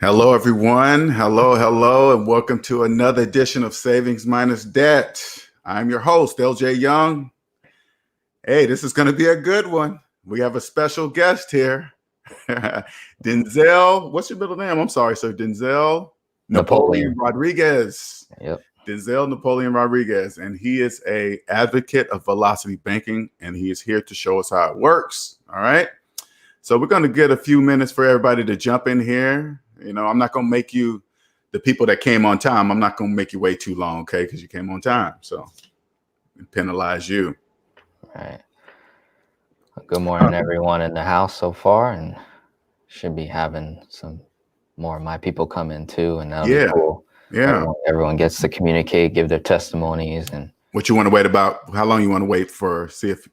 Hello, everyone. Hello, and welcome to another edition of Savings Minus Debt. I'm your host, LJ Young. Hey, this is going to be a good one. We have a special guest here, Denzel. What's your middle name? I'm sorry, sir. Denzel Napoleon Rodriguez. Yep. Denzel Napoleon Rodriguez, and he is an advocate of velocity banking, and he is here to show us how it works. All right. So we're going to get a few minutes for everybody to jump in here. You know, I'm not going to make you, the people that came on time, I'm not going to make you wait too long, okay? Because you came on time. So penalize you. All right. Good morning, everyone in the house so far, and should be having some more of my people come in too, and that'll be cool. Yeah. Everyone gets to communicate, give their testimonies, and what you want to wait about? How long you want to wait for? See if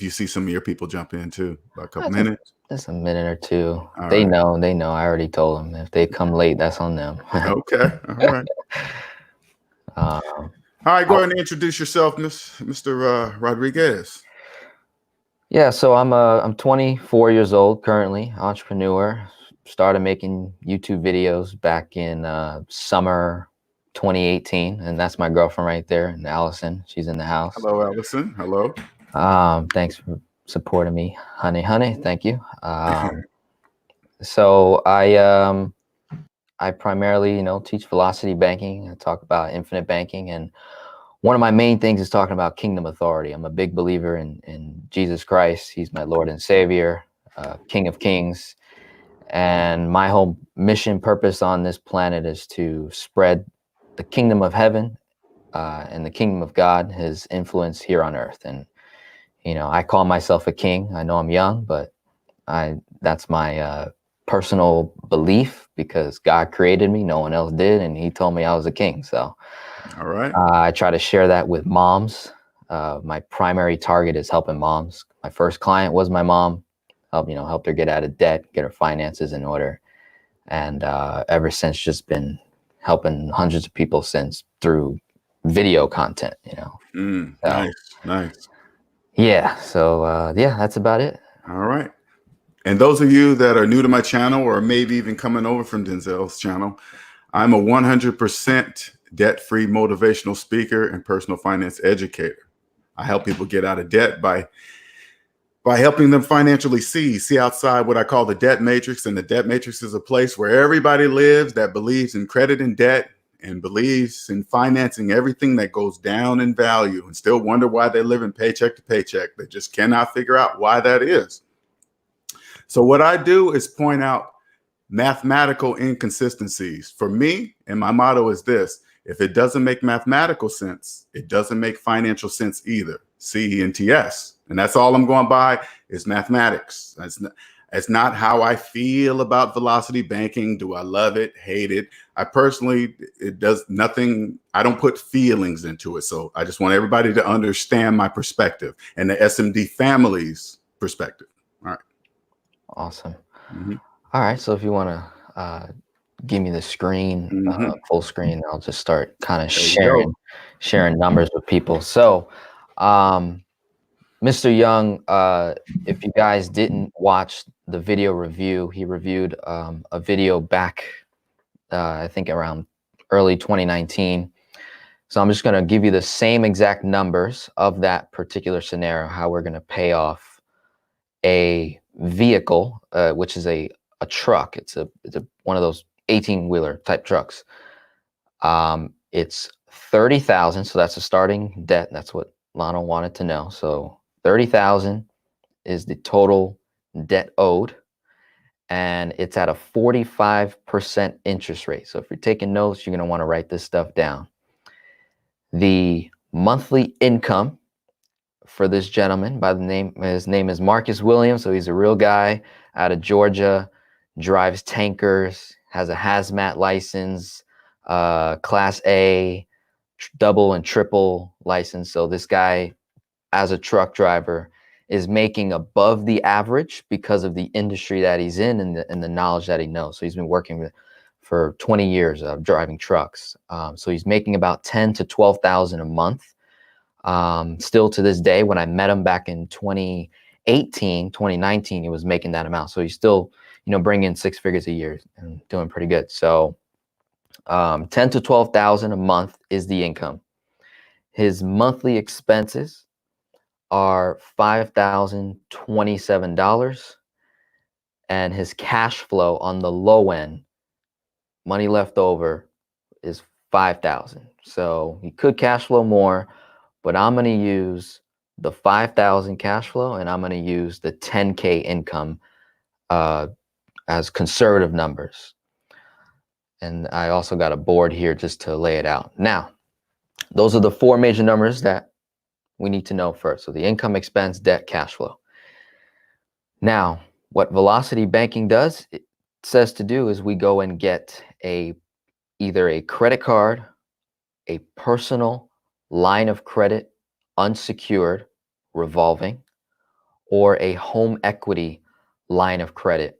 you see some of your people jump in too. About a couple minutes. Just a minute or two. All they right. know. I already told them. If they come late, that's on them. Okay. All right. All right. Go ahead and introduce yourself, Mr. Rodriguez. Yeah. So I'm 24 years old currently, entrepreneur. Started making YouTube videos back in summer 2018, and that's my girlfriend right there, and Allison. She's in the house. Hello, Allison. Hello. Thanks for supporting me, honey. Thank you. So I primarily, teach velocity banking. I talk about infinite banking, and one of my main things is talking about kingdom authority. I'm a big believer in Jesus Christ. He's my Lord and Savior, King of Kings. And my whole mission purpose on this planet is to spread the kingdom of heaven and the kingdom of God, his influence here on earth. And, I call myself a king. I know I'm young, but that's my personal belief because God created me. No one else did. And he told me I was a king. So all right. I try to share that with moms. My primary target is helping moms. My first client was my mom. Helped her get out of debt, get her finances in order. And ever since, just been helping hundreds of people since through video content, Nice. Yeah. So, that's about it. All right. And those of you that are new to my channel or maybe even coming over from Denzel's channel, I'm a 100% debt-free motivational speaker and personal finance educator. I help people get out of debt by helping them financially see outside what I call the debt matrix. And the debt matrix is a place where everybody lives that believes in credit and debt and believes in financing everything that goes down in value and still wonder why they live in paycheck to paycheck. They just cannot figure out why that is. So what I do is point out mathematical inconsistencies. For me, and my motto is this: if it doesn't make mathematical sense, it doesn't make financial sense either. CENTS. And that's all I'm going by is mathematics. That's not how I feel about velocity banking. Do I love it, hate it? I personally, it does nothing. I don't put feelings into it. So I just want everybody to understand my perspective and the SMD family's perspective. All right. Awesome. Mm-hmm. All right. So if you want to give me the screen, full screen, I'll just start kind of sharing numbers with people. So, Mr. Young, if you guys didn't watch the video review, he reviewed a video back, I think around early 2019. So I'm just going to give you the same exact numbers of that particular scenario, how we're going to pay off a vehicle, which is a truck. It's one of those 18-wheeler type trucks. It's $30,000. So that's a starting debt. That's what Lana wanted to know. So $30,000 is the total debt owed, and it's at a 45% interest rate. So if you're taking notes, you're going to want to write this stuff down. The monthly income for this gentleman his name is Marcus Williams. So he's a real guy out of Georgia, drives tankers, has a hazmat license, class A, double and triple license. So this guy, as a truck driver, is making above the average because of the industry that he's in and the knowledge that he knows. So he's been working for 20 years of driving trucks. So he's making about $10,000 to $12,000 a month. Still to this day, when I met him back in 2019, he was making that amount. So he's still, bring in 6 figures a year and doing pretty good. So 10 to 12,000 a month is the income. His monthly expenses are $5,027, and his cash flow on the low end, money left over, is 5,000. So he could cash flow more, but I'm going to use the 5,000 cash flow, and I'm going to use the 10K income as conservative numbers. And I also got a board here just to lay it out. Now, those are the 4 major numbers that we need to know first. So the income, expense, debt, cash flow. Now, what Velocity Banking does, it says to do, is we go and get either a credit card, a personal line of credit, unsecured, revolving, or a home equity line of credit,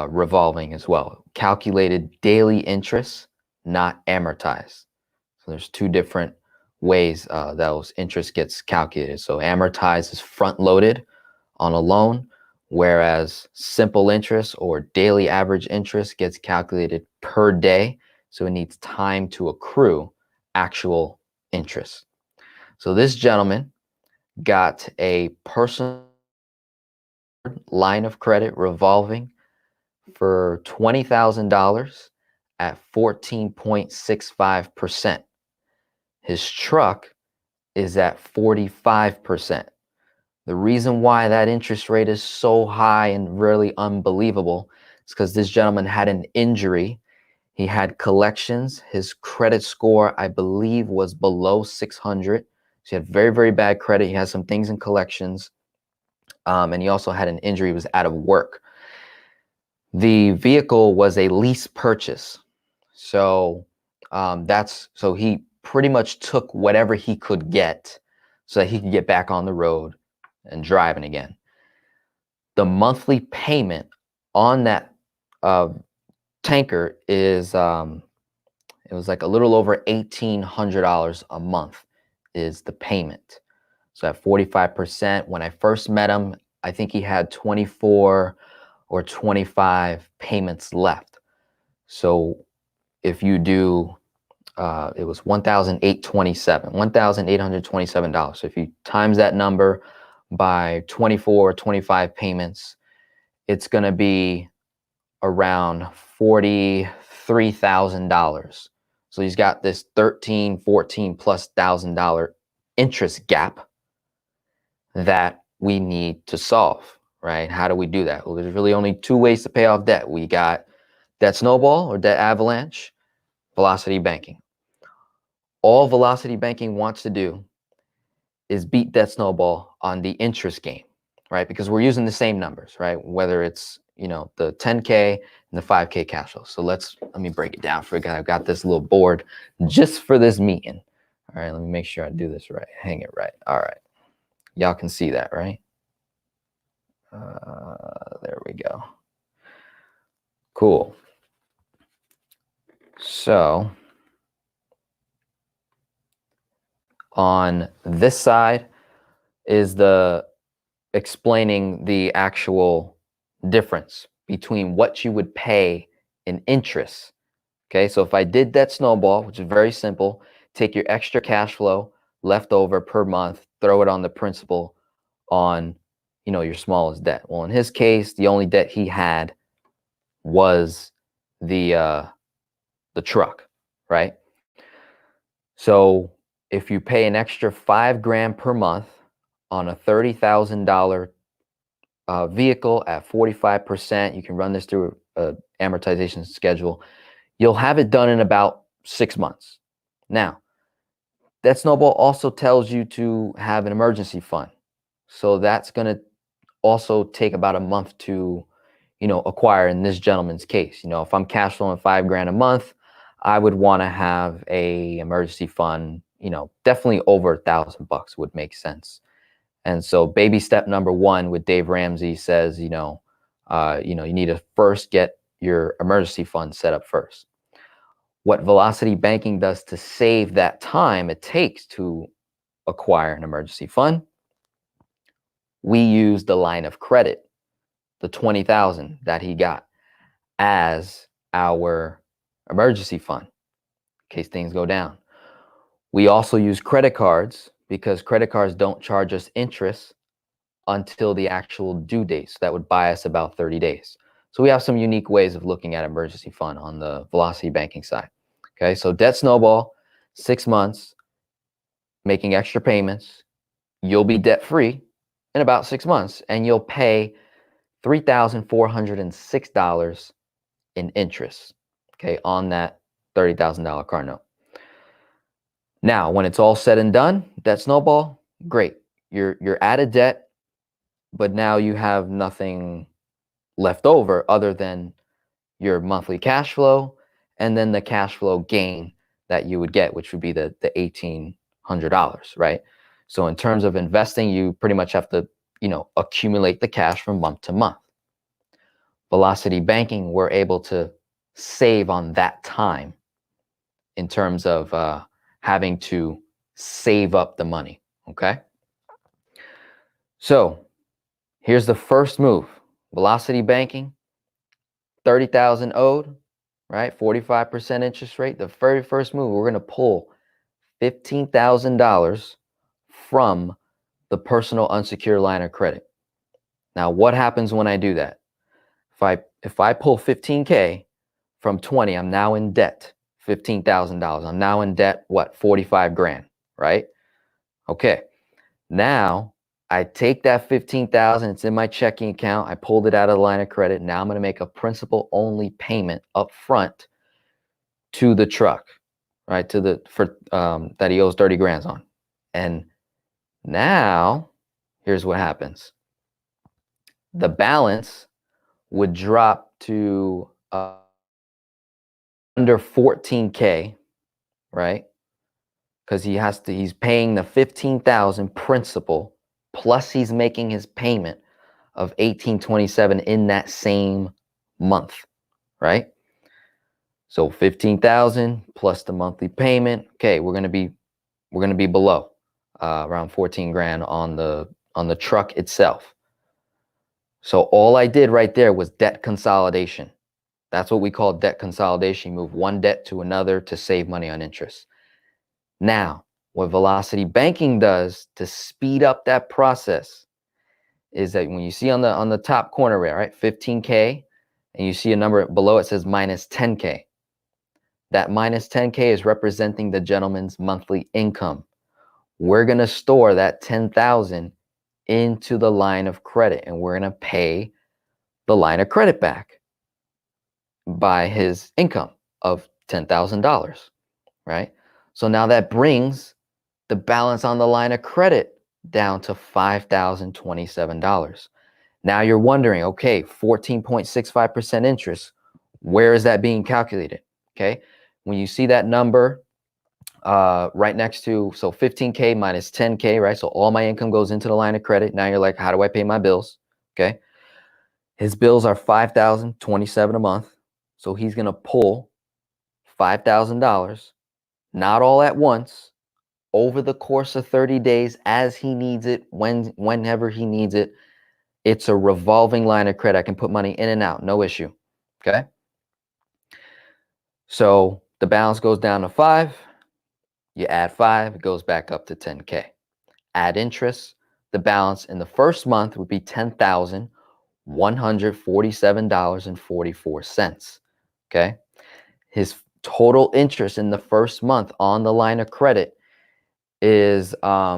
revolving as well. Calculated daily interest, not amortized. So there's 2 different ways those interest gets calculated. So amortized is front loaded on a loan, whereas simple interest or daily average interest gets calculated per day. So it needs time to accrue actual interest. So this gentleman got a personal line of credit revolving for $20,000 at 14.65%. His truck is at 45%. The reason why that interest rate is so high and really unbelievable is because this gentleman had an injury. He had collections. His credit score, I believe, was below 600. So he had very, very bad credit. He had some things in collections. And he also had an injury. He was out of work. The vehicle was a lease purchase. So so he pretty much took whatever he could get so that he could get back on the road and driving again. The monthly payment on that tanker is it was like a little over $1,800 a month is the payment. So at 45%, when I first met him, I think he had 24 or 25 payments left. So if you do, it was $1,827. So if you times that number by 24 or 25 payments, it's going to be around $43,000. So he's got this $14,000+ interest gap that we need to solve, right? How do we do that? Well, there's really only 2 ways to pay off debt. We got debt snowball or debt avalanche, Velocity Banking. All Velocity Banking wants to do is beat debt snowball on the interest game, right? Because we're using the same numbers, right? Whether it's, the 10K and the 5K cash flow. So let me break it down for you guys. I've got this little board just for this meeting. All right, let me make sure I do this right. Hang it right. All right. Y'all can see that, right? There we go. Cool. So on this side is the explaining the actual difference between what you would pay in interest. Okay, so if I did that snowball, which is very simple, take your extra cash flow left over per month, throw it on the principal on, your smallest debt. Well, in his case, the only debt he had was the truck, right? So if you pay an extra $5,000 per month on a $30,000 vehicle at 45%, you can run this through an amortization schedule. You'll have it done in about 6 months. Now, that snowball also tells you to have an emergency fund. So that's going to also take about a month to, acquire in this gentleman's case. If I'm cash flowing $5,000 a month, I would want to have a emergency fund, definitely over $1,000 would make sense. And so baby step number 1 with Dave Ramsey says, you need to first get your emergency fund set up first. What Velocity Banking does to save that time it takes to acquire an emergency fund, we use the line of credit the 20,000 that he got as our emergency fund in case things go down. We also use credit cards because credit cards don't charge us interest until the actual due date. So that would buy us about 30 days. So we have some unique ways of looking at emergency fund on the Velocity Banking side. Okay, so debt snowball, 6 months, making extra payments. You'll be debt free in about 6 months, and you'll pay $3,406 in interest, okay, on that $30,000 car note. Now, when it's all said and done, debt snowball, great. You're out of debt, but now you have nothing left over other than your monthly cash flow and then the cash flow gain that you would get, which would be the $1,800, right? So in terms of investing, you pretty much have to, accumulate the cash from month to month. Velocity Banking, we're able to save on that time in terms of having to save up the money, okay? So here's the first move. Velocity Banking, 30,000 owed, right? 45% interest rate. The very first move, we're going to pull $15,000 from the personal unsecured line of credit. Now, what happens when I do that? If I pull 15K from 20, I'm now in debt $15,000. I'm now in debt, what, 45 grand, right? Okay. Now I take that 15,000, it's in my checking account. I pulled it out of the line of credit. Now I'm going to make a principal only payment up front to the truck, right? That he owes 30 grand on. And now here's what happens. The balance would drop to under 14K, right? Because he's paying the 15,000 principal, plus he's making his payment of 1827 in that same month, right? So 15,000 plus the monthly payment. Okay, we're gonna be below around 14 grand on the truck itself. So all I did right there was debt consolidation. That's what we call debt consolidation. You move one debt to another to save money on interest. Now, what Velocity Banking does to speed up that process is that when you see on the top corner, right, 15K, and you see a number below it says minus 10K. That minus 10K is representing the gentleman's monthly income. We're going to store that 10,000 into the line of credit, and we're going to pay the line of credit back by his income of $10,000, right? So now that brings the balance on the line of credit down to $5,027. Now you're wondering, okay, 14.65% interest, where is that being calculated? Okay, when you see that number right next to, so 15K minus 10K, right? So all my income goes into the line of credit. Now you're like, how do I pay my bills? Okay, his bills are $5,027 a month. So he's going to pull $5,000, not all at once, over the course of 30 days as he needs it, whenever he needs it. It's a revolving line of credit. I can put money in and out, no issue. Okay. So the balance goes down to 5. You add 5, it goes back up to 10K. Add interest. The balance in the first month would be $10,147.44. Okay. His total interest in the first month on the line of credit is let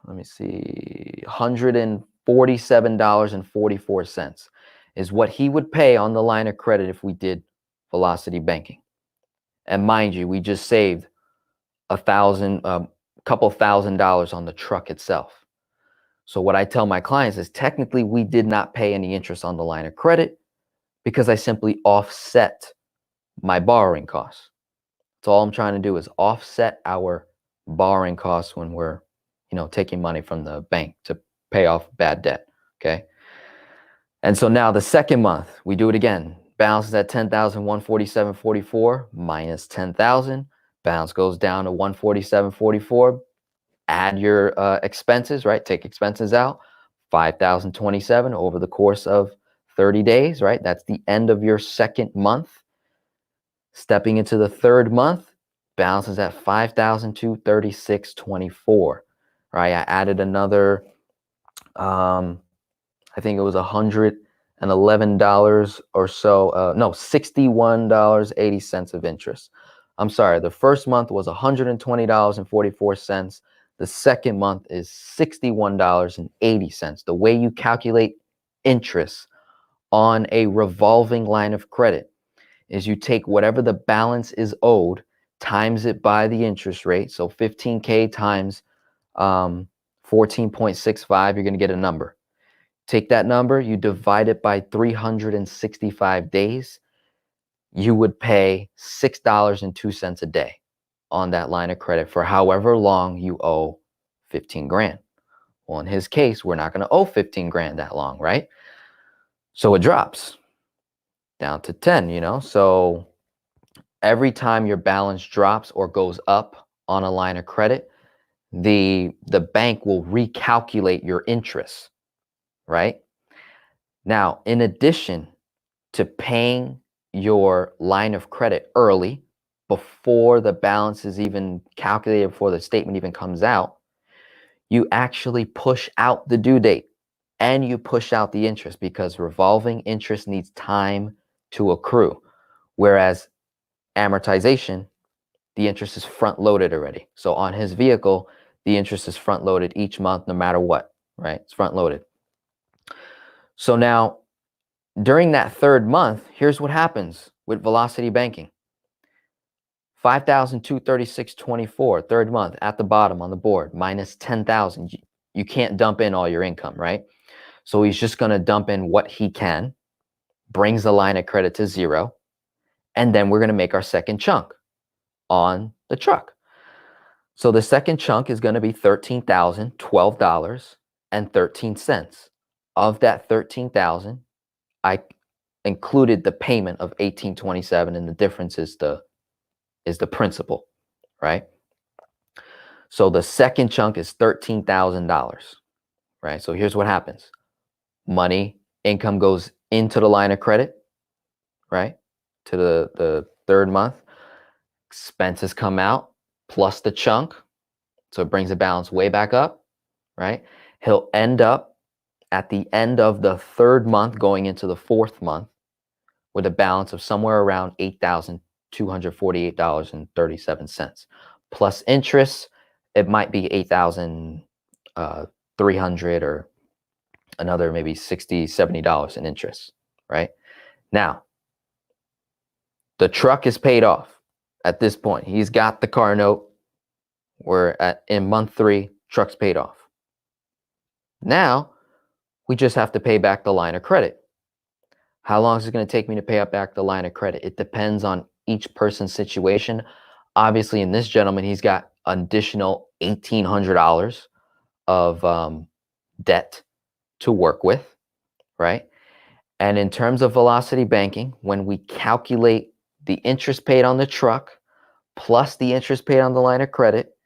me see, $147.44 is what he would pay on the line of credit if we did Velocity Banking. And mind you, we just saved a couple $1,000 on the truck itself. So what I tell my clients is technically we did not pay any interest on the line of credit because I simply offset my borrowing costs. That's all I'm trying to do is offset our borrowing costs when we're, taking money from the bank to pay off bad debt. Okay. And so now the second month, we do it again. Balance is at $10,147.44 minus 10,000. Balance goes down to $147.44. Add your expenses, right? Take expenses out. 5,027 over the course of 30 days, right? That's the end of your second month. Stepping into the third month, balance is at 5,236.24, right? I added another, I think it was $111 or so. No, $61.80 of interest. I'm sorry, the first month was $120.44. The second month is $61.80. The way you calculate interest on a revolving line of credit is you take whatever the balance is owed, times it by the interest rate. So 15K times 14.65, you're going to get a number. Take that number, you divide it by 365 days, you would pay $6.02 a day on that line of credit for however long you owe 15 grand. Well, in his case, we're not going to owe 15 grand that long, right? So it drops down to 10, So every time your balance drops or goes up on a line of credit, the bank will recalculate your interest, right? Now, in addition to paying your line of credit early before the balance is even calculated, before the statement even comes out, you actually push out the due date and you push out the interest because revolving interest needs time to accrue. Whereas amortization, the interest is front loaded already. So on his vehicle, the interest is front loaded each month, no matter what, right? It's front loaded. So now during that third month, here's what happens with velocity banking. 5,236.24, third month at the bottom on the board, minus 10,000. You can't dump in all your income, right? So he's just going to dump in what he can, brings the line of credit to zero, and then we're going to make our second chunk on the truck. So the second chunk is going to be $13,012.13. Of that $13,000, I included the payment of $1,827, and the difference is the principal, right? So the second chunk is $13,000, right? So here's what happens. Income goes into the line of credit, right? To the third month. Expenses come out plus the chunk. So it brings the balance way back up, right? He'll end up at the end of the third month going into the fourth month with a balance of somewhere around $8,248.37. Plus interest, it might be $8,300 or another maybe $60, $70 in interest, right? Now, the truck is paid off at this point. He's got the car note. We're in month 3, truck's paid off. Now, we just have to pay back the line of credit. How long is it going to take me to pay back the line of credit? It depends on each person's situation. Obviously, in this gentleman, he's got additional $1,800 of debt to work with, right? And in terms of velocity banking, when we calculate the interest paid on the truck plus the interest paid on the line of credit,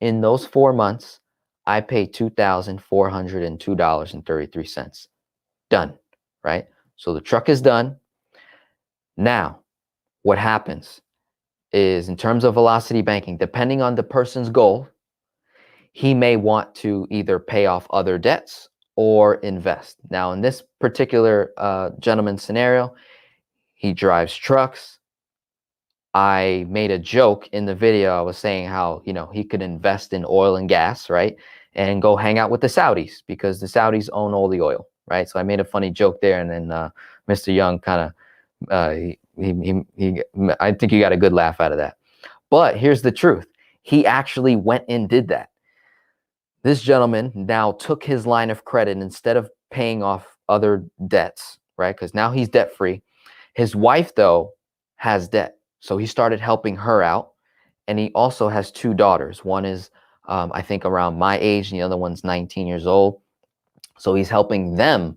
in those 4 months, I pay $2,402.33. Done, right? So the truck is done. Now, what happens is in terms of velocity banking, depending on the person's goal, he may want to either pay off other debts or invest. Now, in this particular gentleman's scenario, he drives trucks. I made a joke in the video. I was saying how, he could invest in oil and gas, right? And go hang out with the Saudis because the Saudis own all the oil, right? So I made a funny joke there. And then Mr. Young kind of, I think he got a good laugh out of that. But here's the truth. He actually went and did that. This gentleman now took his line of credit instead of paying off other debts, right? Because now he's debt free. His wife, though, has debt. So he started helping her out. And he also has 2 daughters. One is, I think, around my age, and the other one's 19 years old. So he's helping them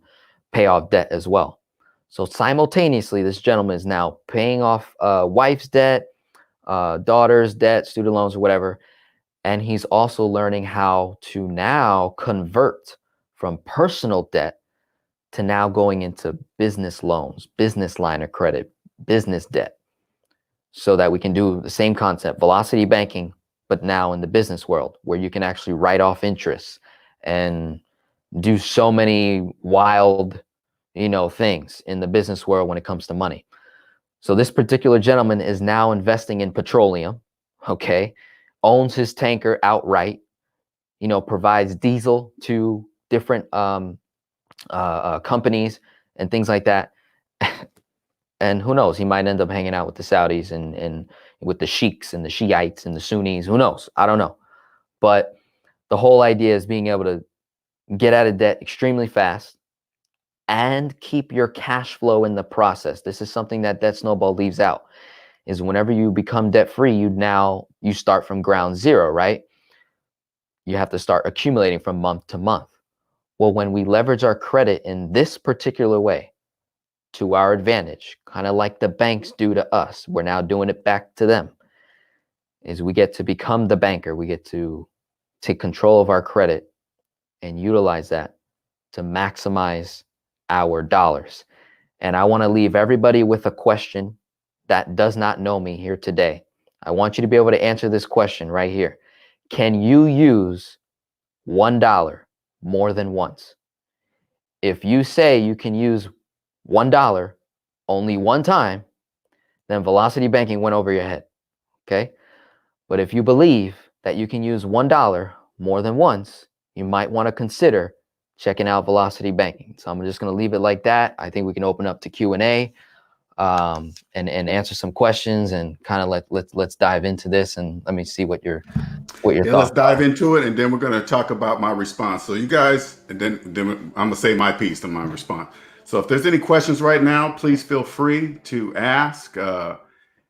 pay off debt as well. So simultaneously, this gentleman is now paying off wife's debt, daughter's debt, student loans, or whatever. And he's also learning how to now convert from personal debt to now going into business loans, business line of credit, business debt, so that we can do the same concept, velocity banking, but now in the business world, where you can actually write off interest and do so many wild, things in the business world when it comes to money. So this particular gentleman is now investing in petroleum, okay, owns his tanker outright, provides diesel to different companies and things like that. And who knows, he might end up hanging out with the Saudis and with the sheiks and the Shiites and the Sunnis. Who knows? I don't know. But the whole idea is being able to get out of debt extremely fast and keep your cash flow in the process. This is something that Debt Snowball leaves out, is whenever you become debt free, you start from ground zero, right? You have to start accumulating from month to month. Well, when we leverage our credit in this particular way to our advantage, kind of like the banks do to us, we're now doing it back to them, is we get to become the banker. We get to take control of our credit and utilize that to maximize our dollars. And I want to leave everybody with a question that does not know me here today. I want you to be able to answer this question right here. Can you use $1 more than once? If you say you can use $1 only one time, then velocity banking went over your head, okay? But if you believe that you can use $1 more than once, you might want to consider checking out velocity banking. So I'm just going to leave it like that. I think we can open up to Q&A and answer some questions and kind of let's dive into this, and let me see what your thoughts. Let's dive into it, and then we're going to talk about my response. So you guys, and then I'm going to say my piece to my response. So if there's any questions right now, please feel free to ask.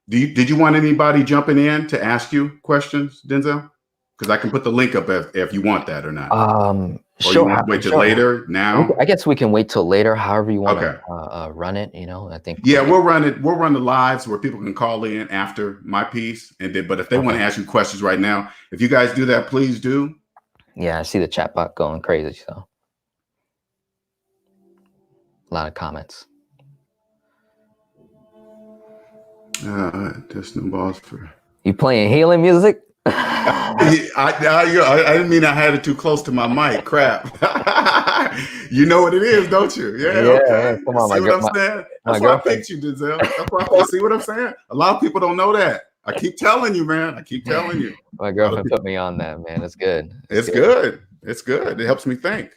Did you want anybody jumping in to ask you questions, Denzel? Because I can put the link up if you want that or not. Or sure. You want to wait till later now? I guess we can wait till later, however you want to run it. I think. Yeah, we'll run the lives where people can call in after my piece, and then. But if they want to ask you questions right now, if you guys do that, please do. Yeah, I see the chat bot going crazy. So a lot of comments. There's no balls for. You playing healing music? I didn't mean I had it too close to my mic. Crap. You know what it is, don't you? Yeah. Okay. Yeah, come on, see what I'm saying? That's why I picked you, Denzel. That's why I see what I'm saying. A lot of people don't know that. I keep telling you, man. I keep telling you. My girlfriend put me on that, man. It's good. It's good. It's good. It helps me think.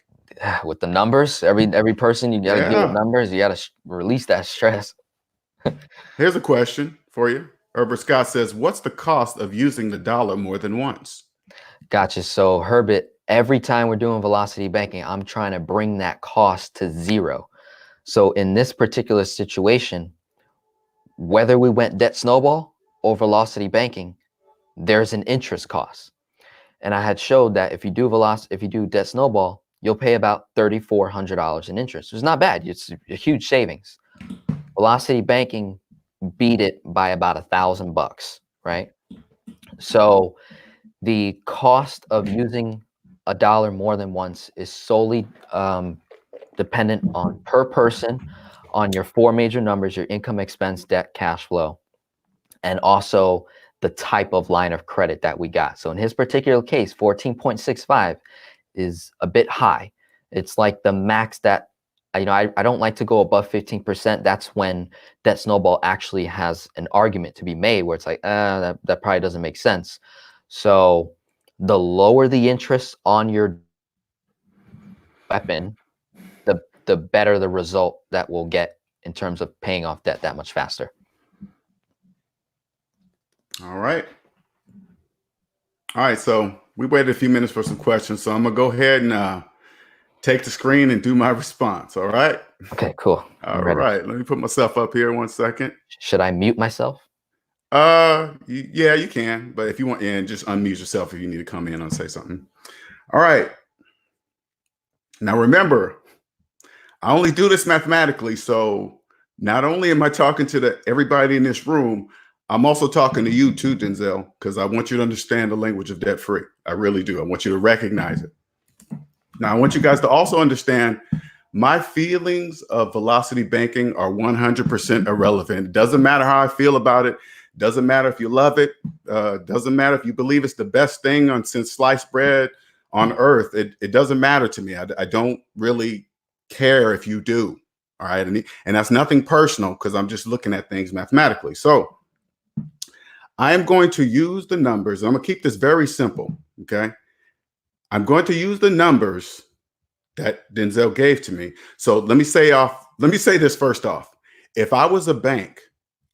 With the numbers, every person, you got to deal with numbers. You got to release that stress. Here's a question for you. Herbert Scott says, what's the cost of using the dollar more than once? Gotcha. So Herbert, every time we're doing velocity banking, I'm trying to bring that cost to zero. So in this particular situation, whether we went Debt Snowball or velocity banking, there's an interest cost. And I had showed that if you do Debt Snowball, you'll pay about $3,400 in interest. It's not bad. It's a huge savings. Velocity banking beat it by about $1,000, right? So the cost of using $1 more than once is solely dependent on per person, on your four major numbers: your income, expense, debt, cash flow, and also the type of line of credit that we got. So in his particular case, 14.65 is a bit high. It's like the max that, I don't like to go above 15%. That's when Debt Snowball actually has an argument to be made where it's like, that probably doesn't make sense. So the lower the interest on your weapon, the better the result that we'll get in terms of paying off debt that much faster. All right. So we waited a few minutes for some questions. So I'm going to go ahead and take the screen and do my response. All right. Okay, cool. All right. Let me put myself up here 1 second. Should I mute myself? Yeah, you can. But if you want, and just unmute yourself if you need to come in and say something. All right. Now, remember, I only do this mathematically. So not only am I talking to everybody in this room, I'm also talking to you too, Denzel, because I want you to understand the language of debt free. I really do. I want you to recognize it. Now, I want you guys to also understand my feelings of velocity banking are 100% irrelevant. It doesn't matter how I feel about it. Doesn't matter if you love it. Doesn't matter if you believe it's the best thing since sliced bread on earth. It doesn't matter to me. I don't really care if you do. All right. And that's nothing personal because I'm just looking at things mathematically. So I am going to use the numbers. I'm going to keep this very simple. Okay. I'm going to use the numbers that Denzel gave to me. So let me say this first off. If I was a bank,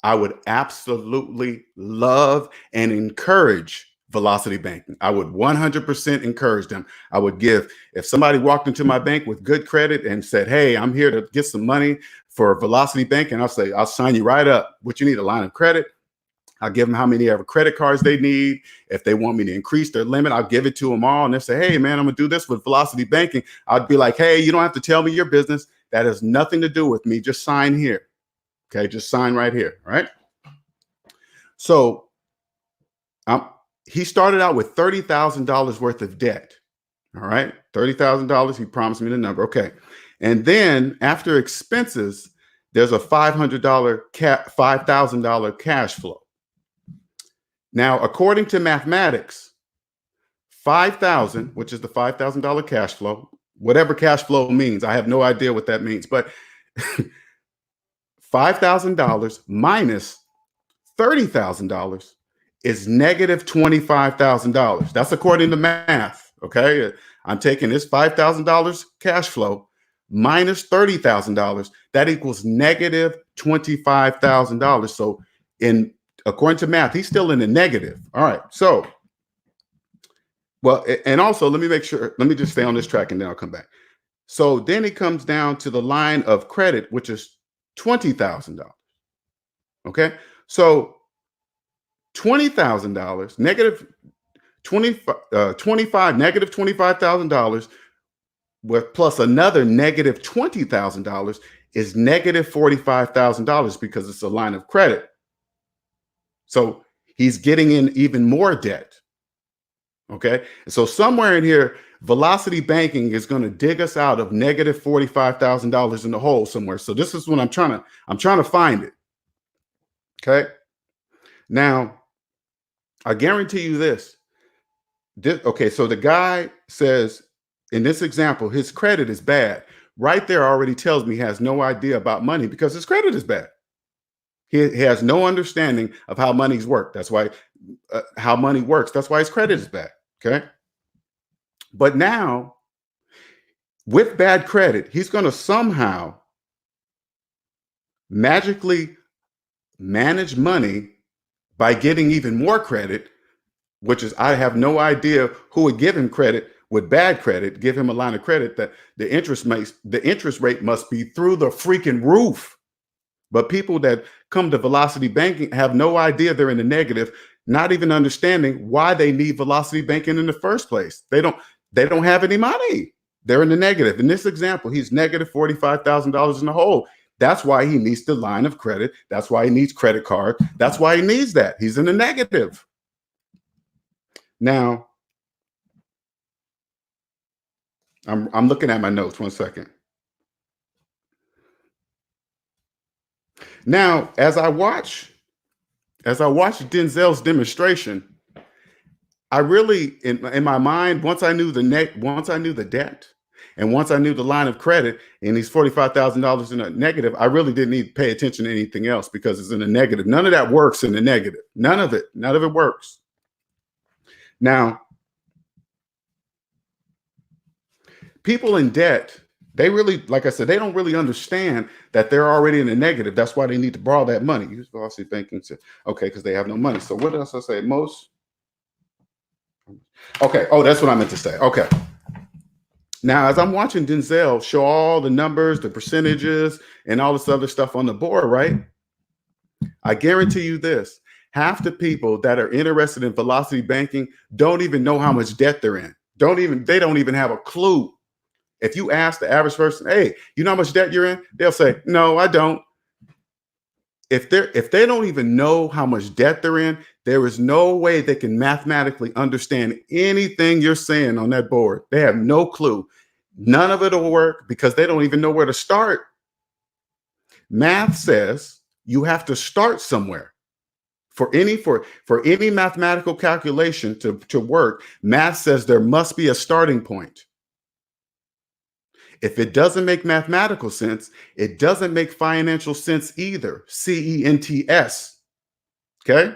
I would absolutely love and encourage velocity banking. I would 100% encourage them. I would if somebody walked into my bank with good credit and said, hey, I'm here to get some money for velocity banking, I'll say, I'll sign you right up. What you need, a line of credit. I'll give them how many ever credit cards they need. If they want me to increase their limit, I'll give it to them all. And they'll say, hey, man, I'm going to do this with velocity banking. I'd be like, hey, you don't have to tell me your business. That has nothing to do with me. Just sign here. Okay, just sign right here. Right. So he started out with $30,000 worth of debt. All right. $30,000. He promised me the number. Okay. And then after expenses, there's a $5,000 cash flow. Now, according to mathematics, 5,000, which is the $5,000 cash flow, whatever cash flow means, I have no idea what that means, but $5,000 minus $30,000 is negative $25,000. That's according to math. Okay. I'm taking this $5,000 cash flow minus $30,000. That equals negative $25,000. So according to math, he's still in the negative. All right. So, well, and also let me just stay on this track and then I'll come back. So then it comes down to the line of credit, which is $20,000. Okay. So $20,000 negative 25 negative $25,000 with plus another negative $20,000 is negative $45,000 because it's a line of credit. So he's getting in even more debt. Okay. So somewhere in here, velocity banking is going to dig us out of negative $45,000 in the hole somewhere. So this is what I'm trying to find it. Okay. Now, I guarantee you this. Okay. So the guy says in this example, his credit is bad. Right there already tells me he has no idea about money because his credit is bad. He has no understanding of how money's work. That's why how money works. That's why his credit is bad. Okay. But now with bad credit, he's going to somehow magically manage money by getting even more credit, which is, I have no idea who would give him credit with bad credit, give him a line of credit that the interest rate must be through the freaking roof. But people that come to velocity banking have no idea they're in the negative, not even understanding why they need velocity banking in the first place. They don't have any money. They're in the negative. In this example, he's negative $45,000 in the hole. That's why he needs the line of credit. That's why he needs credit card. That's why he needs that. He's in the negative. Now, I'm looking at my notes. 1 second. Now, as I watch Denzel's demonstration, I really, in my mind, once I knew the debt, and once I knew the line of credit, and he's $45,000 in a negative, I really didn't need to pay attention to anything else because it's in a negative. None of that works in the negative. None of it works. Now, people in debt, they really, like I said, they don't really understand that they're already in the negative. That's why they need to borrow that money. Use velocity banking okay, because they have no money. So what else I say? Okay. Oh, that's what I meant to say. Okay. Now, as I'm watching Denzel show all the numbers, the percentages, and all this other stuff on the board, right? I guarantee you this. Half the people that are interested in velocity banking don't even know how much debt they're in. They don't even have a clue. If you ask the average person, hey, you know how much debt you're in? They'll say, no, I don't. If they don't even know how much debt they're in, there is no way they can mathematically understand anything you're saying on that board. They have no clue. None of it will work because they don't even know where to start. Math says you have to start somewhere. For any mathematical calculation to work, math says there must be a starting point. If it doesn't make mathematical sense, it doesn't make financial sense either. CENTS. Okay?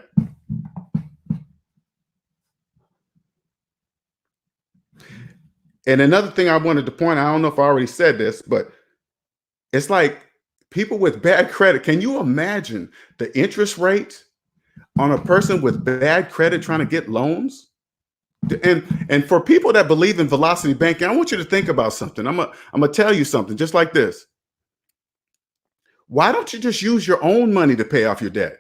And another thing I wanted to point out, I don't know if I already said this, but it's like people with bad credit. Can you imagine the interest rate on a person with bad credit trying to get loans? And for people that believe in velocity banking, I want you to think about something. I'm gonna tell you something just like this. Why don't you just use your own money to pay off your debt?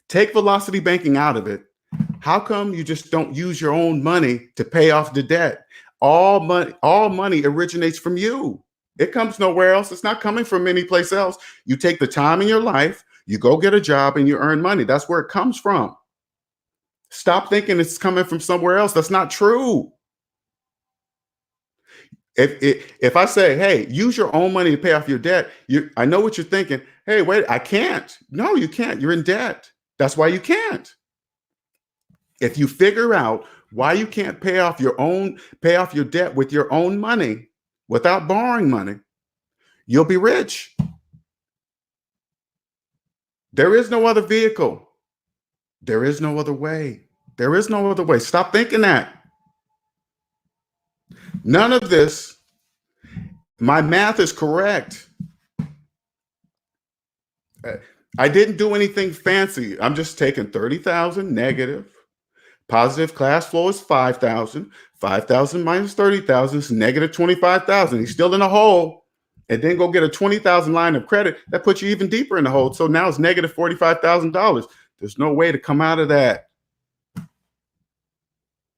Take velocity banking out of it. How come you just don't use your own money to pay off the debt? All money originates from you. It comes nowhere else. It's not coming from any place else. You take the time in your life, you go get a job and you earn money. That's where it comes from. Stop thinking it's coming from somewhere else. That's not true. If I say, hey, use your own money to pay off your debt, I know what you're thinking. Hey, wait, I can't. No, you can't. You're in debt. That's why you can't. If you figure out why you can't pay off your debt with your own money without borrowing money, you'll be rich. There is no other vehicle. There is no other way. There is no other way. Stop thinking that. None of this, my math is correct. I didn't do anything fancy. I'm just taking 30,000 negative. Positive cash flow is 5,000. 5,000 minus 30,000 is negative 25,000. He's still in a hole. And then go get a 20,000 line of credit. That puts you even deeper in the hole. So now it's negative $45,000. There's no way to come out of that.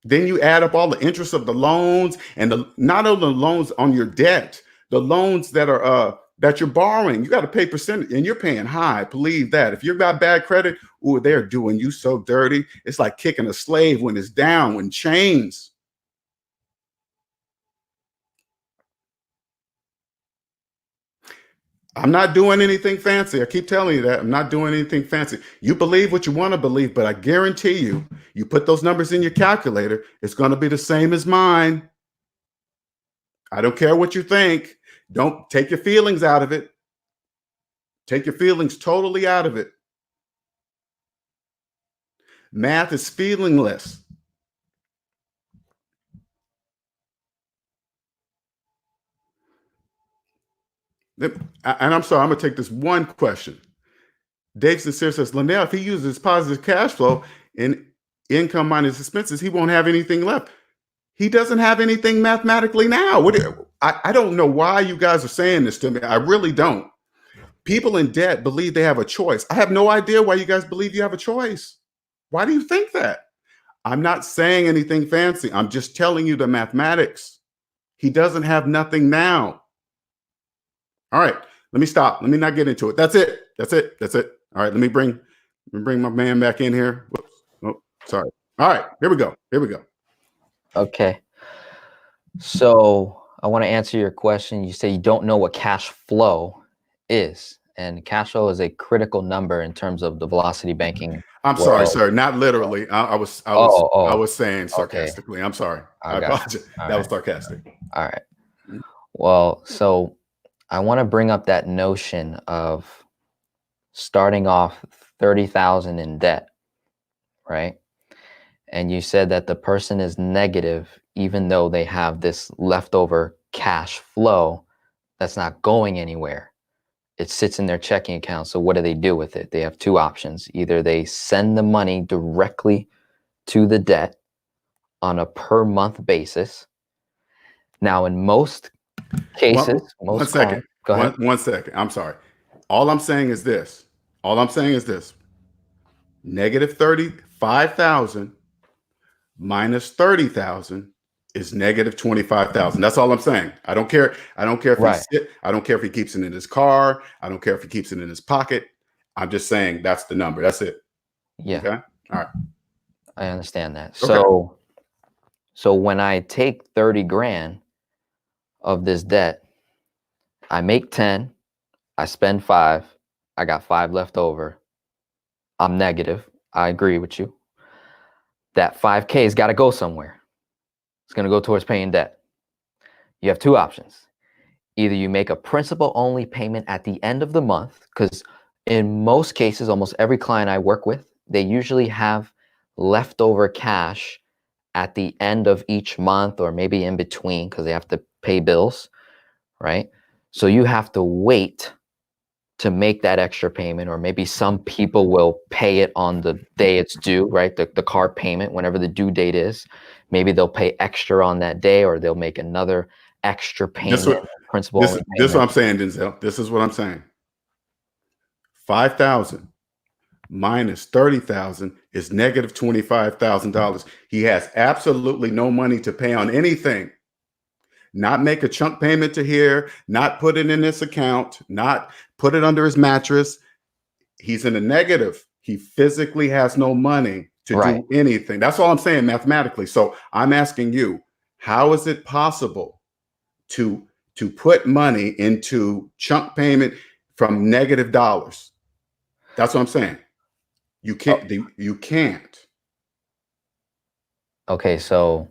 Then you add up all the interest of the loans and not only the loans on your debt, the loans that are that you're borrowing. You got to pay percentage, and you're paying high. Believe that. If you've got bad credit, ooh, they're doing you so dirty. It's like kicking a slave when it's down, when chains. I'm not doing anything fancy. I keep telling you that. I'm not doing anything fancy. You believe what you want to believe, but I guarantee you, you put those numbers in your calculator, it's going to be the same as mine. I don't care what you think. Don't take your feelings out of it. Take your feelings totally out of it. Math is feelingless. And I'm sorry, I'm going to take this one question. Dave Sincere says, Linnell, if he uses positive cash flow and income minus expenses, he won't have anything left. He doesn't have anything mathematically now. I don't know why you guys are saying this to me. I really don't. People in debt believe they have a choice. I have no idea why you guys believe you have a choice. Why do you think that? I'm not saying anything fancy. I'm just telling you the mathematics. He doesn't have nothing now. All right, let me stop. Let me not get into it. That's it. That's it. That's it. All right, let me bring my man back in here. Whoops. Oh, sorry. All right, here we go. Here we go. Okay. So I want to answer your question. You say you don't know what cash flow is, and cash flow is a critical number in terms of the velocity banking. I'm sorry, sir. Not literally. I was saying sarcastically. Okay. I'm sorry. I apologize. That was sarcastic. All right. Well, so I want to bring up that notion of starting off 30,000 in debt, right? And you said that the person is negative even though they have this leftover cash flow that's not going anywhere. It sits in their checking account. So what do they do with it? They have two options. Either they send the money directly to the debt on a per month basis. Now, in most cases, one second. Go ahead. One second. I'm sorry. All I'm saying is this. Negative 35,000 minus 30,000 is negative 25,000. That's all I'm saying. I don't care. I don't care if I don't care if he keeps it in his car. I don't care if he keeps it in his pocket. I'm just saying that's the number. That's it. Yeah. Okay. All right. I understand that. Okay. So when I take 30 grand of this debt, I make 10, I spend 5, I got 5 left over. I'm negative. I agree with you. That 5K has got to go somewhere. It's going to go towards paying debt. You have two options. Either you make a principal only payment at the end of the month, because in most cases, almost every client I work with, they usually have leftover cash at the end of each month or maybe in between because they have to pay bills, right? So you have to wait to make that extra payment, or maybe some people will pay it on the day it's due, right? The car payment, whenever the due date is. Maybe they'll pay extra on that day, or they'll make another extra payment, principal only This is what payment. I'm saying, Denzel. This is what I'm saying. 5,000 minus 30,000 is negative $25,000. He has absolutely no money to pay on anything. Not make a chunk payment to here, not put it in this account, not put it under his mattress. He's in a negative. He physically has no money to do anything. That's all I'm saying mathematically. So I'm asking you, how is it possible to put money into chunk payment from negative dollars? That's what I'm saying. You can't. You can't. Okay, so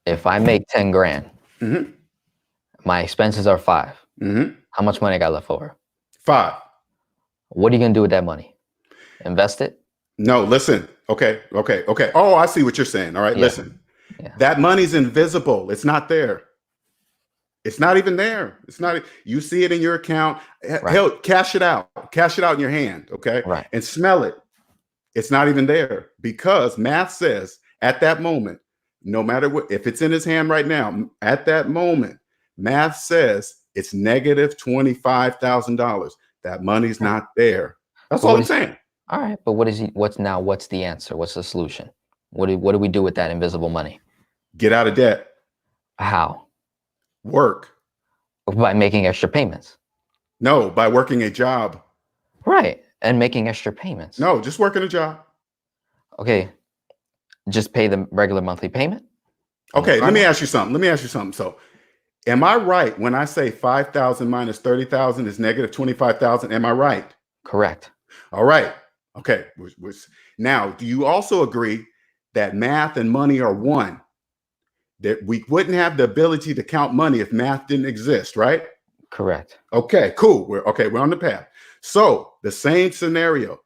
if I make 10 grand, my expenses are 5. How much money I got left over? 5. What are you gonna do with that money? Invest it? No, listen. Okay. Oh, I see what you're saying. All right, listen. That money's invisible. It's not there. It's not even there. It's not. You see it in your account. Hell, cash it out. Cash it out in your hand. Okay. Right. And smell it. It's not even there, because math says at that moment, no matter what, if it's in his hand right now, at that moment, math says it's negative $25,000. That money's not there. That's all I'm saying. All right, but what's the answer? What's the solution? What do we do with that invisible money? Get out of debt. How? Work. By making extra payments. No, by working a job. Right, and making extra payments. No, just working a job. Okay, just pay the regular monthly payment. Okay, let me ask you something. So, am I right when I say 5,000 minus 30,000 is negative 25,000? Am I right? Correct. All right. Okay. Now, do you also agree that math and money are one? That we wouldn't have the ability to count money if math didn't exist, right? Correct. Okay, cool. We're on the path. So the same scenario,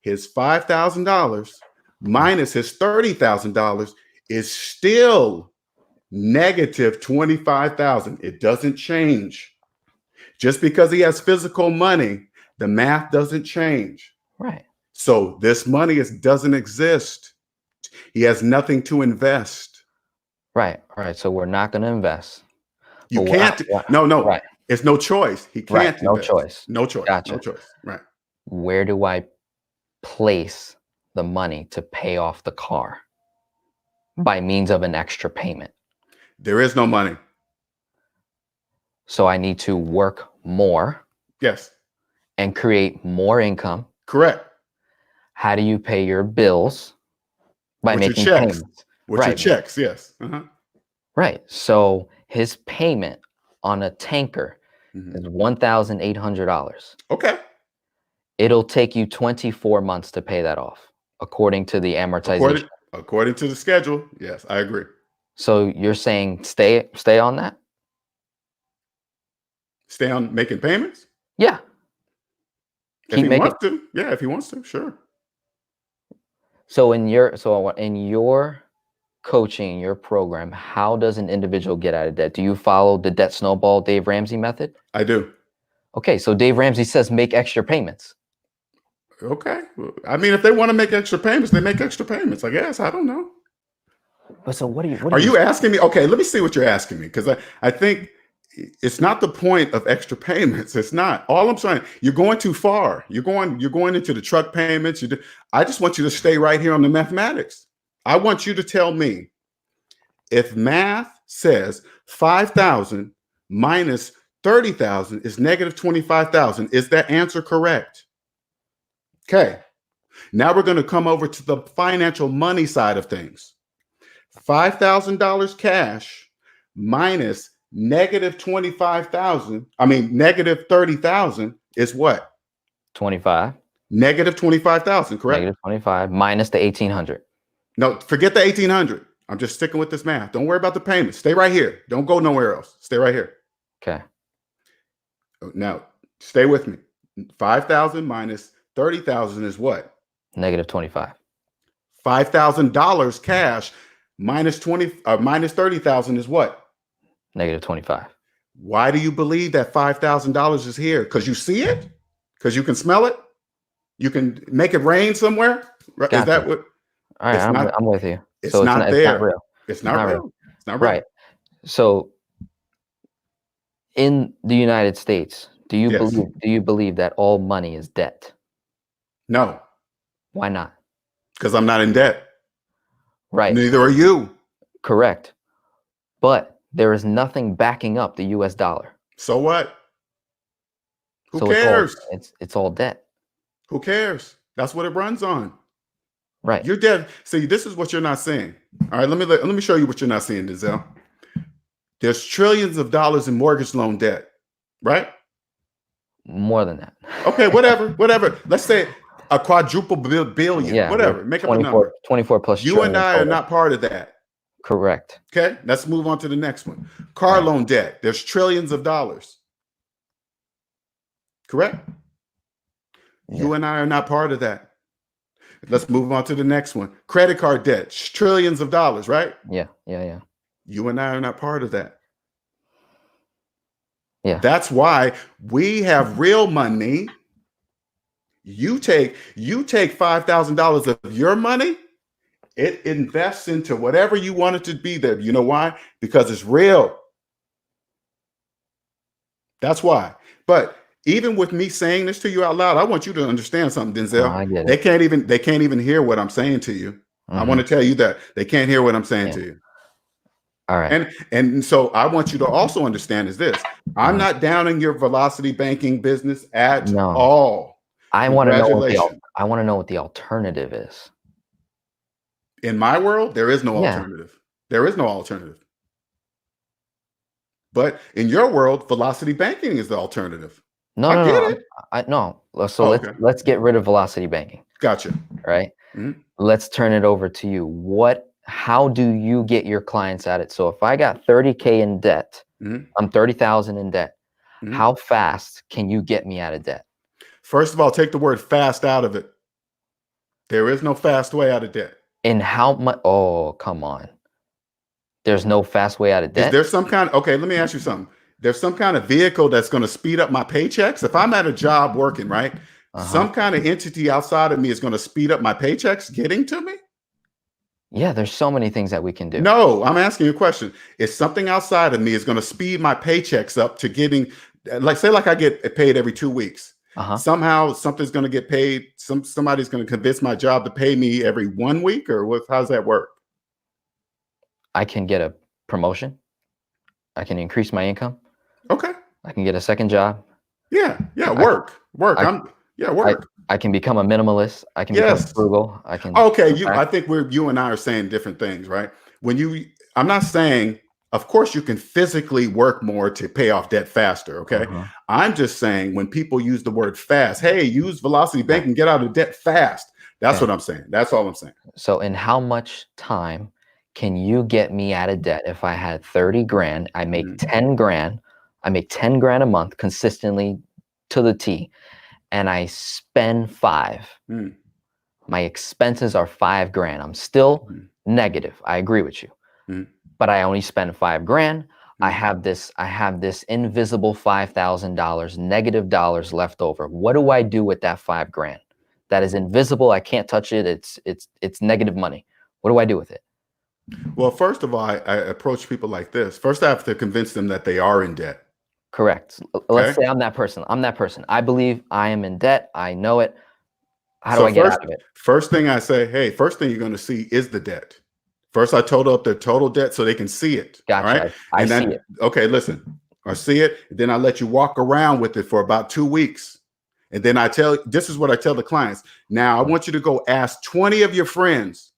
his $5,000 minus his $30,000 is still negative 25,000. It doesn't change. Just because he has physical money, the math doesn't change. Right. So this money doesn't exist. He has nothing to invest. Right. All right. So we're not going to invest. You can't. No. Right. It's no choice. He can't. No choice. No choice. Gotcha. No choice. Right. Where do I place the money to pay off the car? By means of an extra payment. There is no money. So I need to work more. Yes. And create more income. Correct. How do you pay your bills? By making payments. With your checks, yes. Right. So his payment on a tanker is $1,800. Okay. It'll take you 24 months to pay that off, according to the amortization. According to the schedule, yes, I agree. So you're saying stay on that? Stay on making payments? Yeah. If he wants to. Yeah, if he wants to, sure. So in your coaching, your program, how does an individual get out of debt? Do you follow the debt snowball Dave Ramsey method? I do. Okay, so Dave Ramsey says make extra payments. Okay. I mean, if they want to make extra payments, they make extra payments, I guess. I don't know. But so what are you asking me? Okay, let me see what you're asking me, because I think it's not the point of extra payments. It's not. All I'm saying, you're going too far. You're going into the truck payments. I just want you to stay right here on the mathematics. I want you to tell me, if math says 5,000 minus 30,000 is negative 25,000, is that answer correct? Okay. Now we're going to come over to the financial money side of things. $5,000 cash minus Negative 25,000. I mean, negative 30,000 is what? 25. Negative 25,000, correct? Negative 25 minus the 1,800. No, forget the 1,800. I'm just sticking with this math. Don't worry about the payments. Stay right here. Don't go nowhere else. Stay right here. Okay. Now, stay with me. 5,000 minus 30,000 is what? Negative 25. $5,000 cash minus 30,000 is what? Negative 25. Why do you believe that $5,000 is here? Because you see it? Because you can smell it? You can make it rain somewhere? Right? Is Gotcha. that what? All right, I'm with you. It's So not it's there. not real. It's not real. It's not real. Right. So in the United States, do you Yes. believe that all money is debt? No, Why not? because I'm not in debt. Right. Neither are you. Correct. But there is nothing backing up the US dollar. So what? Who So cares? It's all debt. Who cares? That's what it runs on. Right. You're dead. See, this is what you're not seeing. All right, let me show you what you're not seeing, Denzel. There's trillions of dollars in mortgage loan debt, right? More than that. Okay, whatever. Let's say a quadruple billion, Yeah, whatever. Make up a number. 24 plus You trillion and I are total. not part of that. Correct. Okay, let's move on to the next one. Car loan debt. There's trillions of dollars. Correct? Yeah. You and I are not part of that. Let's move on to the next one. Credit card debt, trillions of dollars, right? Yeah. You and I are not part of that. Yeah. That's why we have real money. You take $5,000 of your money, it invests into whatever you want it to be there. You know why? Because it's real. That's why. But even with me saying this to you out loud, I want you to understand something, Denzel. I get it. They can't even hear what I'm saying to you. I want to tell you that they can't hear what I'm saying to you. All right. And so I want you to also understand is this. I'm not downing your velocity banking business at all. I want to know what the alternative is. In my world, there is no alternative. There is no alternative. But in your world, velocity banking is the alternative. No. So let's get rid of velocity banking. Gotcha. Right? Mm-hmm. Let's turn it over to you. How do you get your clients at it? So if I got 30K in debt, I'm 30,000 in debt. How fast can you get me out of debt? First of all, take the word fast out of it. There is no fast way out of debt. And how much? Oh, come on. There's no fast way out of debt? Is there some kind of, okay, let me ask you something. There's some kind of vehicle that's going to speed up my paychecks. If I'm at a job working, right? Some kind of entity outside of me is going to speed up my paychecks getting to me? Yeah, there's so many things that we can do. No, I'm asking you a question. Is something outside of me is going to speed my paychecks up to getting, say I get paid every 2 weeks. Somehow something's going to get paid. Somebody's going to convince my job to pay me every 1 week, or how's that work? I can get a promotion. I can increase my income. Okay. I can get a second job. Yeah. Work. Work. I can become a minimalist. I can become frugal. I can. Okay. I think you and I are saying different things, right? I'm not saying, of course, you can physically work more to pay off debt faster. Okay. I'm just saying when people use the word fast, hey, use velocity banking, get out of debt fast. That's what I'm saying. That's all I'm saying. So in how much time can you get me out of debt? If I had 30 grand, I make 10 grand. I make 10 grand a month consistently to the T, and I spend 5. My expenses are 5 grand. I'm still negative. I agree with you, but I only spend 5 grand. I have this invisible $5,000 negative dollars left over. What do I do with that 5 grand? That is invisible. I can't touch it. It's negative money. What do I do with it? Well, first of all, I approach people like this. First, I have to convince them that they are in debt. Correct. Let's say I'm that person. I believe I am in debt. I know it. How do I get out of it? First thing I say, hey, first thing you're going to see is the debt. First, I total up their total debt so they can see it. Gotcha. All right? I see it. Okay, listen. I see it. Then I let you walk around with it for about 2 weeks. And then this is what I tell the clients. Now, I want you to go ask 20 of your friends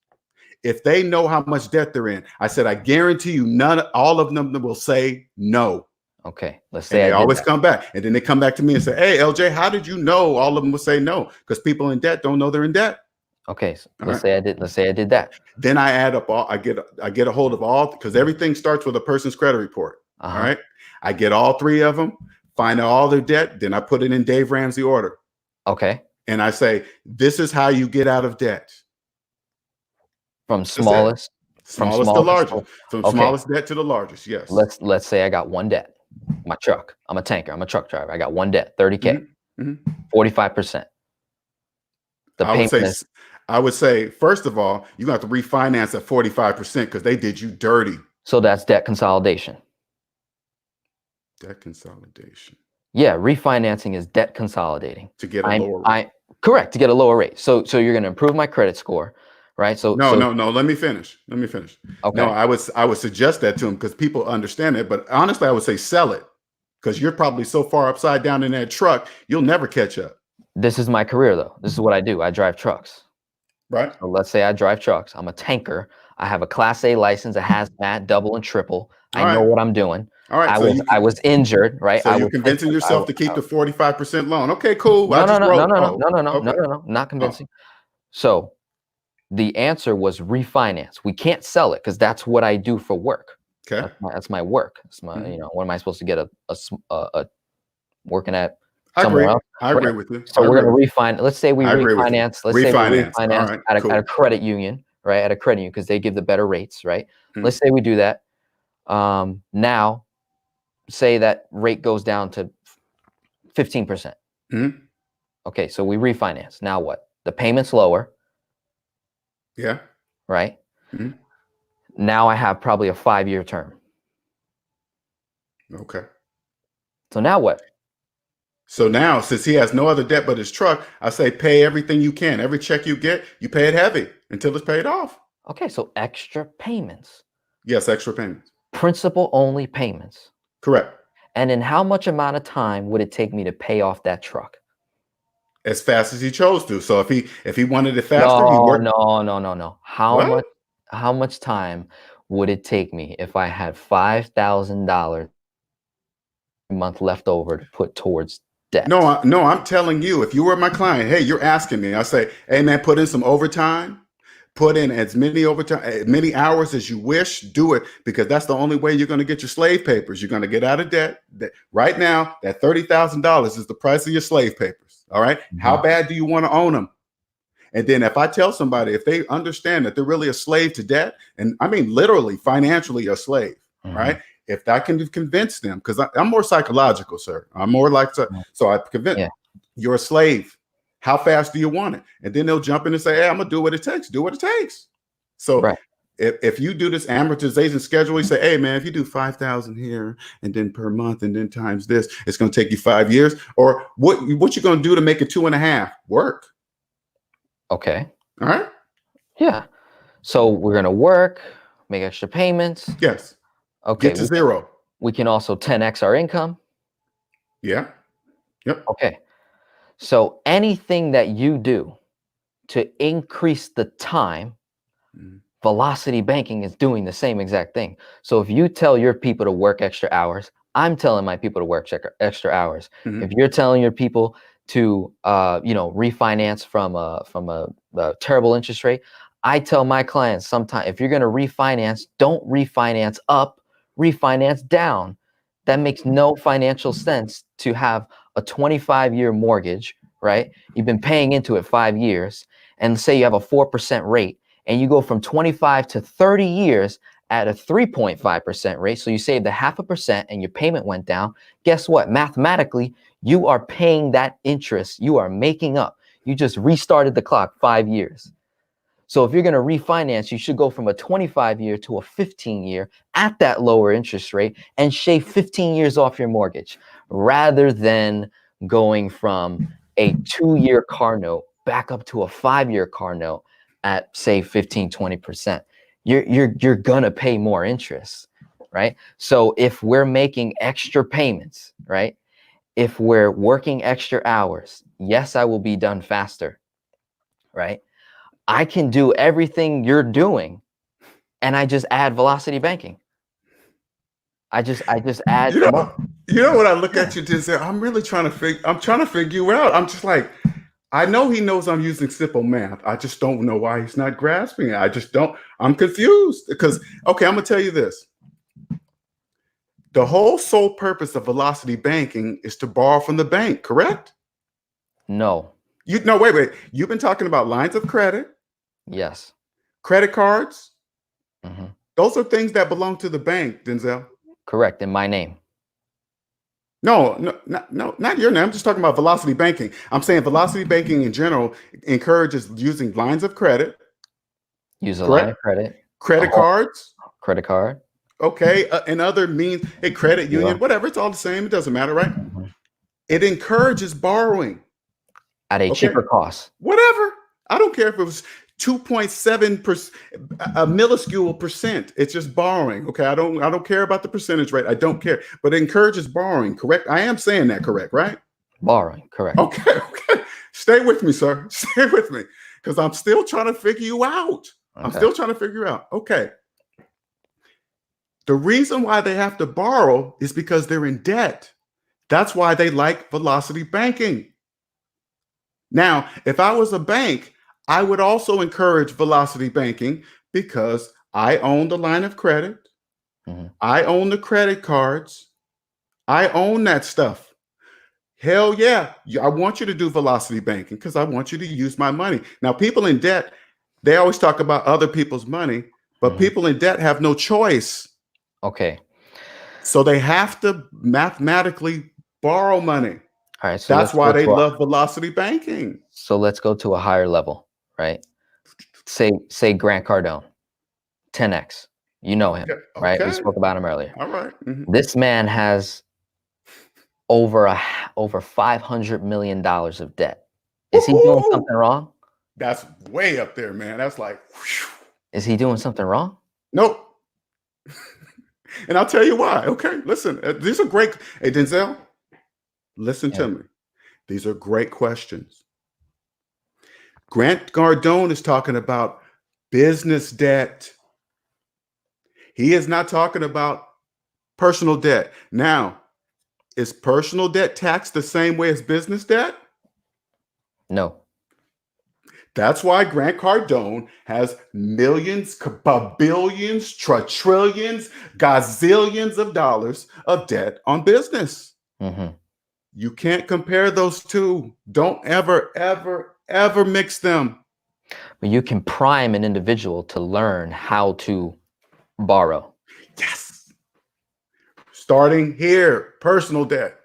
if they know how much debt they're in, I said, I guarantee you all of them will say no. Okay, let's And say they I did always that. come back. And then they come back to me and say, hey, LJ, how did you know all of them will say no? Because people in debt don't know they're in debt. Okay, so All let's right. say I did that. Then I add up all, I get a hold of all, because everything starts with a person's credit report. All right. I get all 3 of them, find out all their debt. Then I put it in Dave Ramsey order. Okay. And I say, this is how you get out of debt. From That's it. smallest To largest. From Okay. smallest debt to the largest. Yes. Let's say I got one debt. My truck. I'm a tanker. I'm a truck driver. I got one debt, 30K, 45%. The payment I would say, first of all, you have to refinance at 45% because they did you dirty. So that's debt consolidation. Debt consolidation. Yeah, refinancing is debt consolidating. To get a lower rate. Correct, to get a lower rate. So you're going to improve my credit score, right? So no. Let me finish. Okay. No, I would suggest that to them because people understand it. But honestly, I would say sell it, because you're probably so far upside down in that truck, you'll never catch up. This is my career, though. This is what I do. I drive trucks. Right. So let's say I drive trucks. I'm a tanker. I have a Class A license, a hazmat, double and triple. I know what I'm doing. All right. I was injured, right? So you're convincing yourself to keep the 45% loan. Okay, cool. No, not convincing. So the answer was refinance. We can't sell it because that's what I do for work. Okay. That's my work. It's my, what am I supposed to get a working at I somewhere agree. else? I agree with you. So we're going to refinance. Let's say we refinance. Let's say we refinance at a credit union, right? At a credit union because they give the better rates, right? Let's say we do that. Now, say that rate goes down to 15%. Okay, so we refinance. Now what? The payment's lower. Yeah. Right? Now I have probably a 5-year term. Okay. So now what? So now, since he has no other debt but his truck, I say pay everything you can. Every check you get, you pay it heavy until it's paid off. Okay, so extra payments. Yes, extra payments. Principal only payments. Correct. And in how much amount of time would it take me to pay off that truck? As fast as he chose to. So if he wanted it faster, he worked. No. How much time would it take me if I had $5,000 a month left over to put towards debt? No, I'm telling you, if you were my client, hey, you're asking me. I say, hey man, put in some overtime. Put in as many hours as you wish. Do it, because that's the only way you're going to get your slave papers. You're going to get out of debt. Right now, that $30,000 is the price of your slave papers. All right. How bad do you want to own them? And then if I tell somebody, if they understand that they're really a slave to debt, and I mean literally financially a slave, right? If I can convince them, because I'm more psychological, sir. I'm more like, so I convince you're a slave. How fast do you want it? And then they'll jump in and say, hey, I'm going to do what it takes. Do what it takes. So if you do this amortization schedule, you say, hey, man, if you do 5,000 here and then per month and then times this, it's going to take you 5 years. Or what you going to do to make it 2.5? Work. Okay. All right. Yeah. So we're going to work, make extra payments. Yes. Okay. Get to zero. We can also 10x our income. Yeah. Yep. Okay. So anything that you do to increase the time, velocity banking is doing the same exact thing. So if you tell your people to work extra hours, I'm telling my people to work extra hours. If you're telling your people to refinance from a terrible interest rate, I tell my clients sometimes, if you're going to refinance, don't refinance up, refinance down. That makes no financial sense to have a 25-year mortgage, right? You've been paying into it 5 years, and say you have a 4% rate, and you go from 25 to 30 years at a 3.5% rate. So you saved a 0.5% and your payment went down. Guess what? Mathematically, you are paying that interest. You are making up. You just restarted the clock 5 years. So if you're going to refinance, you should go from a 25-year to a 15-year at that lower interest rate and shave 15 years off your mortgage, rather than going from a 2-year car note back up to a 5-year car note at, say, 15-20%. You're going to pay more interest, right? So if we're making extra payments, right? If we're working extra hours, yes, I will be done faster, right? I can do everything you're doing, and I just add velocity banking. I just add You know, money. you know what I look at you, Denzel? I'm really trying to figure you out. I'm just like, I know he knows I'm using simple math. I just don't know why he's not grasping it. I just don't. I'm confused because, okay, I'm gonna tell you this. The whole sole purpose of velocity banking is to borrow from the bank, correct? No. No, wait. You've been talking about lines of credit, Yes. credit cards. Hmm. Those are things that belong to the bank, Denzel. Correct. In my name. No, not your name. I'm just talking about velocity banking. I'm saying velocity banking in general encourages using lines of credit, Use a line correct? of credit, a Credit whole cards, credit card. okay, and other means, a credit Yeah. union, whatever. It's all the same. It doesn't matter, right? Mhm. It encourages borrowing, At a okay? cheaper cost. Whatever. I don't care if it was 2.7%, a minuscule percent. It's just borrowing. Okay. I don't care about the percentage rate. I don't care. But it encourages borrowing, correct? I am saying that correct, right? Borrowing. Correct. Okay. Stay with me, sir. Stay with me. Because I'm still trying to figure you out. I'm Okay. still trying to figure out. Okay. The reason why they have to borrow is because they're in debt. That's why they like velocity banking. Now, if I was a bank, I would also encourage velocity banking because I own the line of credit. Mhm. I own the credit cards. I own that stuff. Hell yeah. I want you to do velocity banking because I want you to use my money. Now, people in debt, they always talk about other people's money, but Mhm. people in debt have no choice. Okay. So they have to mathematically borrow money. All right. So That's let's why go they to love velocity banking. a higher level, right? Say Grant Cardone, 10x. You know him, Okay. right? We Okay. spoke about him earlier. All right. Mhm. This man has over $500 million of debt. Is he doing Woohoo! something wrong? That's way up there, man. That's like, whew. Is he doing something wrong? Nope. And I'll tell you why. Okay, listen, these are great. Hey, Denzel, listen Yeah. to me. These are great questions. Grant Cardone is talking about business debt. He is not talking about personal debt. Now, is personal debt taxed the same way as business debt? No. That's why Grant Cardone has millions, billions, trillions, gazillions of dollars of debt on business. Hmm. You can't compare those two. Don't ever mix them. But you can prime an individual to learn how to borrow. Yes. Starting here, personal debt,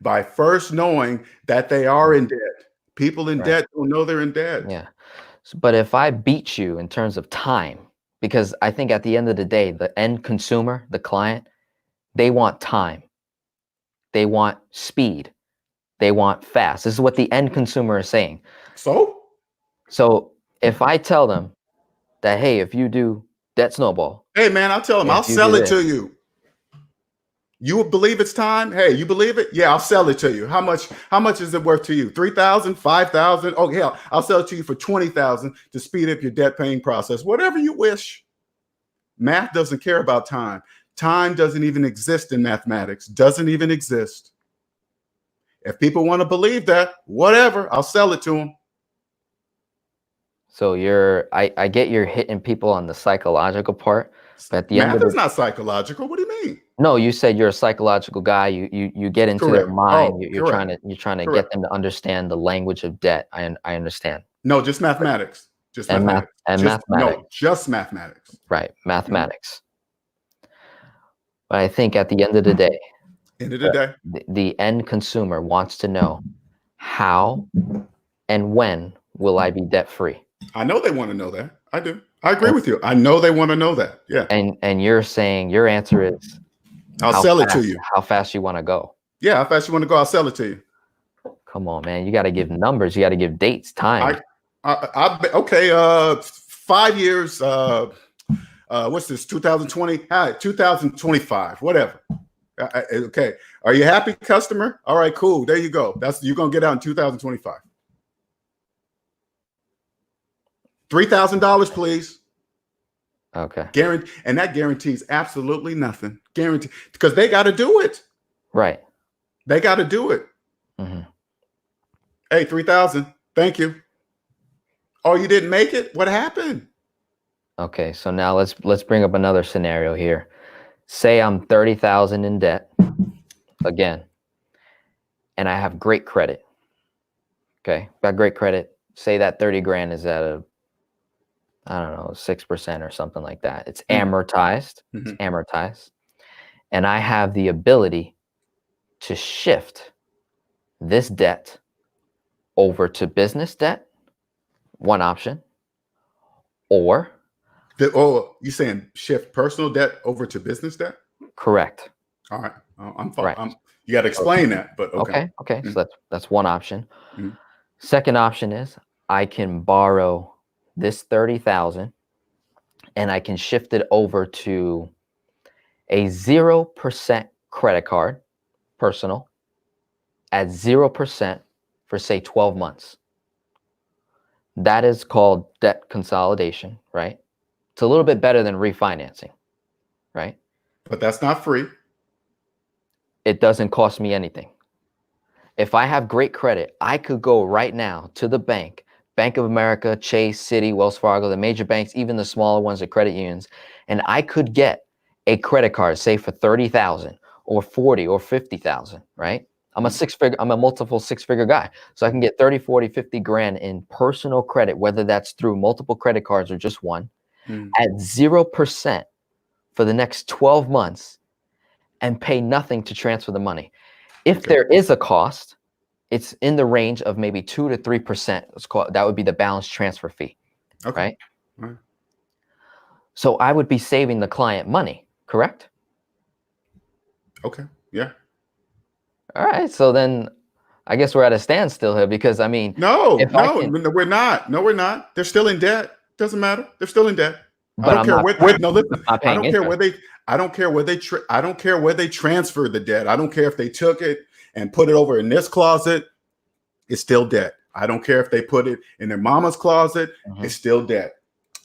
by first knowing that they are in debt. People in Right. debt don't know they're in debt. Yeah. But if I beat you in terms of time, because I think at the end of the day, the end consumer, the client, they want time. They want speed. They want fast. This is what the end consumer is saying. So, So if I tell them that, hey, if you do debt snowball, hey man, I'll tell them if I'll you do sell it this, to you. You believe it's time? Hey, you believe it? Yeah, I'll sell it to you. How much is it worth to you? 3,000, 5,000? Oh, hell, I'll sell it to you for 20,000 to speed up your debt paying process. Whatever you wish. Math doesn't care about time. Time doesn't even exist in mathematics. Doesn't even exist. If people want to believe that, whatever, I'll sell it to them. so I get you're hitting people on the psychological part, but at the end Math of is the not psychological. What do you mean? no, you said you're a psychological guy. You get into their Correct. mind. Oh, You're correct. trying to get Correct. them to understand the language of debt. I understand. No, just mathematics. Just And mathematics. mathematics, Just mathematics. right? Mhm. Mathematics. But I think at the end of the day, End of the day. the end consumer wants to know how and when will I be debt free? I know they want to know that. I do. I agree And, with you. I know they want to know that. Yeah. and you're saying your answer is I'll sell it to you. how fast you want to go. Yeah. How fast you want to go? I'll sell it to you. Come on, man. You got to give numbers. You got to give dates, time. Okay. 5 years. What's this? 2020? 2025. Whatever. Okay. Are you happy, customer? All right. Cool. There you go. You're gonna get out in 2025. $3,000, please. Okay. And that guarantees absolutely nothing. Guarantee, because they got to do it. Right. They got to do it. Hey, 3,000. Thank you. Oh, you didn't make it? What happened? Okay, so now let's bring up another scenario here. Say I'm 30,000 in debt again, and I have great credit. Okay, got great credit. Say that 30 grand is at a, I don't know, 6% or something like that. It's amortized. It's amortized. And I have the ability to shift this debt over to business debt, one option, or You saying shift personal debt over to business debt? correct. All right. I'm Right. You got to explain that, but okay. Okay. So that's one option. Mhm. Second option is I can borrow this 30,000 and I can shift it over to a 0% credit card, personal, at 0% for say 12 months. That is called debt consolidation, right? It's a little bit better than refinancing, right? But that's not free. It doesn't cost me anything. If I have great credit, I could go right now to the bank, Bank of America, Chase, Citi, Wells Fargo, the major banks, even the smaller ones, the credit unions, and I could get a credit card, say for 30,000 or 40 or 50,000, right? I'm a multiple six-figure guy. So I can get 30, 40, 50 grand in personal credit, whether that's through multiple credit cards or just one, at 0% for the next 12 months and pay nothing to transfer the money. If there is a cost, it's in the range of maybe 2 to 3%. That would be the balance transfer fee, right? Right. So I would be saving the client money, correct? Okay. Yeah. All right. So then I guess we're at a standstill here because I mean, No, if I can, we're not. No, we're not. They're still in debt. Doesn't matter. They're still in debt. but I'm not, No, listen. not I paying don't care where interest. I don't care where I don't care where they transferred the debt. I don't care if they took it and put it over in this closet. It's still debt. I don't care if they put it in their mama's closet. It's still debt.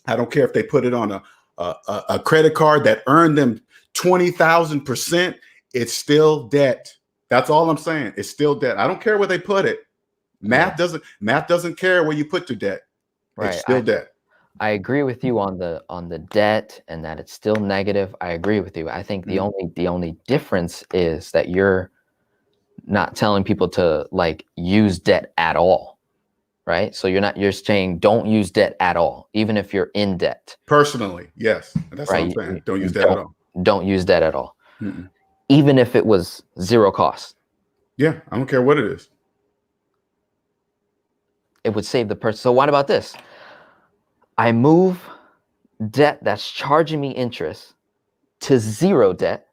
I don't care if they put it on a credit card that earned them 20,000%. It's still debt. That's all I'm saying. It's still debt. I don't care where they put it. Math doesn't care where you put your debt. Right. It's still debt. I agree with you on the debt and that it's still negative. I agree with you. I think the only difference is that you're not telling people to like use debt at all, right? So you're saying don't use debt at all, even if you're in debt. Personally, yes. That's right? what I'm saying. Don't use debt at all. Don't use debt at all. Even if it was zero cost. Yeah, I don't care what it is. It would save the person. So what about this? I move debt that's charging me interest to zero debt,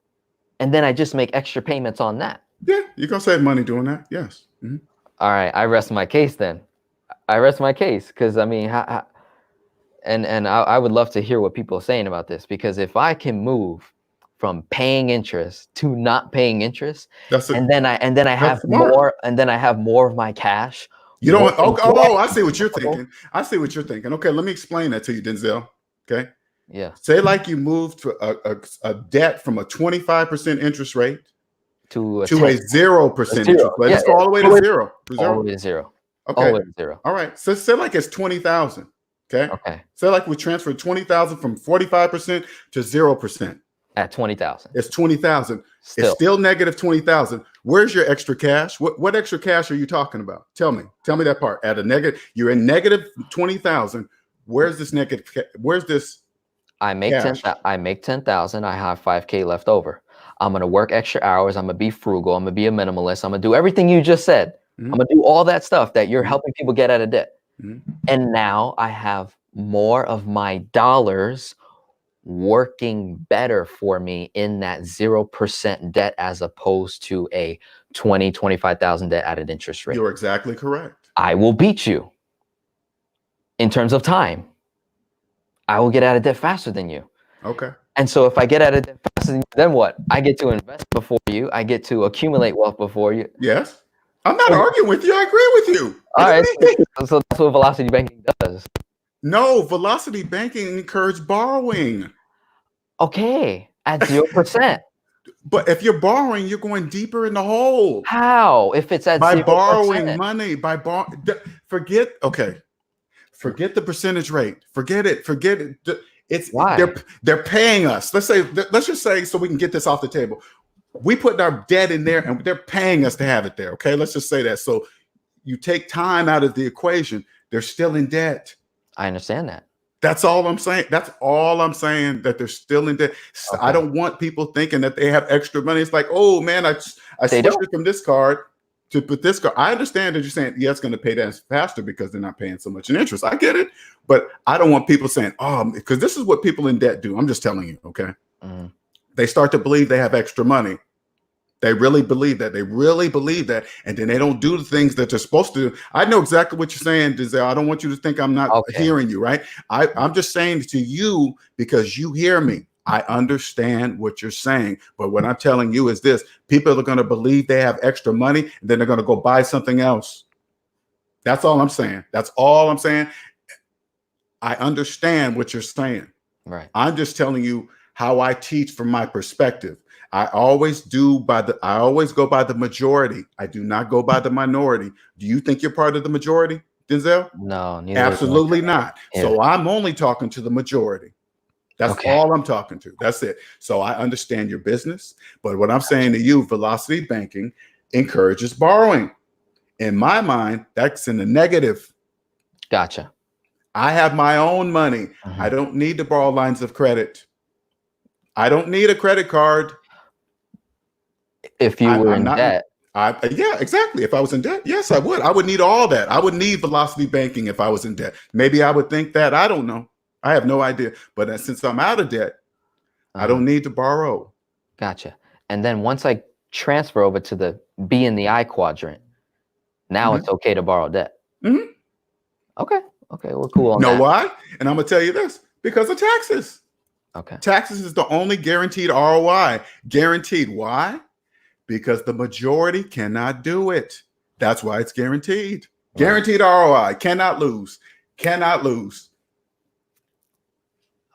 and then I just make extra payments on that. Yeah, you're going to save money doing that. Yes. All right, I rest my case then. I rest my case because I mean, I would love to hear what people are saying about this, because if I can move from paying interest to not paying interest, and then I have more, and then I have more of my cash. You don't. Oh, I see what you're thinking. I see what you're thinking. Okay, let me explain that to you, Denzel. Okay. Yeah. Say like you moved to a debt from a 25% interest rate to a 0% interest rate. Let's go all the way to zero. All the way to zero. Okay. All the way to zero. All right. So say like it's 20,000. Okay. Okay. Say like we transferred 20,000 from 45% to 0%. At 20,000. It's 20,000. It's still negative 20,000. Where's your extra cash? What extra cash are you talking about? Tell me that part. At a negative, you're in negative 20,000. Where's this negative? Where's this? I make 10,000. I have 5K left over. I'm gonna work extra hours. I'm gonna be frugal. I'm gonna be a minimalist. I'm gonna do everything you just said. I'm gonna do all that stuff that you're helping people get out of debt. And now I have more of my dollars working better for me in that 0% debt as opposed to a 25,000 debt at an interest rate. You're exactly correct. I will beat you in terms of time. I will get out of debt faster than you. Okay. And so if I get out of debt faster than you, then what? I get to invest before you. I get to accumulate wealth before you. Yes. I'm not arguing with you. I agree with you. All right. So that's what velocity banking does. No, velocity banking encourages borrowing. Okay, at 0%. But if you're borrowing, you're going deeper in the hole. How? If it's at By 0%? borrowing money, forget, okay. Forget the percentage rate. Forget it. Forget it. Why? They're paying us. Let's just say, so we can get this off the table. We put our debt in there and they're paying us to have it there. Okay. Let's just say that. So you take time out of the equation. They're still in debt. I understand that. That's all I'm saying. That's all I'm saying, that they're still in debt. Okay. I don't want people thinking that they have extra money. It's like, oh man, I switched it from this card to put this card. I understand that you're saying, yeah, it's going to pay that faster because they're not paying so much in interest. I get it. But I don't want people saying, oh, because this is what people in debt do. I'm just telling you, okay? Mm-hmm. They start to believe they have extra money. They really believe that. They really believe that. And then they don't do the things that they're supposed to do. I know exactly what you're saying, Denzel. I don't want you to think I'm not hearing you, right? I'm just saying to you because you hear me. I understand what you're saying. But what I'm telling you is this. People are going to believe they have extra money, and then they're going to go buy something else. That's all I'm saying. That's all I'm saying. I understand what you're saying. Right. I'm just telling you how I teach from my perspective. I always go by the majority. I do not go by the minority. Do you think you're part of the majority, Denzel? No, absolutely not. Yeah. So I'm only talking to the majority. That's all I'm talking to. That's it. So I understand your business, but what I'm saying to you, velocity banking encourages borrowing. In my mind, that's in the negative. Gotcha. I have my own money. I don't need to borrow lines of credit. I don't need a credit card. If you were in debt. Yeah, exactly. If I was in debt, yes, I would. I would need all that. I would need velocity banking if I was in debt. Maybe I would think that. I don't know. I have no idea. But since I'm out of debt, I don't need to borrow. Gotcha. And then once I transfer over to the B in the I quadrant, now it's okay to borrow debt. Okay. Okay. We're cool on that. Know why? And I'm going to tell you this. Because of taxes. Okay. Taxes is the only guaranteed ROI. Guaranteed. Why? Because the majority cannot do it. That's why it's guaranteed. Guaranteed ROI. Cannot lose. Cannot lose.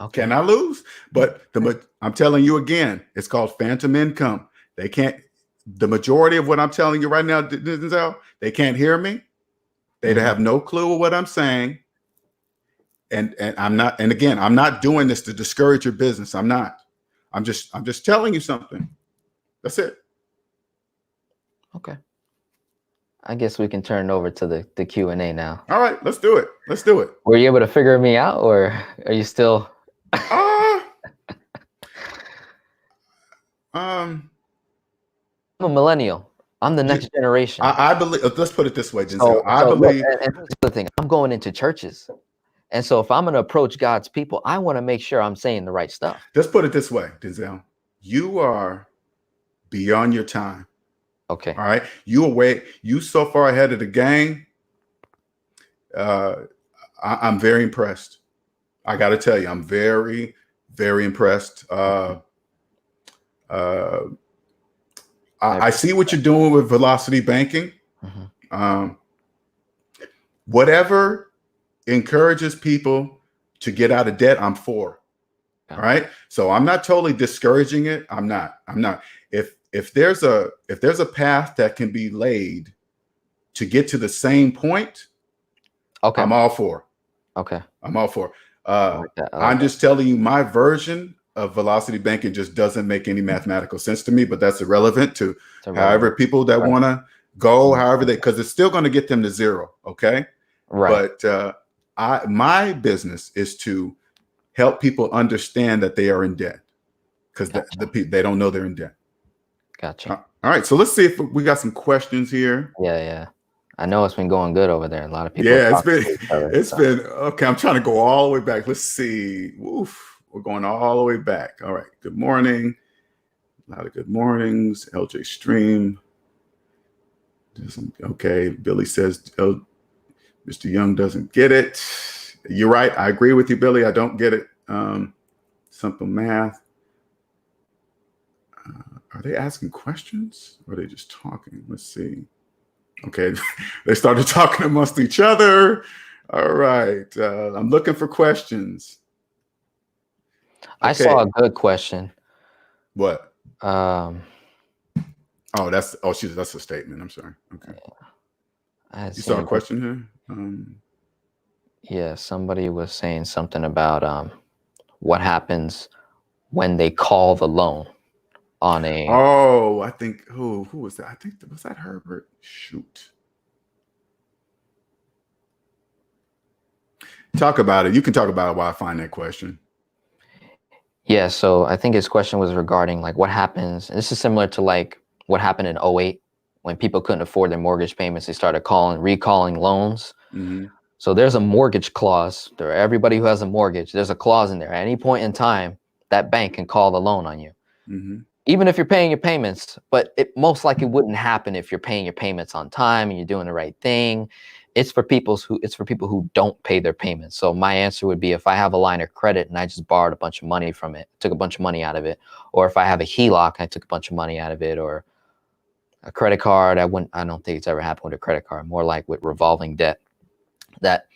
Okay. Cannot lose. But I'm telling you again, it's called phantom income. They can't. The majority of what I'm telling you right now, Denzel, they can't hear me. They have no clue of what I'm saying. And I'm not. And again, I'm not doing this to discourage your business. I'm not. I'm just telling you something. That's it. Okay. I guess we can turn it over to the Q&A now. All right, let's do it. Let's do it. Were you able to figure me out, or are you still? I'm a millennial. I'm the next generation. I believe. Let's put it this way, Denzel. I believe. Look, and here's the thing. I'm going into churches, and so if I'm going to approach God's people, I want to make sure I'm saying the right stuff. Let's put it this way, Denzel. You are beyond your time. Okay. All right. You so far ahead of the game. I'm very impressed. I got to tell you, I'm very, very impressed. I see what you're doing with velocity banking. Whatever encourages people to get out of debt, I'm for. All right. So I'm not totally discouraging it. I'm not. If there's a path that can be laid to get to the same point, okay, I'm all for. Okay. I'm all for. I'm just telling you, my version of velocity banking just doesn't make any mathematical sense to me, but that's irrelevant to however people that want to go, however because it's still going to get them to zero. Okay. Right. But my business is to help people understand that they are in debt because they don't know they're in debt. Gotcha. All right. So let's see if we got some questions here. Yeah. I know it's been going good over there. A lot of people. Yeah, it's been okay. I'm trying to go all the way back. Let's see. Oof, we're going all the way back. All right. Good morning. A lot of good mornings. LJ Stream. Okay. Billy says Mr. Young doesn't get it. You're right. I agree with you, Billy. I don't get it. Simple math. Are they asking questions or are they just talking? Let's see. Okay, they started talking amongst each other. All right. I'm looking for questions. I Okay. saw a good question. What? Um, That's a statement. I'm sorry. Okay. I had You saw a seen, question here? yeah, somebody was saying something about what happens when they call the loan on a. Oh, I think who was that? I think was that Herbert? Shoot. Talk about it. You can talk about it while I find that question. Yeah, so I think his question was regarding like what happens. And this is similar to like what happened in '08 when people couldn't afford their mortgage payments. They started recalling loans. Mm-hmm. So there's a mortgage clause. There, everybody who has a mortgage, there's a clause in there. At any point in time, that bank can call the loan on you, Mm-hmm. even if you're paying your payments. But it most likely wouldn't happen if you're paying your payments on time and you're doing the right thing. It's for people who don't pay their payments. So my answer would be, if I have a line of credit and I just borrowed a bunch of money from it, took a bunch of money out of it, or if I have a HELOC and I took a bunch of money out of it, or a credit card, I don't think it's ever happened with a credit card. More like with revolving debt, that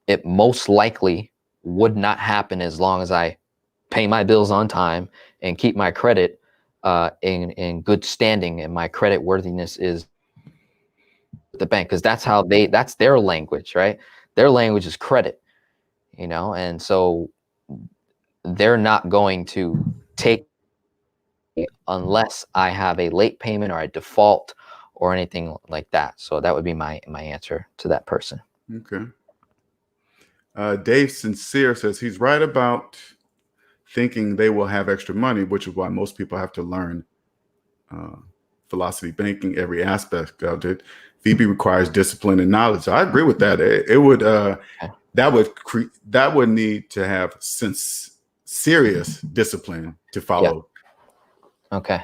it most likely would not happen as long as I pay my bills on time and keep my credit in good standing, and my credit worthiness is the bank, because that's their language, right? Their language is credit, and so they're not going to take unless I have a late payment or a default or anything like that. So that would be my answer to that person. Okay. Dave Sincere says he's right about thinking they will have extra money, which is why most people have to learn philosophy banking, every aspect of it. VB requires discipline and knowledge. I agree with that. It would that would need to have serious discipline to follow. Yeah. Okay.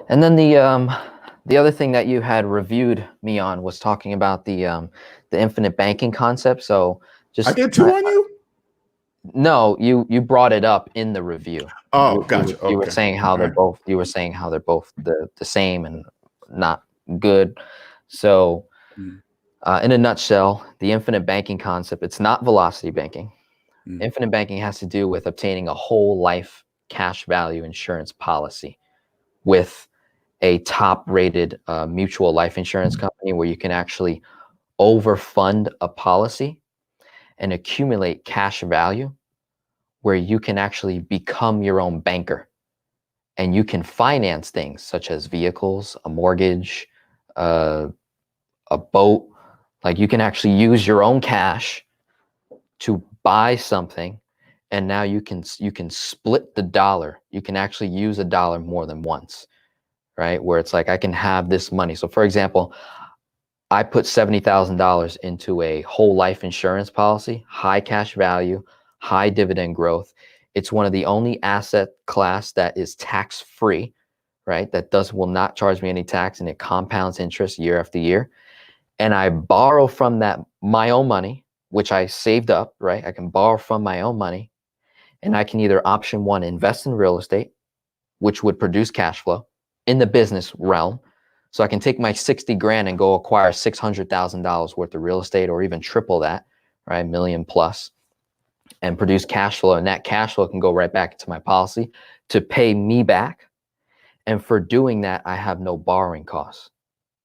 And then the other thing that you had reviewed me on was talking about the infinite banking concept. So I did two on you? No, you brought it up in the review. Oh, gotcha. You were Okay. saying how they're both. You were saying how they're both the same and not good. So, in a nutshell, the infinite banking concept, it's not velocity banking. Infinite banking has to do with obtaining a whole life cash value insurance policy with a top-rated mutual life insurance company, where you can actually overfund a policy and accumulate cash value, where you can actually become your own banker, and you can finance things such as vehicles, a mortgage, a boat. Like, you can actually use your own cash to buy something, and now you can split the dollar. You can actually use a dollar more than once, right? Where it's like, I can have this money. So for example, I put $70,000 into a whole life insurance policy, high cash value, high dividend growth. It's one of the only asset class that is tax free, right? That will not charge me any tax, and it compounds interest year after year. And I borrow from that my own money, which I saved up, right? I can borrow from my own money, and I can either option one, invest in real estate, which would produce cash flow in the business realm. So I can take my 60 grand and go acquire $600,000 worth of real estate, or even triple that, right? Million plus, and produce cash flow. And that cash flow can go right back into my policy to pay me back. And for doing that, I have no borrowing costs.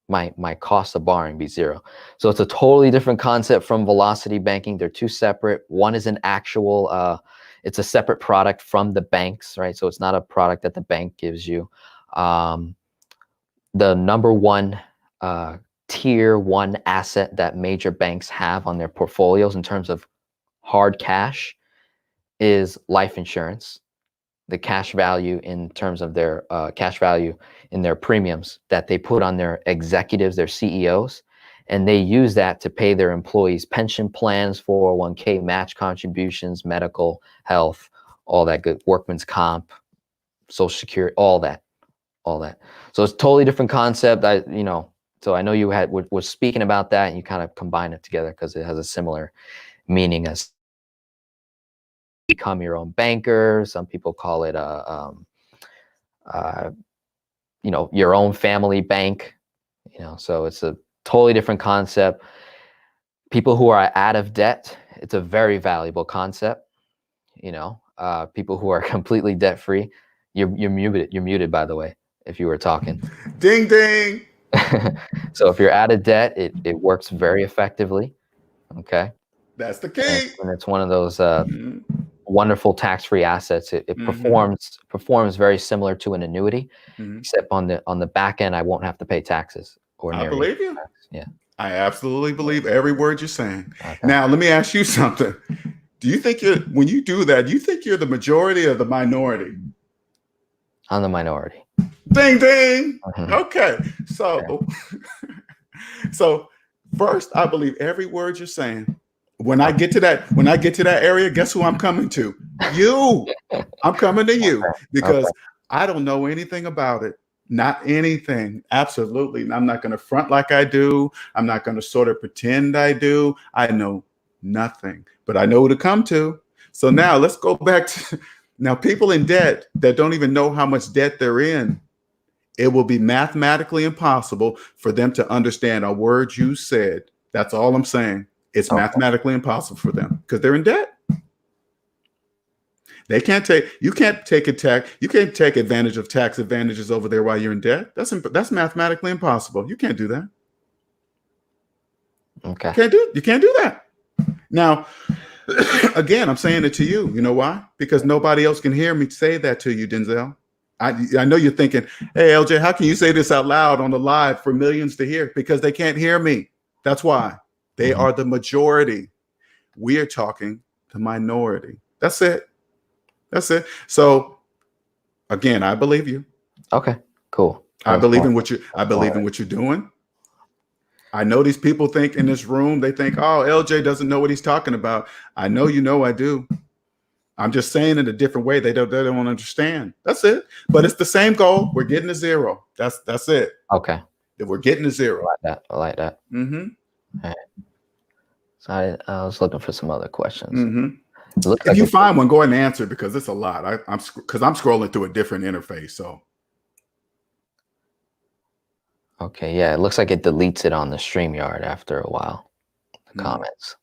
My cost of borrowing be zero. So it's a totally different concept from velocity banking. They're two separate. One is an actual, it's a separate product from the banks, right? So it's not a product that the bank gives you. The number one tier one asset that major banks have on their portfolios in terms of hard cash is life insurance. The cash value in terms of their cash value in their premiums that they put on their executives, their CEOs, and they use that to pay their employees pension plans, 401k match contributions, medical, health, all that good, workman's comp, social security, all that. So it's a totally different concept. So I know you was speaking about that, and you kind of combine it together because it has a similar meaning as become your own banker. Some people call it your own family bank. So it's a totally different concept. People who are out of debt it's a very valuable concept. You know, people who are completely debt free. You're muted. You're muted, by the way, if you were talking. Ding, ding. So if you're out of debt, it works very effectively. Okay. That's the key. And it's one of those Mhm. wonderful tax-free assets. It Mhm. performs very similar to an annuity, Mhm. except on the back end, I won't have to pay taxes. I Ordinary believe you. tax. Yeah. I absolutely believe every word you're saying. Okay. Now, let me ask you something. Do you think when you do that, do you think you're the majority or the minority? I'm the minority. Ding, ding. Mhm. Okay. So, so first, I believe every word you're saying. When I get to that area, guess who I'm coming to? You. I'm coming to you because Okay. I don't know anything about it. Not anything. Absolutely. I'm not going to front like I do. I'm not going to sort of pretend I do. I know nothing, but I know who to come to. So now let's go back to now people in debt that don't even know how much debt they're in. It will be mathematically impossible for them to understand a word you said. That's all I'm saying. It's Okay. mathematically impossible for them because they're in debt. You can't take advantage of tax advantages over there while you're in debt. That's mathematically impossible. You can't do that. Okay. You can't do that. Now, again, I'm saying it to you. You know why? Because nobody else can hear me say that to you, Denzel. I know you're thinking, hey, LJ, how can you say this out loud on the live for millions to hear? Because they can't hear me. That's why. They are the majority. We are talking the minority. That's it. That's it. So again, I believe you. Okay. Cool. I believe in what you're doing. I know these people think in this room, they think, oh, LJ doesn't know what he's talking about. I know you know I do. I'm just saying it a different way. They don't understand. That's it. But it's the same goal. We're getting to zero. That's it. Okay. We're getting to zero. I like that. Mm-hmm. All right. So I was looking for some other questions. Mm-hmm. If you find one, go ahead and answer because it's a lot. I'm scrolling through a different interface. So. Okay. Yeah. It looks like it deletes it on the StreamYard after a while. The comments.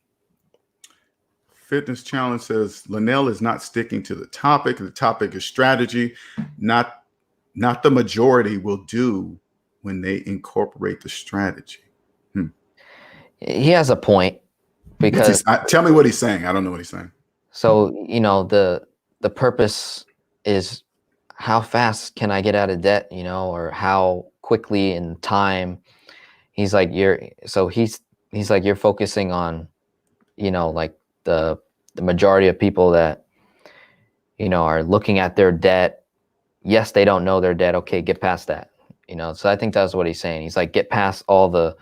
Fitness Challenge says Linnell is not sticking to the topic. The topic is strategy. Not the majority will do when they incorporate the strategy. He has a point because tell me what he's saying. I don't know what he's saying. So, you know, the purpose is how fast can I get out of debt, you know, or how quickly in time. He's like he's like you're focusing on, you know, like the majority of people that, you know, are looking at their debt. Yes, they don't know their debt. Okay, get past that. You know, so I think that's what he's saying. He's like, get past all the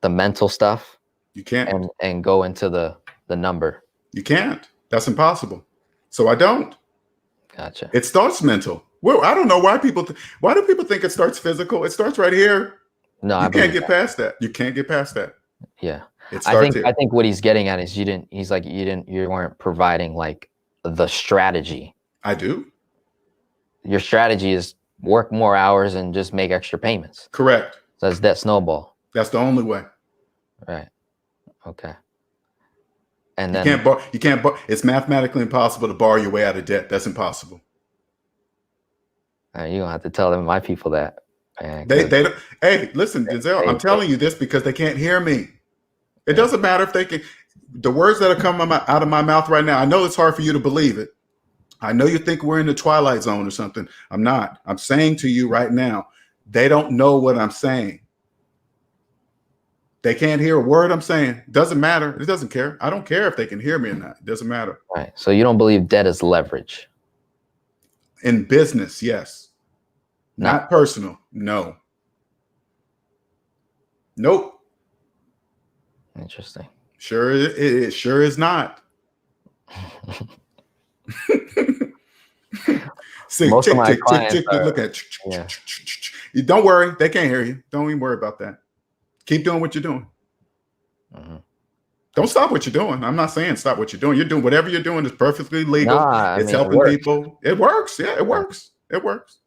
mental stuff. You can't. And go into the number. You can't. That's impossible. So I don't. Gotcha. It starts mental. Well, I don't know why why do people think it starts physical? It starts right here. No, you can't get past that. You can't get past that. Yeah. It starts here. I think what he's getting at is you weren't providing like the strategy. I do. Your strategy is work more hours and just make extra payments. Correct. So that's that snowball. That's the only way. Right. Okay. And you can't borrow. It's mathematically impossible to borrow your way out of debt. That's impossible. You don't have to tell them, my people, that. Man, they don't. Hey, listen, Denzel, I'm telling you this because they can't hear me. It doesn't matter if they can. The words that are coming out of my mouth right now, I know it's hard for you to believe it. I know you think we're in the Twilight Zone or something. I'm not. I'm saying to you right now, they don't know what I'm saying. They can't hear a word I'm saying. Doesn't matter. It doesn't care. I don't care if they can hear me or not. It doesn't matter. Right. So you don't believe debt is leverage? In business, yes. Not personal. No. Nope. Interesting. Sure, it sure is not. See, most of my clients look at. Don't worry, they can't hear you. Don't even worry about that. Keep doing what you're doing. Don't stop what you're doing. I'm not saying stop what you're doing. You're doing whatever you're doing is perfectly legal. It's helping people. It works. Yeah, it works. It works.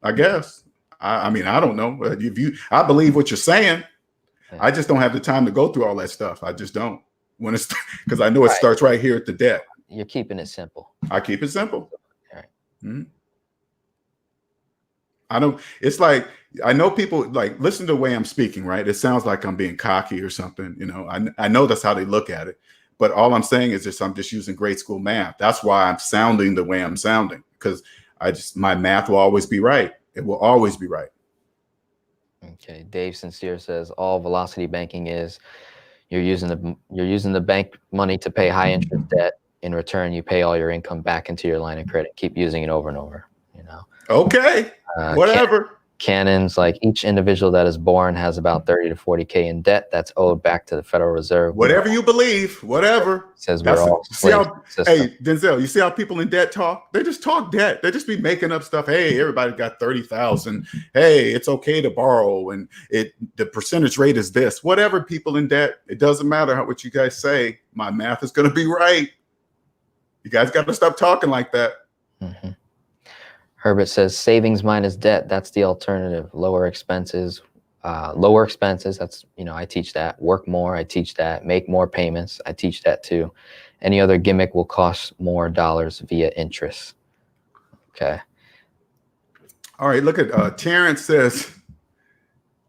I guess. I mean, I don't know. I believe what you're saying. I just don't have the time to go through all that stuff. I just don't. when it's because I know it starts right here at the debt. You're keeping it simple. I keep it simple. All right. Mm-hmm. It's like, I know people like listen to the way I'm speaking, right? It sounds like I'm being cocky or something, you know. I know that's how they look at it, but all I'm saying is I'm just using grade school math. That's why I'm sounding the way I'm sounding, because my math will always be right. It will always be right. Okay. Dave Sincere says all velocity banking is you're using the bank money to pay high interest debt. In return, you pay all your income back into your line of credit. Keep using it over and over. You know. Okay. Whatever. Canons, like each individual that is born has about 30 to 40K in debt that's owed back to the Federal Reserve. Whatever you believe, whatever. Says we're all slaves to the system. Hey, Denzel, you see how people in debt talk? They just talk debt. They just be making up stuff. Hey, everybody got 30,000. Hey, it's okay to borrow, and the percentage rate is this. Whatever, people in debt, it doesn't matter what you guys say. My math is going to be right. You guys got to stop talking like that. Mm-hmm. Herbert says savings minus debt. That's the alternative. Lower expenses. That's, I teach that. Work more. I teach that. Make more payments. I teach that too. Any other gimmick will cost more dollars via interest. Okay. All right. Look at Terrence says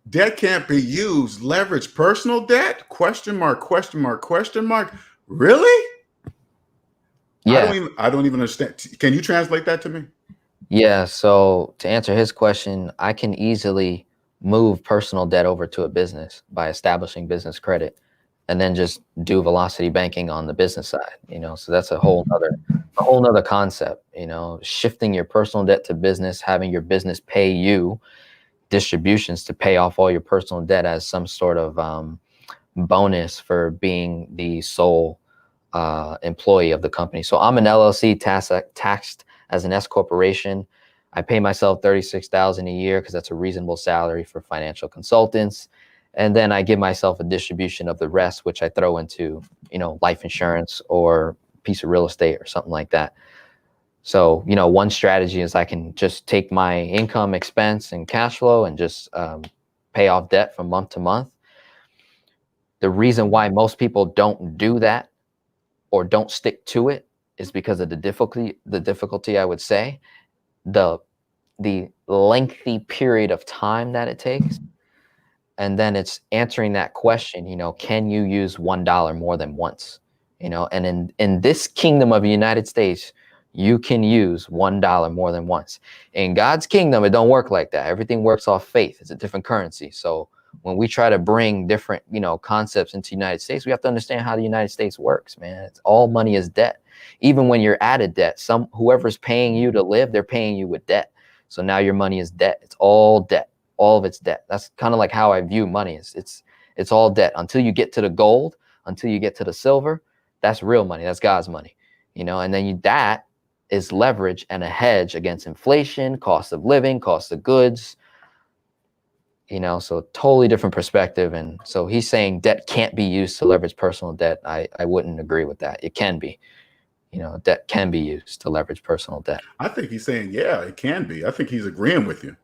debt can't be used. Leverage personal debt? Question mark, question mark, question mark. Really? Yeah. I don't even understand. Can you translate that to me? Yeah, so to answer his question, I can easily move personal debt over to a business by establishing business credit, and then just do velocity banking on the business side. So that's a whole nother concept. Shifting your personal debt to business, having your business pay you distributions to pay off all your personal debt as some sort of bonus for being the sole employee of the company. So I'm an LLC taxed as an S corporation. I pay myself $36,000 a year because that's a reasonable salary for financial consultants. And then I give myself a distribution of the rest, which I throw into, life insurance or piece of real estate or something like that. So, one strategy is I can just take my income, expense, and cash flow and just pay off debt from month to month. The reason why most people don't do that or don't stick to it is because of the difficulty, I would say, the lengthy period of time that it takes. And then it's answering that question, can you use $1 more than once? And in this kingdom of the United States, you can use $1 more than once. In God's kingdom, it don't work like that. Everything works off faith. It's a different currency. So when we try to bring different, concepts into the United States, we have to understand how the United States works, man. It's all money is debt. Even when you're out of debt, whoever's paying you to live, they're paying you with debt. So now your money is debt. It's all debt. All of it's debt. That's kind of like how I view money. It's all debt until you get to the gold, until you get to the silver. That's real money. That's God's money, and then that is leverage and a hedge against inflation, cost of living, cost of goods, so totally different perspective. And so he's saying debt can't be used to leverage personal debt. I wouldn't agree with that. It can be, debt can be used to leverage personal debt. I think he's saying, yeah, it can be. I think he's agreeing with you.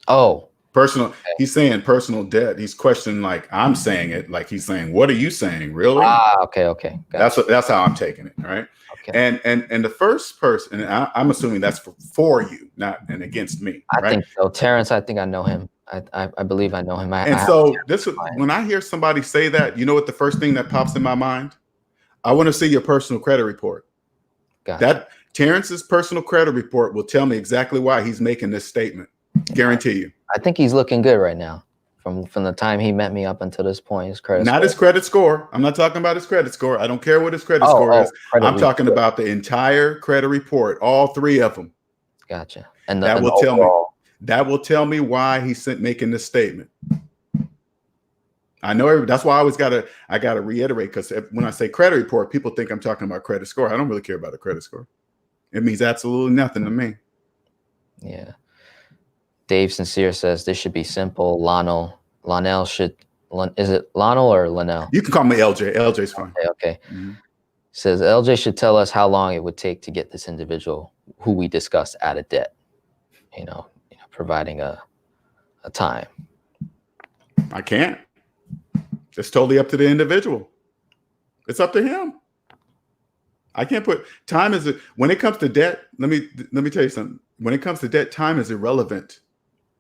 Oh, personal. Okay. He's saying personal debt. He's questioning like I'm saying it. Like he's saying, what are you saying? Really? Okay. That's how I'm taking it. Right. Okay. And the first person, and I'm assuming that's for you, not and against me. I think so. Terrence, I think I know him. I believe I know him. When I hear somebody say that, you know what the first thing that pops in my mind? I want to see your personal credit report. Gotcha. That Terrence's personal credit report will tell me exactly why he's making this statement. Guarantee you. I think he's looking good right now. From the time he met me up until this point, his credit score. His credit score. I'm not talking about his credit score. I don't care what his credit score is. I'm talking about the entire credit report, all three of them. Gotcha. That will tell me why he's making this statement. I know that's why I gotta reiterate, because when I say credit report, people think I'm talking about credit score. I don't really care about a credit score. It means absolutely nothing to me. Yeah. Dave Sincere says this should be simple. Is it Lionel or Linnell? You can call me LJ. LJ's fine. Okay. Mm-hmm. Says LJ should tell us how long it would take to get this individual who we discussed out of debt. Providing a time. I can't. It's totally up to the individual. It's up to him. I can't put time as when it comes to debt. Let me tell you something. When it comes to debt, time is irrelevant.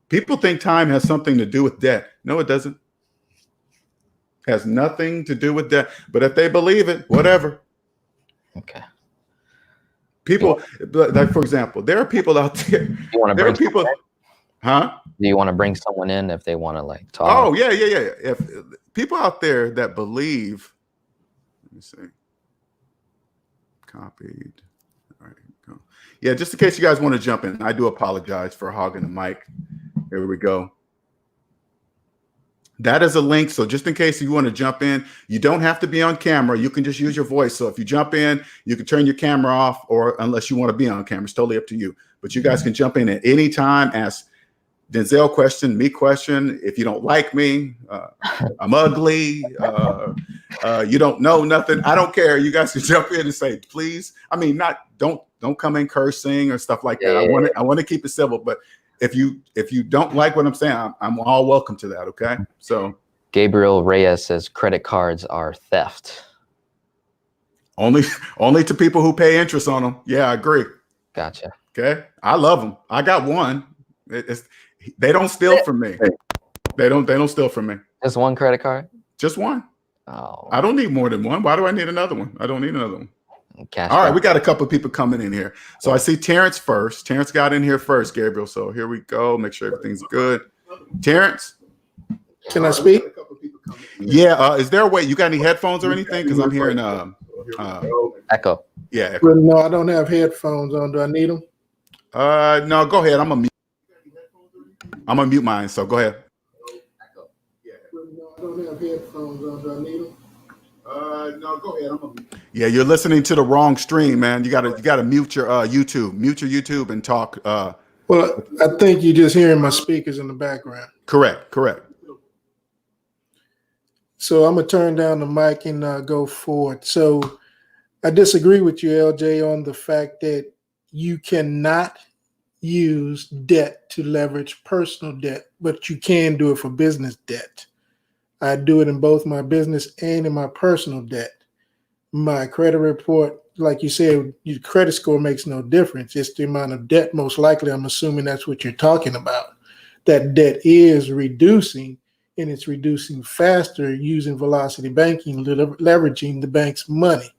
People think time has something to do with debt. No, it doesn't. It has nothing to do with debt. But if they believe it, whatever. Okay. People, like for example, there are people out there. You want to There bring are people, huh? Do you want to bring someone in if they want to like talk? Oh yeah. If people out there that believe, let me see. Copied. All right, go. Yeah, just in case you guys want to jump in, I do apologize for hogging the mic. Here we go. That is a link. So just in case you want to jump in, you don't have to be on camera. You can just use your voice. So if you jump in, you can turn your camera off, or unless you want to be on camera, it's totally up to you. But you guys can jump in at any time, ask Denzel question, me question. If you don't like me, I'm ugly. You don't know nothing. I don't care. You guys can jump in and say, please. I mean, don't come in cursing or stuff like that. Yeah. I want to keep it civil, but if you don't like what I'm saying, I'm all welcome to that. Okay. So Gabriel Reyes says credit cards are theft. only to people who pay interest on them. Yeah, I agree. Gotcha. Okay. I love them. I got one. They don't steal from me. They don't steal from me. Just one credit card? Just one. Oh. I don't need more than one. Why do I need another one? I don't need another one. Cash All right, out. we got a couple of people coming in here. So I see Terrence first. Terrence got in here first, Gabriel. So here we go. Make sure everything's good. Terrence? Can I speak? Yeah. Is there a way? You got any headphones or anything? Because I'm hearing Echo. yeah. Echo. Well, no, I don't have headphones on. Do I need them? No, go ahead. I'm gonna mute mine. So go ahead. Well, no, I don't have headphones on. Do I need them? No, go ahead. Yeah, you're listening to the wrong stream, man. You gotta mute your YouTube. Mute your YouTube and talk. Well, I think you're just hearing my speakers in the background. Correct. So I'm gonna turn down the mic and go forward. So I disagree with you, LJ, on the fact that you cannot use debt to leverage personal debt, but you can do it for business debt. I do it in both my business and in my personal debt. My credit report, like you said, your credit score makes no difference. It's the amount of debt, most likely. I'm assuming that's what you're talking about. That debt is reducing, and it's reducing faster using velocity banking, leveraging the bank's money.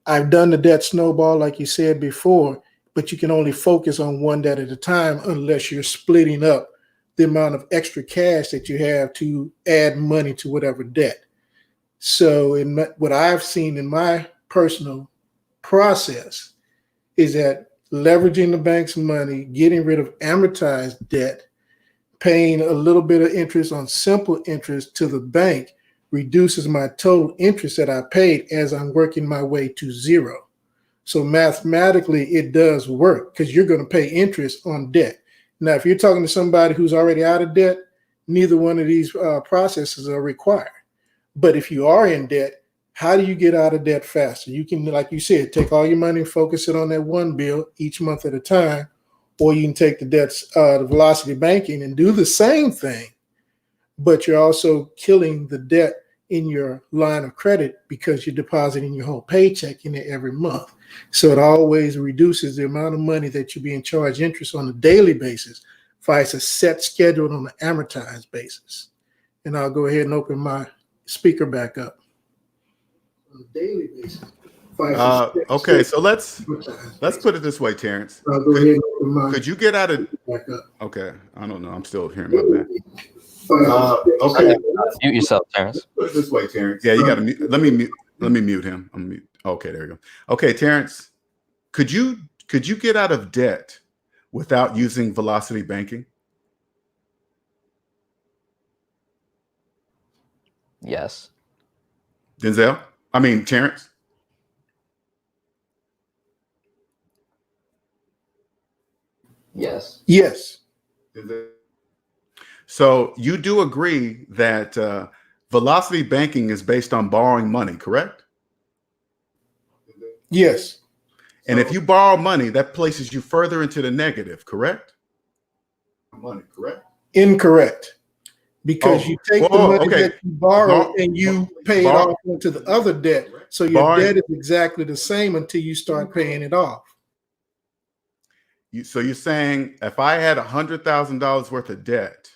I've done the debt snowball, like you said before, but you can only focus on one debt at a time unless you're splitting up the amount of extra cash that you have to add money to whatever debt. So what I've seen in my personal process is that leveraging the bank's money, getting rid of amortized debt, paying a little bit of interest on simple interest to the bank reduces my total interest that I paid as I'm working my way to zero. So mathematically, it does work because you're going to pay interest on debt. Now, if you're talking to somebody who's already out of debt, neither one of these processes are required. But if you are in debt, how do you get out of debt faster? You can, like you said, take all your money and focus it on that one bill each month at a time, or you can take the debts, the velocity banking, and do the same thing, but you're also killing the debt in your line of credit because you're depositing your whole paycheck in it every month. So it always reduces the amount of money that you're being charged interest on a daily basis, vice a set schedule on an amortized basis. And I'll go ahead and open my speaker back up. On a daily basis. Okay, so let's put it this way, Terrence. I'll go ahead and open my Could you get out of? back up. Okay, I don't know. I'm still hearing my back. Okay. Mute yourself, Terrence. Put it this way, Terrence. Yeah, you got to mute. Let me mute him. I'm mute. Okay, there you go. Okay, Terrence, could you get out of debt without using velocity banking? Yes. Denzel? I mean, Terrence? Yes. Yes. So you do agree that velocity banking is based on borrowing money, correct? Yes. And if you borrow money, that places you further into the negative, correct? Money, correct? Incorrect. because you take the money okay. that you borrowed and you pay it off into the other debt. So your debt is exactly the same until you start paying it off. So you're saying if I had $100,000 worth of debt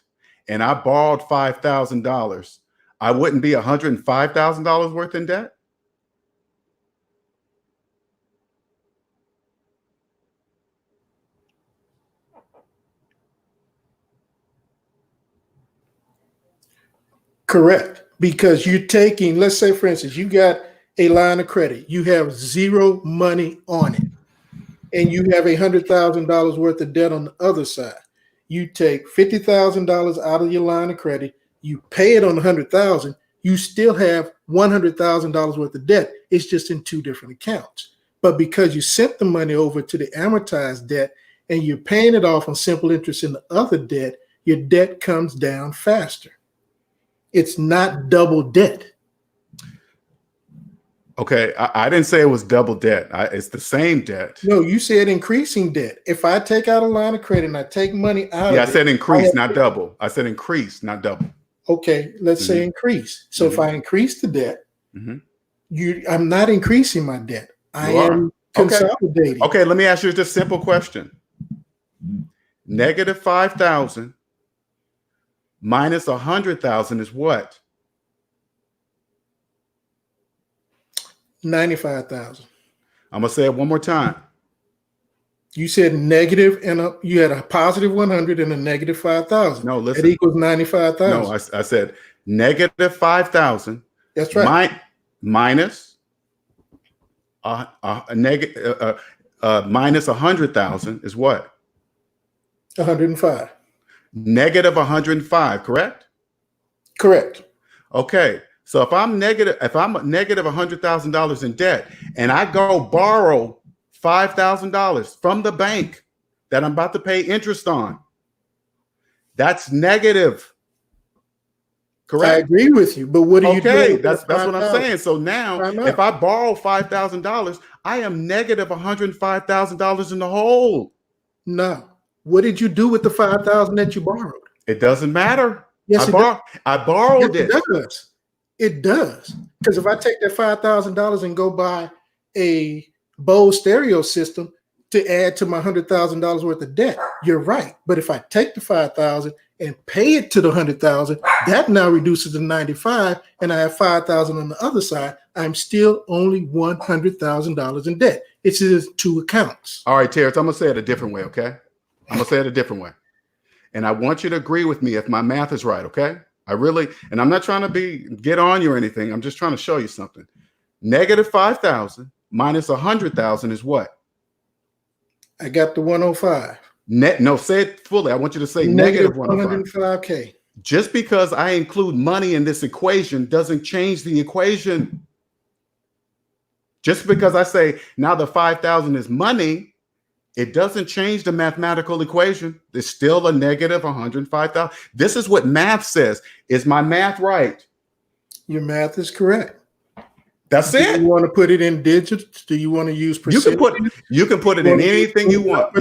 and I borrowed $5,000, I wouldn't be $105,000 worth in debt? Correct. Because you're taking, let's say, for instance, you got a line of credit. You have zero money on it. And you have $100,000 worth of debt on the other side. You take $50,000 out of your line of credit. You pay it on the $100,000. You still have $100,000 worth of debt. It's just in two different accounts. But because you sent the money over to the amortized debt and you're paying it off on simple interest in the other debt, your debt comes down faster. It's not double debt. Okay, I didn't say it was double debt. It's the same debt. No, you said increasing debt. If I take out a line of credit and I take money out of it. I said increase, not double. I said increase, not double. Okay, let's say increase. So if I increase the debt, I'm not increasing my debt. I am consolidating. Okay, let me ask you this simple question. Negative 5,000 minus 100,000 is what? 95,000. I'm gonna say it one more time. You said negative and you had a positive 100 and a negative 5,000. No, listen. That equals 95,000. No, I said negative 5,000. That's right. Minus minus 100,000 is what? 105. Negative 105, correct? Correct. Okay. So if I'm negative $100,000 in debt and I go borrow $5,000 from the bank that I'm about to pay interest on, that's negative. Correct. I agree with you, but what are you doing? Okay, that's what I'm saying. So now, if I borrow $5,000, I am negative $105,000 in the hole. No. What did you do with the $5,000 that you borrowed? It doesn't matter. Yes, I borrowed it. It does. It does. Because if I take that $5,000 and go buy a Bose stereo system to add to my $100,000 worth of debt, you're right. But if I take the $5,000 and pay it to the $100,000, that now reduces to 95, and I have $5,000 on the other side. I'm still only $100,000 in debt. It's just two accounts. All right, Terrence, I'm gonna say it a different way, okay? I'm gonna say it a different way, and I want you to agree with me if my math is right, okay? And I'm not trying to get on you or anything. I'm just trying to show you something. Negative 5,000 minus 100,000 is what? I got the 105. No, say it fully. I want you to say negative 105. $105K. Just because I include money in this equation doesn't change the equation. Just because I say now the 5,000 is money, it doesn't change the mathematical equation. There's still a negative 105,000. This is what math says. Is my math right? Your math is correct. That's it. Do you want to put it in digits? Do you want to use percentage? You can put it in anything you want.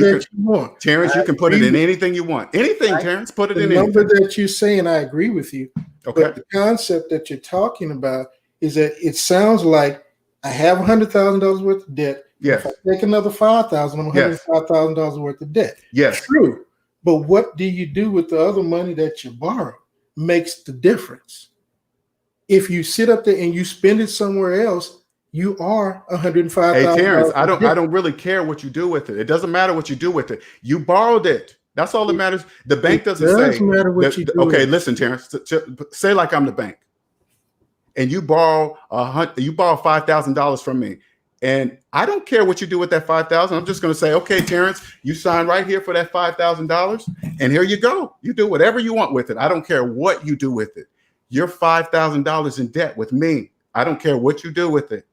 Terrence, you can put it in anything you want. Anything, Terrence, put it in anything. The number that you're saying, I agree with you. Okay. But the concept that you're talking about is that it sounds like I have $100,000 worth of debt. Yes. If I take another $5,000, I'm $105,000 worth of debt. Yes. True. But what do you do with the other money that you borrow makes the difference. If you sit up there and you spend it somewhere else, you are $105,000. Hey, Terrence, I don't really care what you do with it. It doesn't matter what you do with it. You borrowed it. That's all that matters. The bank doesn't say. Matter what you do. Okay, listen, Terrence. Say like I'm the bank, and you borrow $5,000 from me, and I don't care what you do with that $5,000. I'm just going to say, okay, Terrence, you sign right here for that $5,000, and here you go. You do whatever you want with it. I don't care what you do with it. You're $5,000 in debt with me. I don't care what you do with it.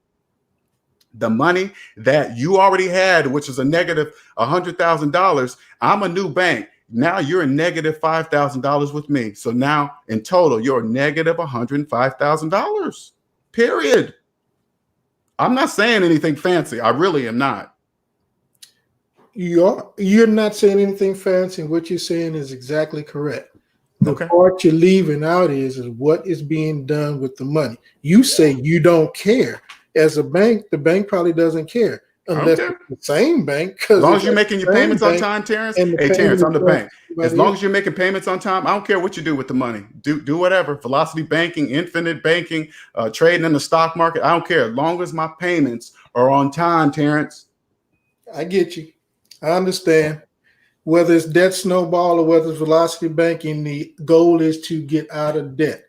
The money that you already had, which is a negative $100,000, I'm a new bank. Now you're a negative $5,000 with me. So now in total, you're a negative $105,000, period. I'm not saying anything fancy. I really am not. You're not saying anything fancy. What you're saying is exactly correct. The part you're leaving out is what is being done with the money. You say you don't care. As a bank, the bank probably doesn't care unless it's the same bank. As long as you're making your payments on time, Terrence. Hey, Terrence, I'm the bank. As long as you're making payments on time, I don't care what you do with the money. Do whatever. Velocity banking, infinite banking, trading in the stock market. I don't care. As long as my payments are on time, Terrence. I get you. I understand. Whether it's debt snowball or whether it's velocity banking, the goal is to get out of debt.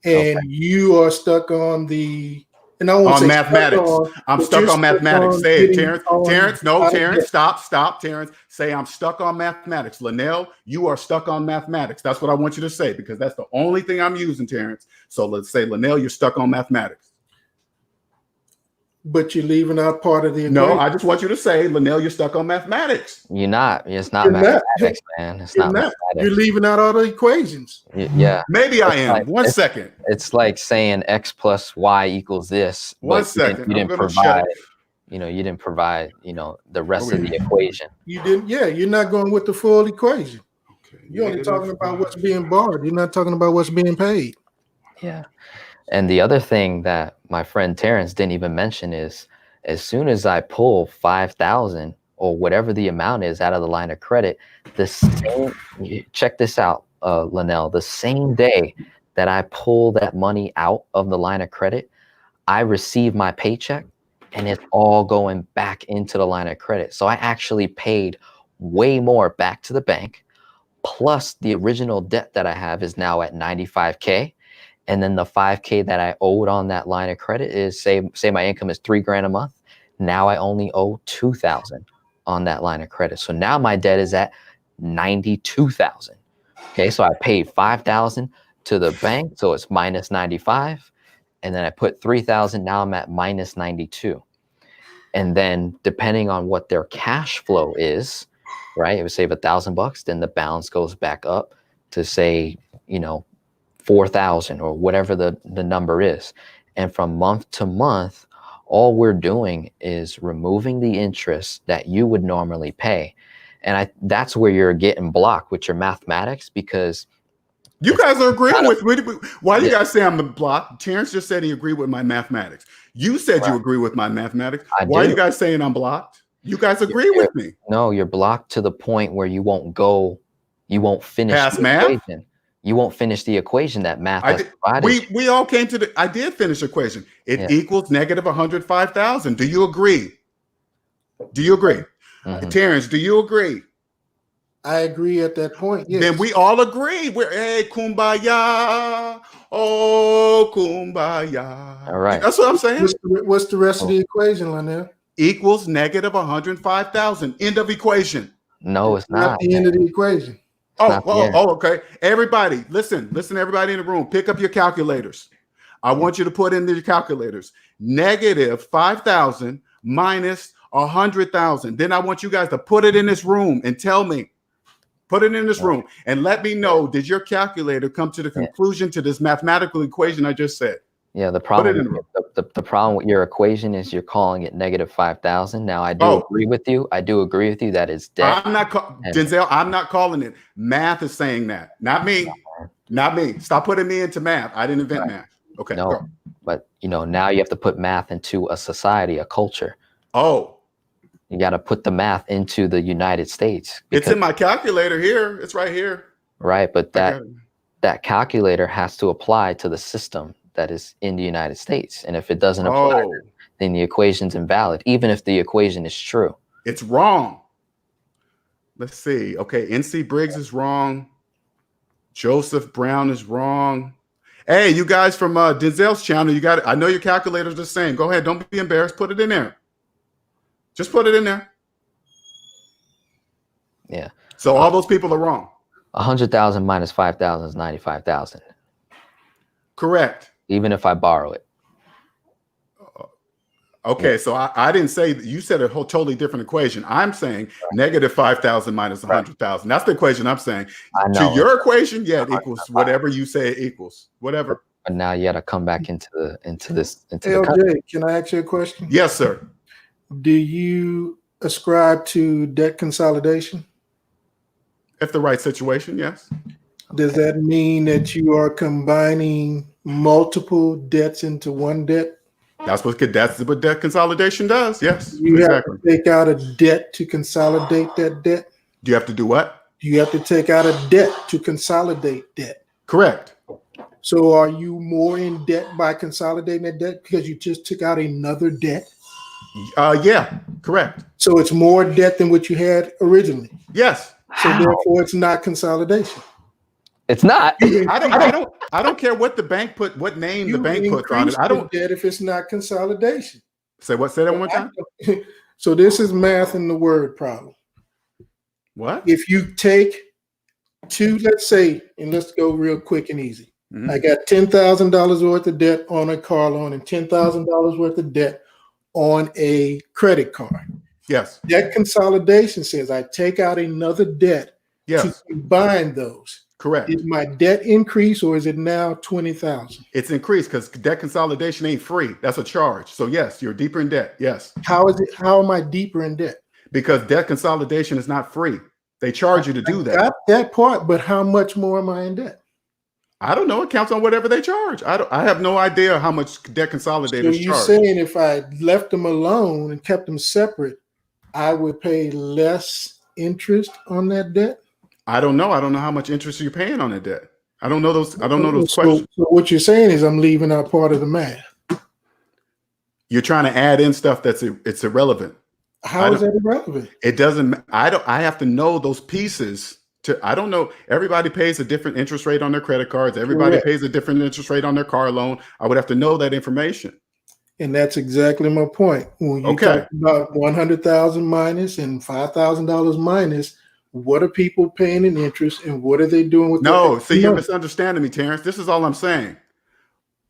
And you are stuck on the, and I won't say mathematics. I'm stuck on mathematics. Say it, Terrence. Terrence, no, Terrence, stop, Terrence. Say I'm stuck on mathematics. Linnell, you are stuck on mathematics. That's what I want you to say because that's the only thing I'm using, Terrence. So let's say, Linnell, you're stuck on mathematics. But you're leaving out part of the equation. No, I just want you to say, Linnell, you're stuck on mathematics. You're not. It's not mathematics, man. It's not mathematics. You're leaving out all the equations. Yeah. Maybe I am. Like, One second. It's like saying X plus Y equals this. One second. You didn't provide. You didn't provide. The rest of the equation. You didn't. Yeah, you're not going with the full equation. Okay. You're only talking about what's being borrowed. You're not talking about what's being paid. Yeah. And the other thing that my friend Terrence didn't even mention is as soon as I pull 5,000 or whatever the amount is out of the line of credit, check this out, Linnell, the same day that I pull that money out of the line of credit, I receive my paycheck and it's all going back into the line of credit. So I actually paid way more back to the bank, plus the original debt that I have is now at $95K. And then the $5K that I owed on that line of credit is say my income is $3,000 a month. Now I only owe $2,000 on that line of credit. So now my debt is at $92,000. Okay, so I paid $5,000 to the bank, so it's minus 95, and then I put $3,000. Now I'm at minus 92. And then depending on what their cash flow is, right? It would save $1,000. Then the balance goes back up to say 4,000 or whatever the number is. And from month to month, all we're doing is removing the interest that you would normally pay. And that's where you're getting blocked with your mathematics because you guys are agreeing with me. Why do you guys say I'm blocked? Terrence just said he agreed with my mathematics. You said you agree with my mathematics. Why are you guys saying I'm blocked? You guys agree with me. No, you're blocked to the point where you won't finish past math. Equation. You won't finish the equation that math has provided. We all came to I did finish the equation. It equals negative 105,000. Do you agree? Do you agree? Mm-hmm. Terrence, do you agree? I agree at that point. Yes. Then we all agree. We're kumbaya. Oh, kumbaya. All right. That's what I'm saying. What's the rest of the equation, Linnell? Equals negative 105,000. End of equation. No, it's not the end of the equation. Okay. Everybody, listen, everybody in the room, pick up your calculators. I want you to put in your calculators. Negative 5,000 minus 100,000. Then I want you guys to put it in this room and tell me. Put it in this room and let me know, did your calculator come to the conclusion to this mathematical equation I just said? Yeah, the problem with your equation is you're calling it negative 5,000. Now I do agree with you. I do agree with you that it's debt. I'm not Denzel. I'm not calling it. Math is saying that. Not me. Not me. Stop putting me into math. I didn't invent math. Okay. No, go. But now you have to put math into a society, a culture. Oh. You got to put the math into the United States. It's in my calculator here. It's right here. Right, but that calculator has to apply to the system that is in the United States. And if it doesn't apply, then the equation's invalid, even if the equation is true. It's wrong. Let's see. Okay, NC Briggs is wrong. Joseph Brown is wrong. Hey, you guys from Denzel's channel, you got it. I know your calculator's the same. Go ahead. Don't be embarrassed. Put it in there. Just put it in there. Yeah. So all those people are wrong. 100,000 minus 5,000 is 95,000. Correct. Even if I borrow it. Okay, so I didn't say you said a whole totally different equation. I'm saying negative 5,000 minus 100,000. That's the equation I'm saying. To your equation, it equals whatever you say it equals. Whatever. But now you got to come back into this. LJ, can I ask you a question? Yes, sir. Do you ascribe to debt consolidation? If the right situation, yes. Does that mean that you are combining multiple debts into one debt? That's what debt consolidation does. Yes, You have exactly. to take out a debt to consolidate that debt? Do you have to do what? You have to take out a debt to consolidate debt. Correct. So are you more in debt by consolidating that debt because you just took out another debt? Yeah, correct. So it's more debt than what you had originally. Yes. So How? therefore it's not consolidation. It's not. I don't care what the bank put, what name the You bank puts on it. increase I the don't debt if it's not consolidation. say that one more time. So this is math in the word problem. What? If you take two, let's say, and let's go real quick and easy. Mhm. I got $10,000 worth of debt on a car loan and $10,000 worth of debt on a credit card. Yes. Debt consolidation says I take out another debt to Yes. combine those. Correct. Is my debt increase or is it now 20,000? It's increased because debt consolidation ain't free. That's a charge. So yes, you're deeper in debt. Yes. How is it? How am I deeper in debt? Because debt consolidation is not free. They charge you to do that. Got that part, but how much more am I in debt? I don't know. It counts on whatever they charge. I have no idea how much debt consolidators So you're charge. saying if I left them alone and kept them separate, I would pay less interest on that debt? I don't know. I don't know how much interest you're paying on that debt. I don't know those. I don't know those questions. So what you're saying is I'm leaving out part of the math. You're trying to add in stuff it's irrelevant. How is that irrelevant? It doesn't. I have to know those pieces. I don't know. Everybody pays a different interest rate on their credit cards. Everybody Correct. pays a different interest rate on their car loan. I would have to know that information. And that's exactly my point. When you talk about 100,000 minus and $5,000 minus, what are people paying in interest and what are they doing with No, that? see, you're misunderstanding me, Terrence. This is all I'm saying.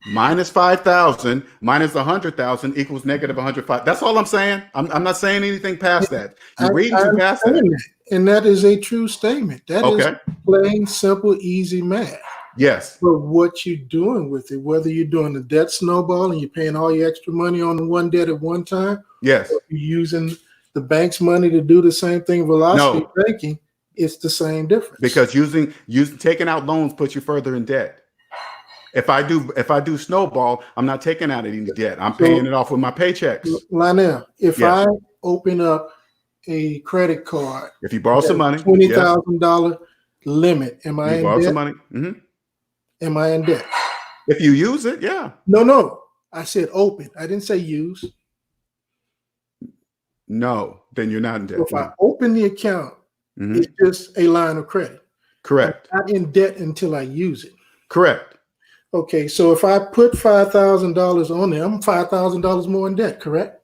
Minus 5,000 minus 100,000 equals negative 105. That's all I'm saying. I'm not saying anything past that. You're reading too past that. And that is a true statement. That is Okay. plain, simple, easy math. Yes. But what you're doing with it, whether you're doing the debt snowball and you're paying all your extra money on the one debt at one time, Yes. or you're using the bank's money to do the same thing, velocity banking, it's the same difference. Because using taking out loans puts you further in debt. If I do snowball, I'm not taking out any debt. I'm paying it off with my paychecks. Lionel, if I open up a credit card, if you borrow some money, $20,000 limit, am I in debt? Some money? Mm-hmm. Am I in debt? If you use it, yeah. No. I said open. I didn't say use. No, then you're not in debt. So if I open the account, it's just a line of credit. Correct. I'm not in debt until I use it. Correct. Okay, so if I put $5,000 on there, I'm $5,000 more in debt, correct?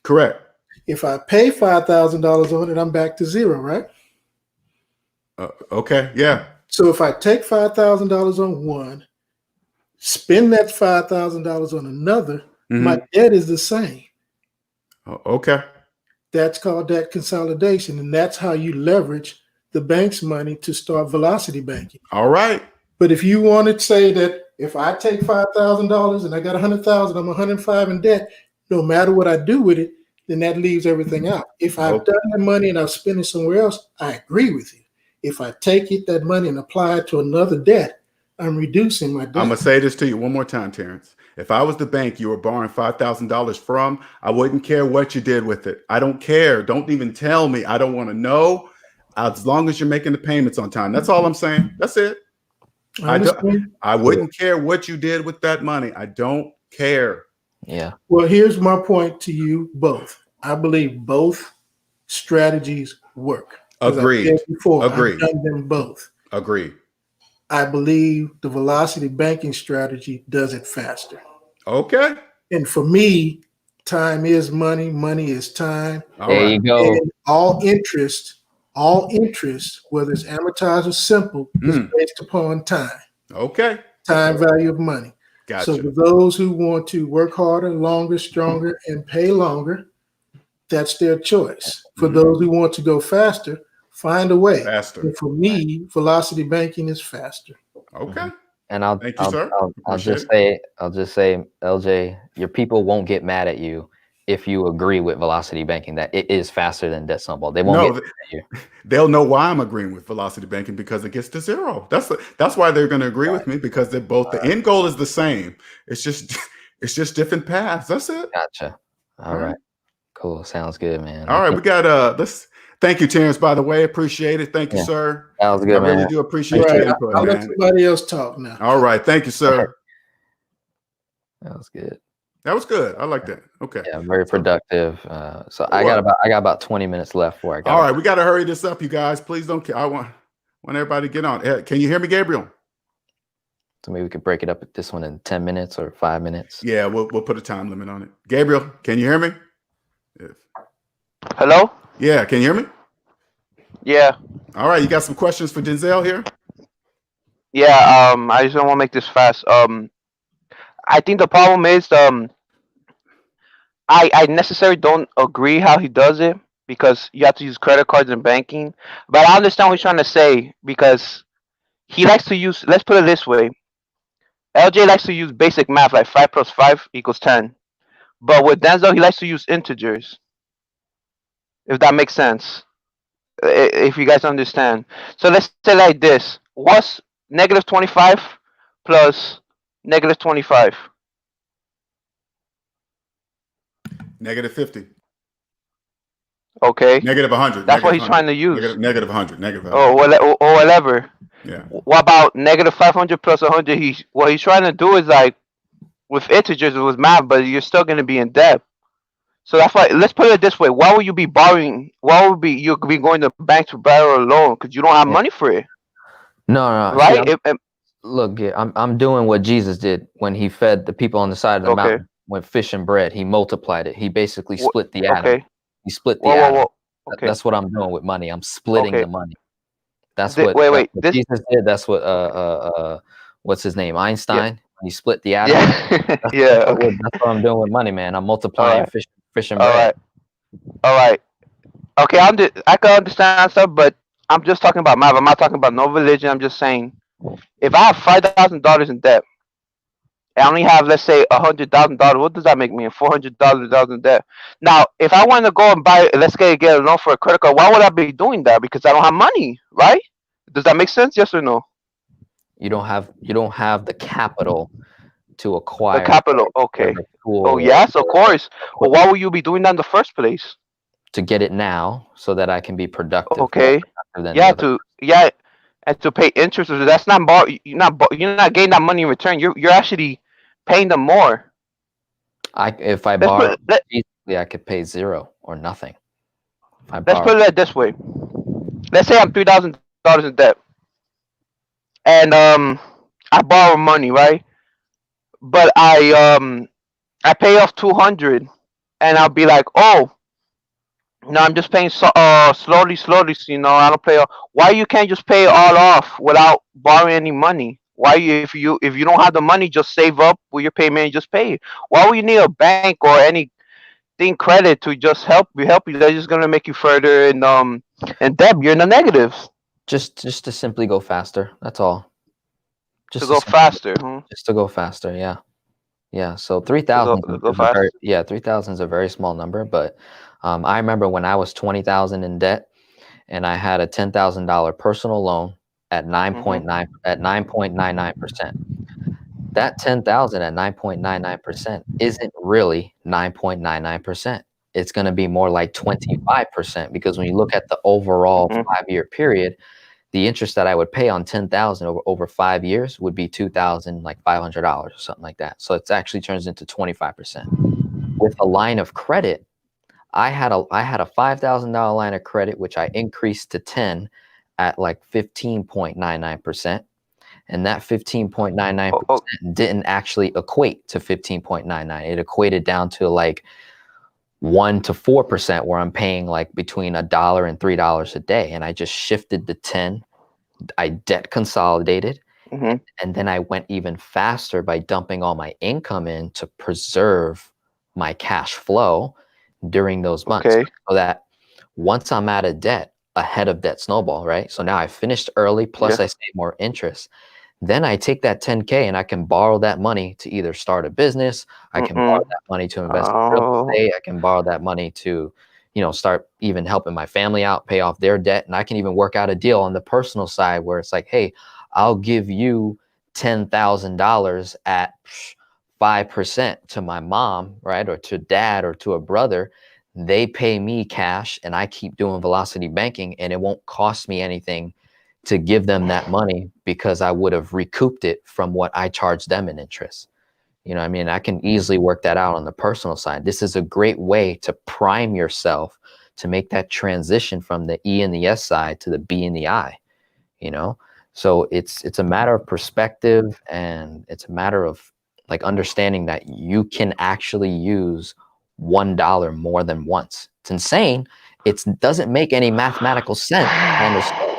Correct. If I pay $5,000 on it, I'm back to zero, right? Okay, yeah. So if I take $5,000 on one, spend that $5,000 on another, my debt is the same. Okay. That's called debt consolidation, and that's how you leverage the bank's money to start velocity banking. All right. But if you want to say that if I take $5,000 and I got 100,000, I'm 105 in debt, no matter what I do with it, then that leaves everything out. If I've done that money and I've spent it somewhere else, I agree with you. If I take that money and apply it to another debt, I'm reducing my debt. I'm going to say this to you one more time, Terrence. If I was the bank you were borrowing $5,000 from, I wouldn't care what you did with it. I don't care. Don't even tell me. I don't want to know, as long as you're making the payments on time. That's all I'm saying. That's it. I wouldn't care what you did with that money. I don't care. Yeah. Well, here's my point to you both. I believe both strategies work. Agreed. Agreed. I've done them both. Agreed. I believe the velocity banking strategy does it faster. Okay. And for me, time is money. Money is time. There you go. And all interest, whether it's amortized or simple, is based upon time. Okay. Time value of money. Gotcha. So for those who want to work harder, longer, stronger, and pay longer, that's their choice. For those who want to go faster, find a way. Faster. And for me, velocity banking is faster. Okay. And Thank you, sir. I'll just say, LJ, your people won't get mad at you if you agree with velocity banking that it is faster than debt snowball. They won't No, get you. they'll know why I'm agreeing with velocity banking because it gets to zero. That's why they're going to agree with me, because they're both, the end goal is the same. It's just it's just different paths. That's it. Gotcha. All right. Cool. Sounds good, man. All right, we got let's thank you, Terrence, by the way. Appreciate it. Thank you, Yeah. sir. That was good, I really man. do appreciate your input, I'll let man. somebody else talk now. All right, thank you, sir. That was good. That was good. I like that. Okay. Yeah, very productive. So I got about 20 minutes left for it. All right, we got to hurry this up, you guys. Please don't. I want everybody to get on. Can you hear me, Gabriel? So maybe we could break it up at this one in 10 minutes or 5 minutes. Yeah, we'll put a time limit on it. Gabriel, can you hear me? Hello? Yeah, can you hear me? Yeah. All right, you got some questions for Denzel here? Yeah, I just want to make this fast. I think the problem is I necessarily don't agree how he does it, because you have to use credit cards and banking. But I understand what he's trying to say, because he likes to use, let's put it this way. LJ likes to use basic math, like 5 plus 5 equals 10. But with Denzel, he likes to use integers, if that makes sense. If you guys understand. So let's say like this. What's negative 25 plus negative 25? Negative 50. Okay. Negative 100. That's what he's trying to use. Negative 100. Negative 100. Or whatever. Yeah. What about negative 500 plus 100? What he's trying to do is like with integers, with math, but you're still going to be in debt. So that's why, let's put it this way. Why would you be borrowing? Why would you be going to the bank to borrow a loan? Because you don't have money for it. No. Right? See, look, I'm doing what Jesus did when he fed the people on the side of the mountain with fish and bread. He multiplied it. He basically split the atom. He split the atom. That's what I'm doing with money. I'm splitting the money. That's what Jesus did. That's what what's his name? Einstein. He split the atom. Yeah. That's what I'm doing with money, man. I'm multiplying fish and bread. All right. Okay, I can understand stuff, but I'm just talking about math. I'm not talking about no religion. I'm just saying, if I have $5,000 in debt, and I only have, let's say, $100,000, what does that make me? $400,000 in debt. Now, if I want to go and buy, let's get a loan for a credit card, why would I be doing that? Because I don't have money, right? Does that make sense? Yes or no? You don't have the capital to acquire the capital. Okay. Oh yes, of course. But why would you be doing that in the first place? To get it now, so that I can be productive. Okay. And to pay interest. That's not you're not getting that money in return. You're actually paying them more. If I borrow, basically I could pay zero or nothing. Let's put it this way. Let's say I'm $3,000 in debt, and I borrow money, right? But I pay off 200, and I'll be like, oh, no, I'm just paying slowly. You know, I don't pay. Why you can't just pay it all off without borrowing any money? Why if you don't have the money, just save up with your payment and just pay it? Why would you need a bank or anything credit to just help you? They're just gonna make you further in debt. You're in the negatives. Just to simply go faster. That's all. Just to go faster. Just to go faster. Yeah. Yeah. So 3,000. 3,000 is a very small number, but I remember when I was 20,000 in debt, and I had a $10,000 personal loan at 9.99%. That 10,000 at 9.99% isn't really 9.99%. It's going to be more like 25%, because when you look at the overall 5-year period, the interest that I would pay on 10,000 over 5 years would be $2,500 or something like that. So it actually turns into 25%. With a line of credit, I had a $5,000 line of credit, which I increased to 10 at like 15.99%. And that 15.99% didn't actually equate to 15.99. It equated down to like 1 to 4%, where I'm paying like between $1 and $3 a day. And I just shifted to 10. I debt consolidated. And then I went even faster by dumping all my income in to preserve my cash flow during those months, so that once I'm out of debt, ahead of debt snowball, right? So now I finished early, plus I saved more interest. Then I take that 10K and I can borrow that money to either start a business. I can borrow that money to invest in real estate. I can borrow that money to, start even helping my family out, pay off their debt. And I can even work out a deal on the personal side where it's like, hey, I'll give you $10,000 at 5% to my mom, right? Or to dad or to a brother. They pay me cash and I keep doing velocity banking, and it won't cost me anything to give them that money because I would have recouped it from what I charged them in interest. You know what I mean? I can easily work that out on the personal side. This is a great way to prime yourself to make that transition from the E and the S side to the B and the I, So it's a matter of perspective, and it's a matter of like understanding that you can actually use $1 more than once. It's insane. It doesn't make any mathematical sense, I understand.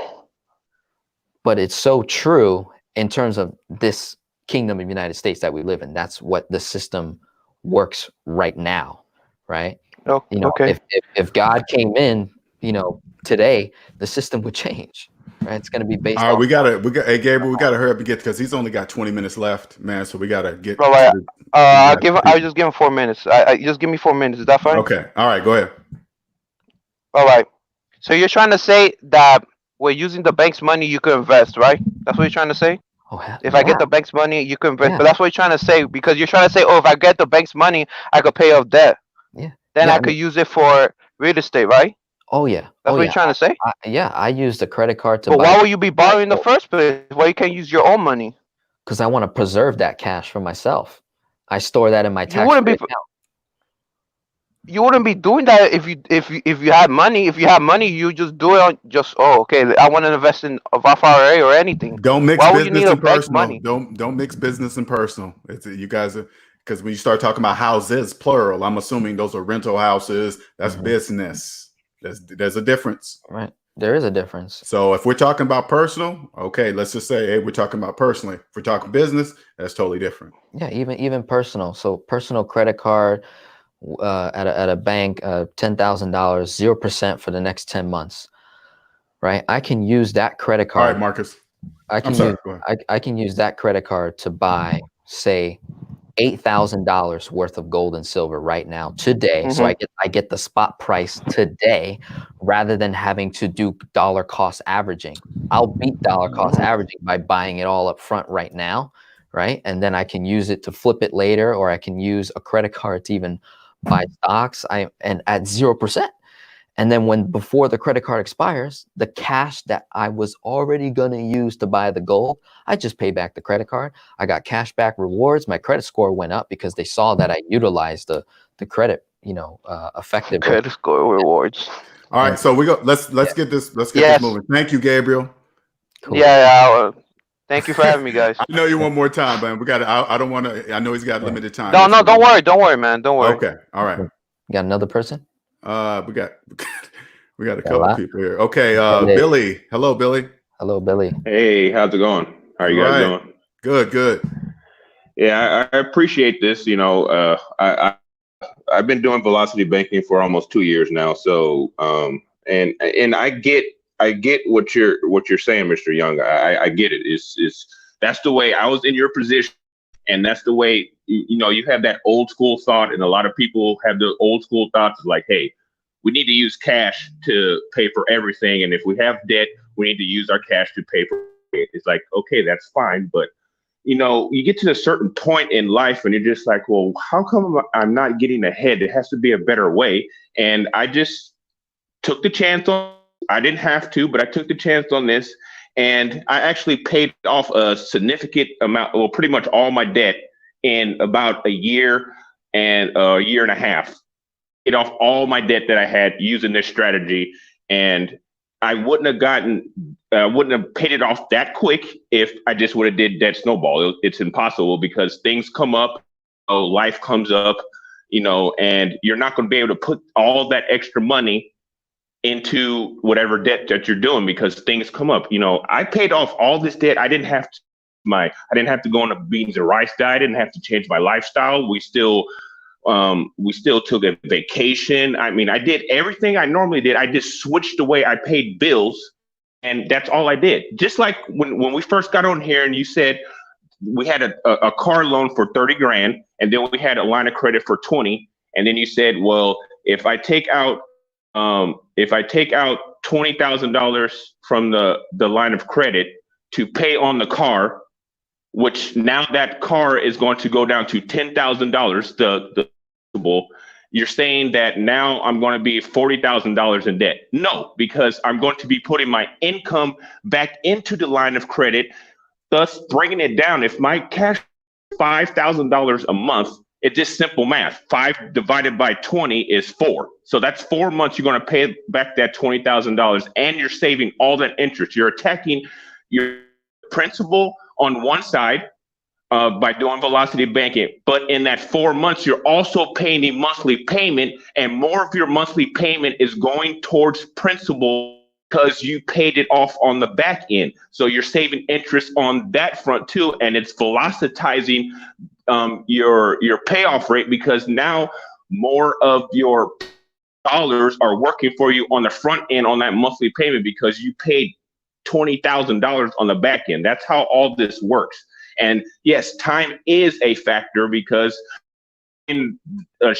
But it's so true in terms of this kingdom of the United States that we live in. That's what the system works right now, right? Okay. If God came in, today, the system would change, right? It's going to be based All right, on. hey Gabriel, we gotta hurry up and get, because he's only got 20 minutes left, man. So we gotta get. All right. To the, I'll just give him 4 minutes. I just give me 4 minutes. Is that fine? Okay. All right. Go ahead. All right. So you're trying to say that we're using the bank's money, you could invest, right? That's what you're trying to say? If I get the bank's money, you can invest. Yeah. But that's what you're trying to say, because you're trying to say, oh, if I get the bank's money, I could pay off debt. Yeah. Then I could use it for real estate, right? Oh yeah. That's what you're trying to say? I used a credit card to buy. But why would you be borrowing in the first place? Why you can't use your own money? Because I want to preserve that cash for myself. I store that in my tax account. You wouldn't be doing that if you had money. If you have money, you just do it on okay, I want to invest in a Roth IRA or anything. Don't mix Why would you need business and bank personal. money? Don't mix business and personal. You guys are, because when you start talking about houses, plural, I'm assuming those are rental houses. That's business. There's a difference. Right. There is a difference. So if we're talking about personal, okay, let's just say, hey, we're talking about personally. If we're talking business, that's totally different. Yeah, even personal. So personal credit card at a bank, $10,000, 0% for the next 10 months. Right? I can use that credit card. All right, Marcus. I can use that credit card to buy, say, $8,000 worth of gold and silver right now today. So I get the spot price today rather than having to do dollar cost averaging. I'll beat dollar cost averaging by buying it all up front right now, right? And then I can use it to flip it later, or I can use a credit card to even buy stocks and at 0%. And then before the credit card expires, the cash that I was already going to use to buy the gold, I just pay back the credit card. I got cash back rewards. My credit score went up because they saw that I utilized the credit, effective credit score rewards. All right, so let's get this moving. Thank you, Gabriel. Cool. Yeah. Thank you for having me, guys. I know you one more time, man. We got to. I don't want to. I know he's got limited time. No, don't worry, man. Don't worry. Okay. All right. You got another person? We got a couple people here. Okay, Billy. Hello, Billy. Hello, Billy. Hey, how's it going? How are you guys doing? Good. Yeah, I appreciate this. I've been doing velocity banking for almost 2 years now. So, and I get what you're saying, Mr. Young. I get it. It's that's the way I was in your position, and that's the way you have that old school thought, and a lot of people have the old school thoughts like, hey, we need to use cash to pay for everything, and if we have debt, we need to use our cash to pay for it. It's like, okay, that's fine, but you get to a certain point in life and you're just like, well, how come I'm not getting ahead? It has to be a better way. And I just took the chance on. I didn't have to, but I took the chance on this, and I actually paid off a significant amount, well, pretty much all my debt in about a year and a half. Paid off all my debt that I had using this strategy, and I wouldn't have paid it off that quick if I just would have did debt snowball. It's impossible because things come up, life comes up, and you're not going to be able to put all that extra money into whatever debt that you're doing because things come up. I paid off all this debt. I didn't have to go on a beans and rice diet. I didn't have to change my lifestyle. We still took a vacation. I mean, I did everything I normally did. I just switched the way I paid bills, And that's all I did. Just like when we first got on here and you said we had a car loan for 30 grand and then we had a line of credit for 20. And then you said, well, if I take out $20,000 from the line of credit to pay on the car, which now that car is going to go down to $10,000, the you're saying that now I'm going to be $40,000 in debt. No, because I'm going to be putting my income back into the line of credit, thus bringing it down. If my cash is $5,000 a month, it's just simple math. 5 divided by 20 is 4. So that's 4 months you're going to pay back that $20,000, and you're saving all that interest. You're attacking your principal on one side by doing velocity banking, but in that 4 months, you're also paying a monthly payment, and more of your monthly payment is going towards principal because you paid it off on the back end. So you're saving interest on that front too, and it's velocitizing your payoff rate because now more of your dollars are working for you on the front end on that monthly payment because you paid $20,000 on the back end. That's how all this works. And yes, time is a factor because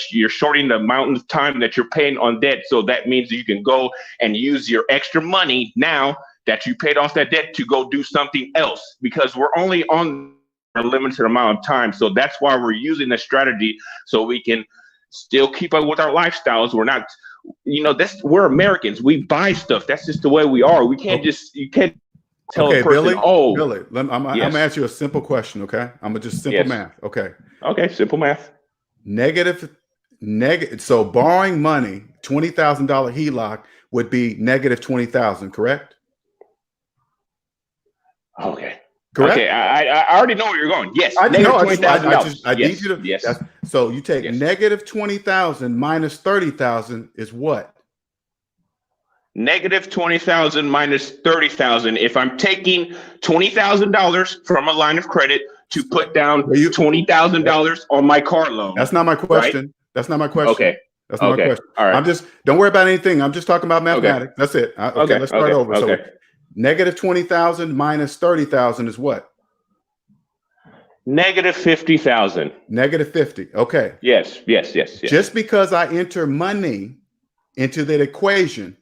you're shorting the amount of time that you're paying on debt. So that means you can go and use your extra money now that you paid off that debt to go do something else, because we're only on a limited amount of time. So that's why we're using the strategy so we can still keep up with our lifestyles. We're not, we're Americans. We buy stuff. That's just the way we are. We can't you can't tell a person, Billy, I'm gonna ask you a simple question, okay? I'm gonna just simple math, okay? Okay, simple math. So borrowing money, $20,000 HELOC would be negative 20,000, correct? Okay. Correct. Okay, I already know where you're going. Yes, I negative know. $20,000. I need you to. Yes. So you take negative 20,000 minus 30,000 is what? Negative 20,000 minus 30,000. If I'm taking $20,000 from a line of credit to put down $20,000 on my car loan. That's not my question. Right? That's not my question. Okay. That's not my question. All right. Don't worry about anything. I'm just talking about mathematics. Okay. That's it. Okay. Let's start over. Okay. So negative 20,000 minus 30,000 is what? Negative 50,000. Negative 50. Okay. Yes. Just because I enter money into that equation,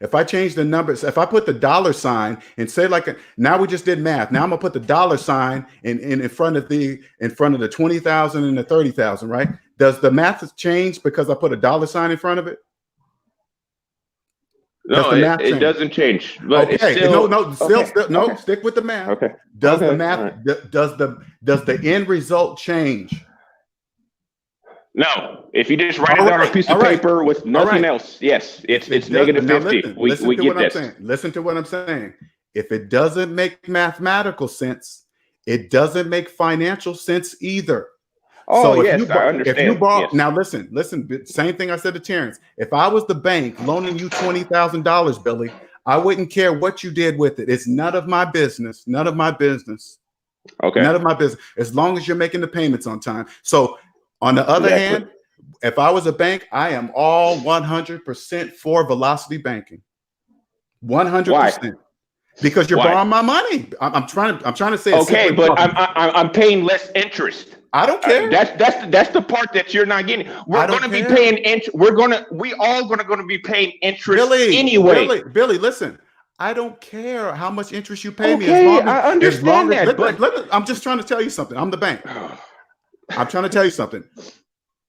if I change the numbers, if I put the dollar sign and say now we just did math. Now I'm gonna put the dollar sign in front of the 20,000 and the 30,000, right? Does the math change because I put a dollar sign in front of it? No, it doesn't change. But okay. It's still, no, stick with the math. Okay. Does the math does the end result change? No. If you just write it on a piece of paper with nothing else, yes, it's negative 50. We get this. Listen to what I'm saying. If it doesn't make mathematical sense, it doesn't make financial sense either. Oh, so yes, I understand. If you borrow, now listen, same thing I said to Terrence. If I was the bank loaning you $20,000, Billy, I wouldn't care what you did with it. It's none of my business. None of my business. Okay. None of my business. As long as you're making the payments on time. So on the other hand, if I was a bank, I am all 100% for velocity banking. 100%. Why? Because you're borrowing my money. I'm trying to say. Okay, but I'm paying less interest. I don't care. That's the part that you're not getting. We're going to be paying interest. We all going to be paying interest anyway. Billy, listen. I don't care how much interest you pay me. I understand that. I'm just trying to tell you something. I'm the bank. I'm trying to tell you something.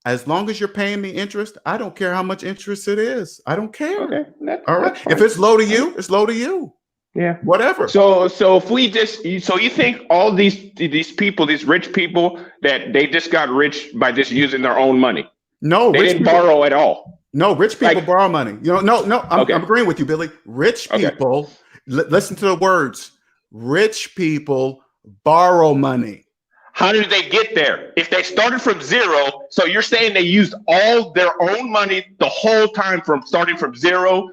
As long as you're paying me interest, I don't care how much interest it is. I don't care. Okay. All right. If it's low to you, it's low to you. Yeah. Whatever. So if we you think all these people, these rich people, that they just got rich by just using their own money? No, they didn't borrow at all. No, rich people borrow money. I'm agreeing with you, Billy. Rich people, listen to the words. Rich people borrow money. How did they get there? If they started from zero, so you're saying they used all their own money the whole time from starting from zero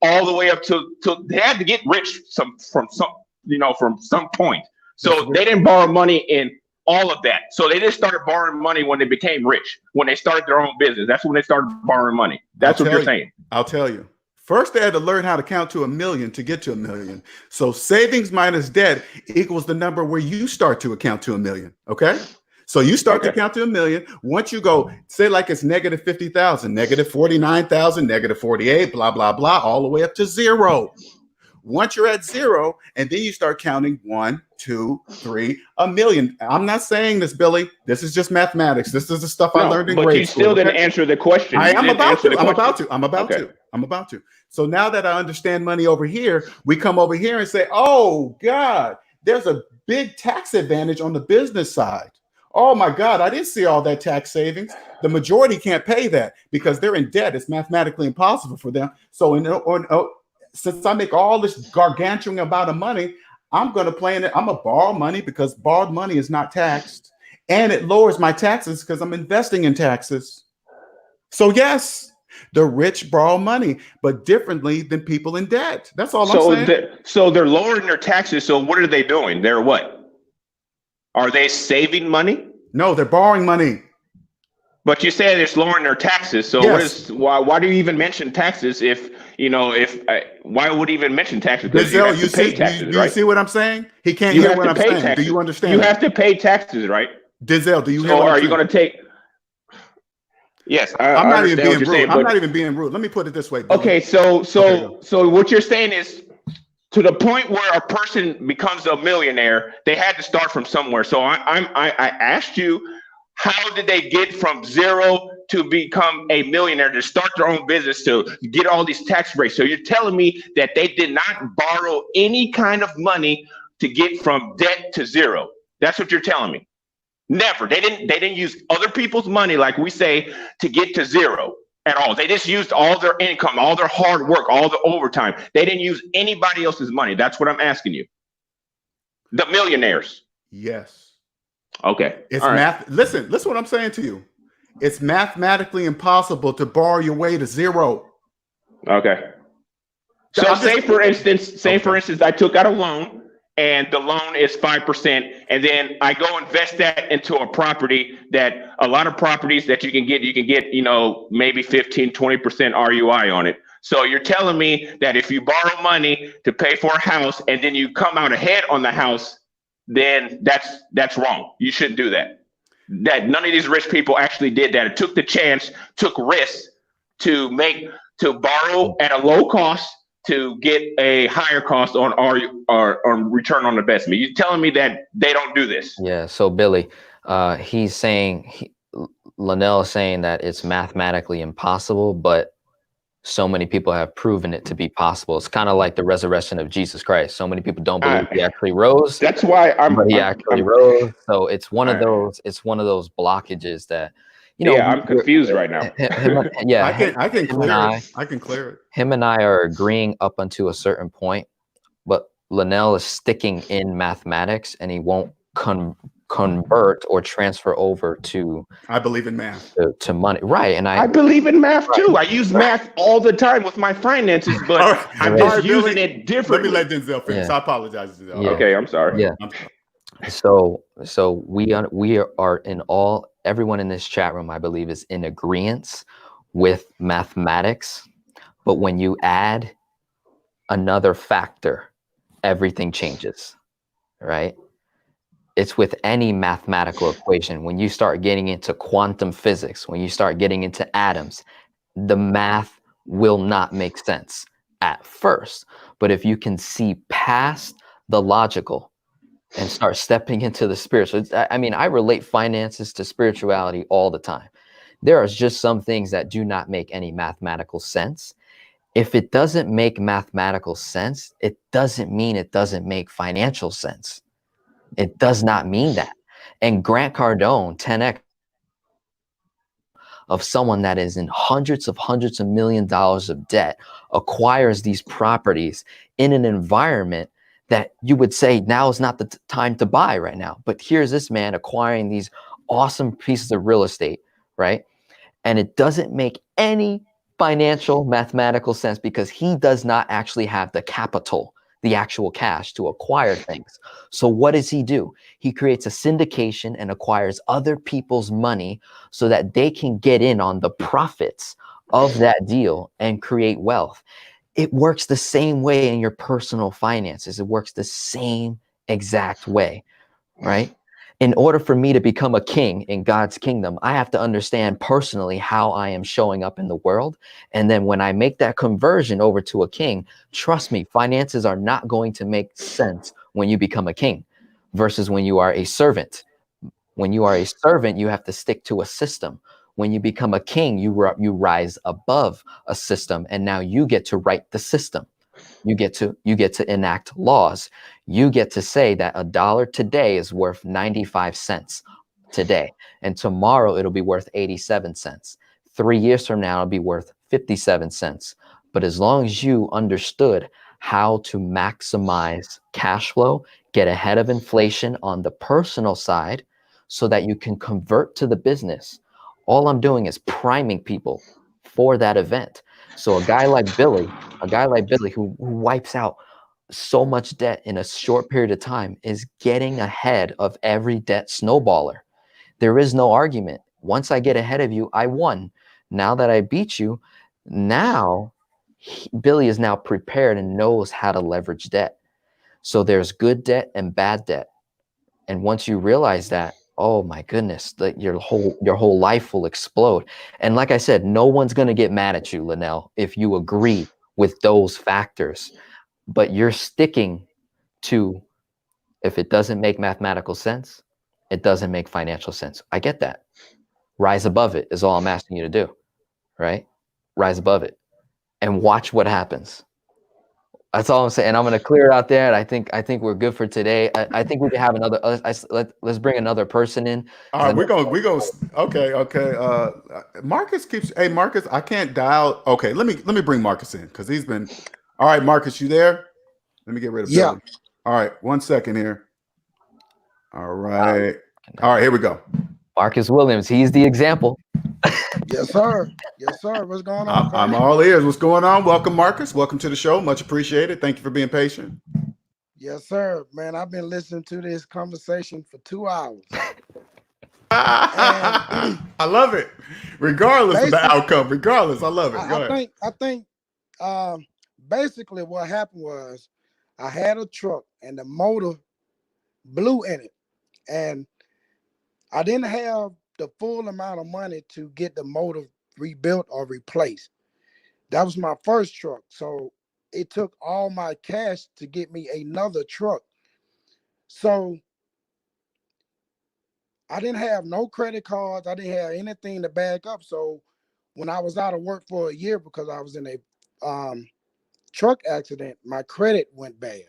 all the way up to they had to get rich from some point. So they didn't borrow money in all of that. So they just started borrowing money when they became rich, when they started their own business. That's when they started borrowing money. That's what you're saying. I'll tell you. First, they had to learn how to count to 1,000,000 to get to 1,000,000. So savings minus debt equals the number where you start to account to 1,000,000. Okay. So you start to count to 1,000,000. Once you go, say like it's negative 50,000, negative 49,000, negative 48, blah, blah, blah, all the way up to zero. Once you're at zero, and then you start counting 1, 2, 3, 1,000,000. I'm not saying this, Billy. This is just mathematics. This is the stuff I learned in grade school. But you still didn't answer the question. I'm about to. So now that I understand money over here, we come over here and say, oh, God, there's a big tax advantage on the business side. Oh, my God, I didn't see all that tax savings. The majority can't pay that because they're in debt. It's mathematically impossible for them. So since I make all this gargantuan amount of money, I'm going to plan it. I'm going to borrow money because borrowed money is not taxed. And it lowers my taxes because I'm investing in taxes. So yes, the rich borrow money, but differently than people in debt. That's all I'm saying. So they're lowering their taxes. So what are they doing? They're what? Are they saving money? No, they're borrowing money. But you said it's lowering their taxes. So yes. Why do you even mention taxes why would he even mention taxes? Because Denzel, you see what I'm saying? He can't hear what I'm saying. Taxes. Do you understand? You have to pay taxes, right? Denzel, do you hear what I'm saying? Are you going to take? Yes, I'm not even being rude. I'm not even being rude. Let me put it this way. Billy. Okay, so what you're saying is to the point where a person becomes a millionaire, they had to start from somewhere. So I asked you, how did they get from zero to become a millionaire, to start their own business, to get all these tax breaks? So you're telling me that they did not borrow any kind of money to get from debt to zero. That's what you're telling me. Never. They didn't use other people's money, like we say, to get to zero at all. They just used all their income, all their hard work, all the overtime. They didn't use anybody else's money. That's what I'm asking you. The millionaires. Yes. Okay. It's math. Listen what I'm saying to you. It's mathematically impossible to borrow your way to zero. Okay. So say for instance, I took out a loan and the loan is 5%, and then I go invest that into a property that a lot of properties that you can get, maybe 15, 20% RUI on it. So you're telling me that if you borrow money to pay for a house and then you come out ahead on the house, then that's wrong. You shouldn't do that. That none of these rich people actually did that. It took the chance, took risks to borrow at a low cost to get a higher cost on return on investment. You're telling me that they don't do this? Yeah. So Billy, he's saying, Linnell is saying that it's mathematically impossible, but so many people have proven it to be possible. It's kind of like the resurrection of Jesus Christ. So many people don't believe he actually rose. That's why he actually rose. So it's one of those. It's one of those blockages that, I'm confused right now. I can clear it. Him and I are agreeing up until a certain point, but Linnell is sticking in mathematics, and he won't convert or transfer over to. I believe in math. To money, right? And I believe in math too. I use math all the time with my finances, but I'm just using it differently. Let me let Denzel finish. I apologize, Denzel. Yeah. Okay, I'm sorry. Yeah. So we are in all. Everyone in this chat room, I believe, is in agreement with mathematics. But when you add another factor, everything changes, right? It's with any mathematical equation. When you start getting into quantum physics, when you start getting into atoms, the math will not make sense at first. But if you can see past the logical and start stepping into the spiritual, I relate finances to spirituality all the time. There are just some things that do not make any mathematical sense. If it doesn't make mathematical sense, it doesn't mean it doesn't make financial sense. It does not mean that. And Grant Cardone, 10x of someone that is in hundreds of millions of dollars of debt, acquires these properties in an environment that you would say now is not the time to buy right now. But here's this man acquiring these awesome pieces of real estate, right? And it doesn't make any financial mathematical sense because he does not actually have the capital, the actual cash to acquire things. So what does he do? He creates a syndication and acquires other people's money so that they can get in on the profits of that deal and create wealth. It works the same way in your personal finances. It works the same exact way, right? In order for me to become a king in God's kingdom, I have to understand personally how I am showing up in the world. And then when I make that conversion over to a king, trust me, finances are not going to make sense when you become a king versus when you are a servant. When you are a servant, you have to stick to a system. When you become a king, you rise above a system, and now you get to write the system. You get to enact laws. You get to say that $1 today is worth 95 cents today, and tomorrow it'll be worth 87 cents. 3 years from now, it'll be worth 57 cents. But as long as you understood how to maximize cash flow, get ahead of inflation on the personal side so that you can convert to the business, all I'm doing is priming people for that event. So a guy like Billy who wipes out so much debt in a short period of time is getting ahead of every debt snowballer. There is no argument. Once I get ahead of you, I won. Now that I beat you, now Billy is now prepared and knows how to leverage debt. So there's good debt and bad debt. And once you realize that, oh my goodness, your whole life will explode. And like I said, no one's going to get mad at you, Linnell, if you agree with those factors. But you're sticking to, if it doesn't make mathematical sense, it doesn't make financial sense. I get that. Rise above it is all I'm asking you to do, right? Rise above it and watch what happens. That's all I'm saying. And I'm going to clear it out there. And I think we're good for today. I think we can have another. Let's bring another person in. All right, we're going. Okay. Marcus keeps. Hey, Marcus, I can't dial. Okay, let me bring Marcus in because he's been. All right, Marcus, you there? Let me get rid of Billy. All right, 1 second here. All right. All right, here we go. Marcus Williams, he's the example. Yes, sir. Yes, sir. What's going on? I'm all ears. What's going on? Welcome, Marcus. Welcome to the show. Much appreciated. Thank you for being patient. Yes, sir. Man, I've been listening to this conversation for 2 hours. I love it. Regardless of the outcome. Regardless, I love it. Go ahead. I think basically what happened was I had a truck and the motor blew in it. And I didn't have the full amount of money to get the motor rebuilt or replaced. That was my first truck. So it took all my cash to get me another truck. So I didn't have no credit cards. I didn't have anything to back up. So when I was out of work for a year because I was in a truck accident, my credit went bad.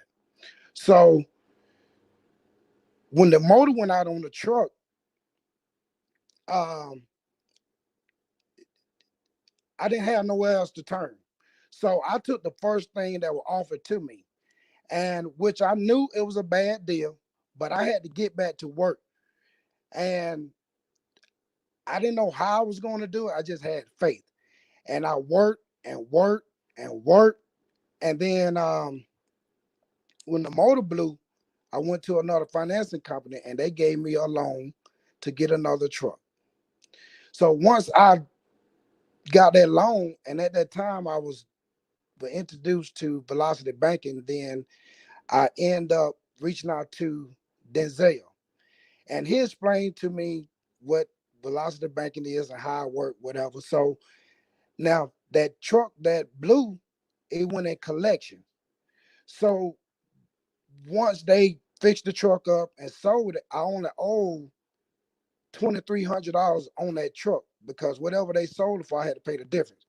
So when the motor went out on the truck, I didn't have nowhere else to turn. So I took the first thing that was offered to me, and which I knew it was a bad deal, but I had to get back to work. And I didn't know how I was going to do it. I just had faith. And I worked and worked and worked. And then when the motor blew, I went to another financing company and they gave me a loan to get another truck. So once I got that loan, and at that time I was introduced to Velocity Banking, then I end up reaching out to Denzel. And he explained to me what Velocity Banking is and how it works, whatever. So now that truck that blew, it went in collection. So once they fixed the truck up and sold it, I only owe $2,300 on that truck because whatever they sold it for, I had to pay the difference.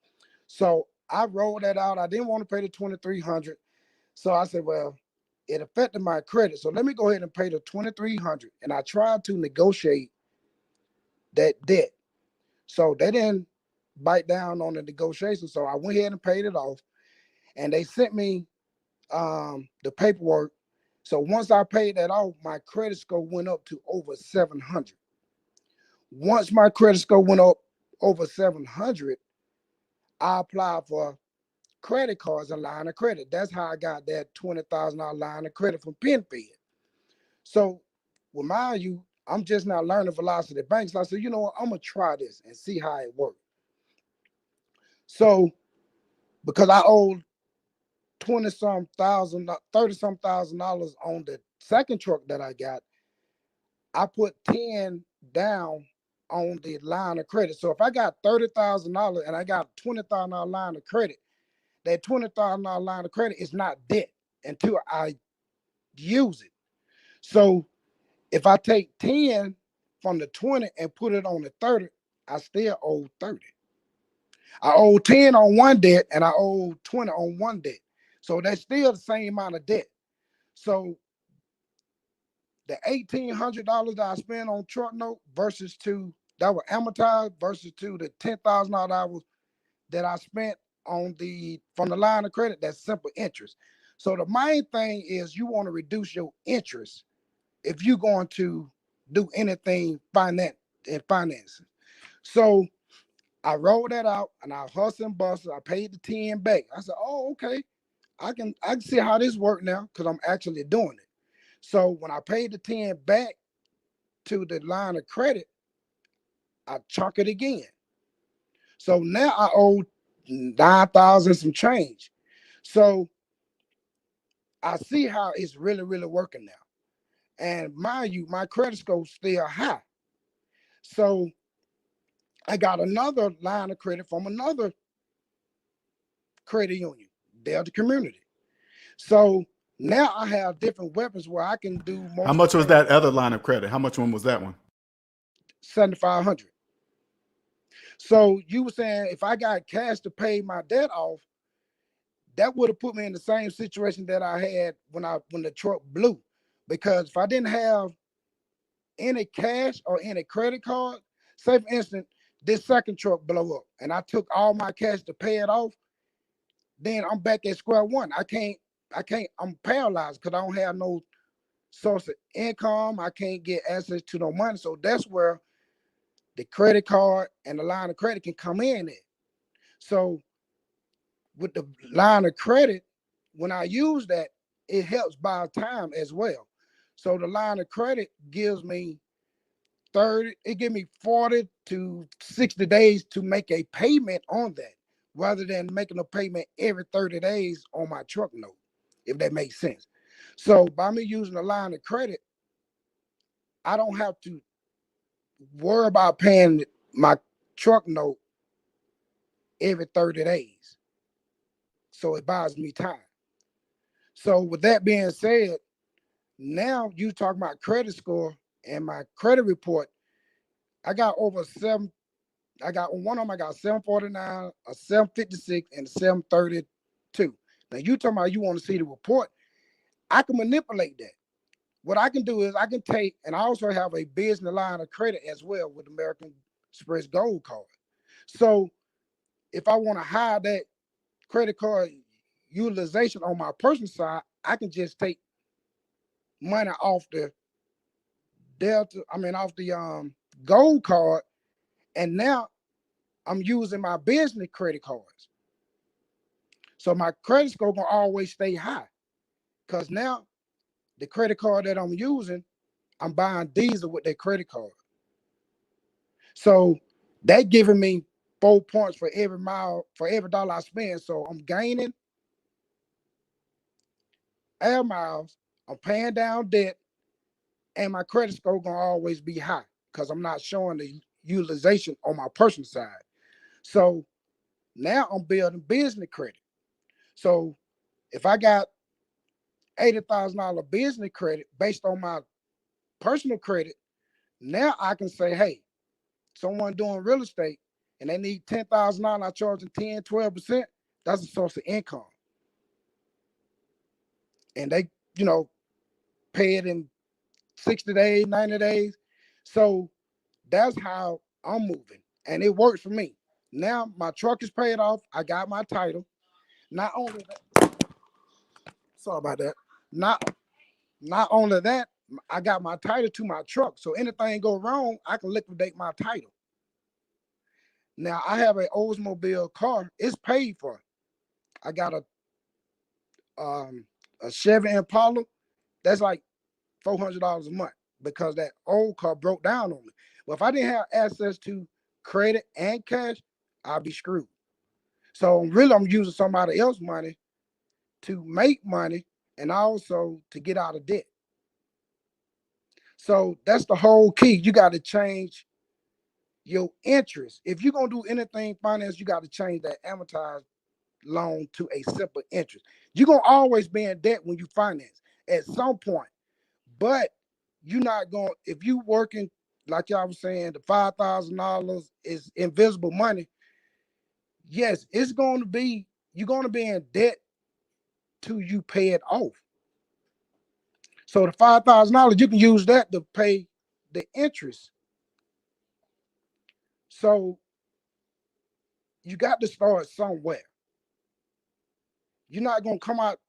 So I rolled that out. I didn't want to pay the $2,300. So I said, well, it affected my credit. So let me go ahead and pay the $2,300. And I tried to negotiate that debt. So they didn't bite down on the negotiation. So I went ahead and paid it off. And they sent me the paperwork. So once I paid that off, my credit score went up to over 700. Once my credit score went up over 700, I applied for credit cards and line of credit. That's how I got that $20,000 line of credit from PenFed. So, remind you, I'm just now learning Velocity Banks. So I said, you know what, I'm gonna try this and see how it works. So because I owed 20-some thousand, $30-some thousand on the second truck that I got, I put 10 down on the line of credit. So if I got $30,000 and I got a $20,000 line of credit, that $20,000 line of credit is not debt until I use it. So if I take 10 from the 20 and put it on the 30, I still owe 30. I owe 10 on one debt and I owe 20 on one debt. So that's still the same amount of debt. So the $1,800 that I spent on truck note versus that was amortized versus to the $10,000 that I spent on from the line of credit, that's simple interest. So the main thing is you want to reduce your interest if you're going to do anything in financing. So I rolled that out and I hustled and busted. I paid the 10 back. I said, oh, okay. I can see how this works now because I'm actually doing it. So when I paid the 10 back to the line of credit, I chunk it again. So now I owe 9,000 some change. So I see how it's really, really working now. And mind you, my credit score's still high. So I got another line of credit from another credit union, Delta Community. So now I have different weapons where I can do more. How much was that other line of credit? How much one was that one? 7,500. So you were saying if I got cash to pay my debt off, that would have put me in the same situation that I had when the truck blew. Because if I didn't have any cash or any credit card, say for instance, this second truck blew up and I took all my cash to pay it off, then I'm back at square one. I'm paralyzed because I don't have no source of income. I can't get access to no money. So that's where the credit card and the line of credit can come in at. So with the line of credit, when I use that, it helps buy time as well. So the line of credit gives me 40 to 60 days to make a payment on that, rather than making a payment every 30 days on my truck note, if that makes sense. So by me using the line of credit, I don't have to worry about paying my truck note every 30 days. So it buys me time. So with that being said, now you talk about credit score and my credit report. I got over seven. I got one of them. I got 749, a 756, and a 732. Now you talking about you want to see the report? I can manipulate that. What I can do is I can take, and I also have a business line of credit as well with American Express Gold Card. So if I want to hide that credit card utilization on my personal side, I can just take money off the off the gold card, and now I'm using my business credit cards. So my credit score gonna always stay high, because now the credit card that I'm using, I'm buying diesel with that credit card. So that giving me 4 points for every mile, for every dollar I spend. So I'm gaining air miles, I'm paying down debt, and my credit score gonna always be high because I'm not showing the utilization on my personal side. So now I'm building business credit. So if I got $80,000 business credit based on my personal credit, now I can say, hey, someone doing real estate and they need $10,000, I charge them 10, 12%, that's a source of income. And they, pay it in 60 days, 90 days. So that's how I'm moving. And it works for me. Now my truck is paid off. I got my title. Not only that, sorry about that. Not only that, I got my title to my truck. So anything go wrong, I can liquidate my title. Now I have an Oldsmobile car. It's paid for. I got a Chevy Impala. That's like $400 a month because that old car broke down on me. But if I didn't have access to credit and cash, I'd be screwed. So really, I'm using somebody else's money to make money and also to get out of debt. So that's the whole key. You got to change your interest. If you're gonna do anything finance, you got to change that amortized loan to a simple interest. You're gonna always be in debt when you finance at some point, but you're not going, if you working like y'all was saying, the $5,000 is invisible money. Yes, it's going to be, you're going to be in debt till you pay it off. So the $5,000, you can use that to pay the interest. So you got to start somewhere. You're not going to come out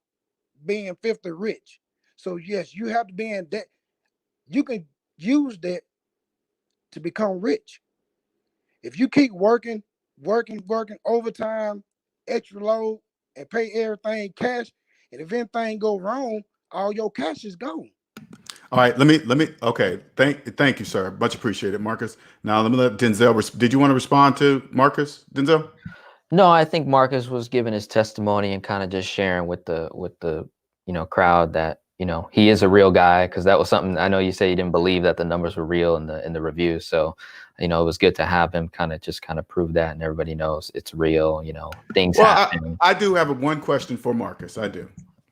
being 50 rich. So yes, you have to be in debt. You can use that to become rich. If you keep working overtime, extra load, and pay everything cash, and if anything go wrong, all your cash is gone. All right, okay. Thank you, sir. Much appreciated, Marcus. Now let me let Denzel, did you want to respond to Marcus, Denzel? No, I think Marcus was giving his testimony and kind of just sharing with the crowd that he is a real guy, because that was something I know you say you didn't believe that the numbers were real in the review. So it was good to have him kind of prove that, and everybody knows it's real. Things happen. I do have one question for Marcus. I do.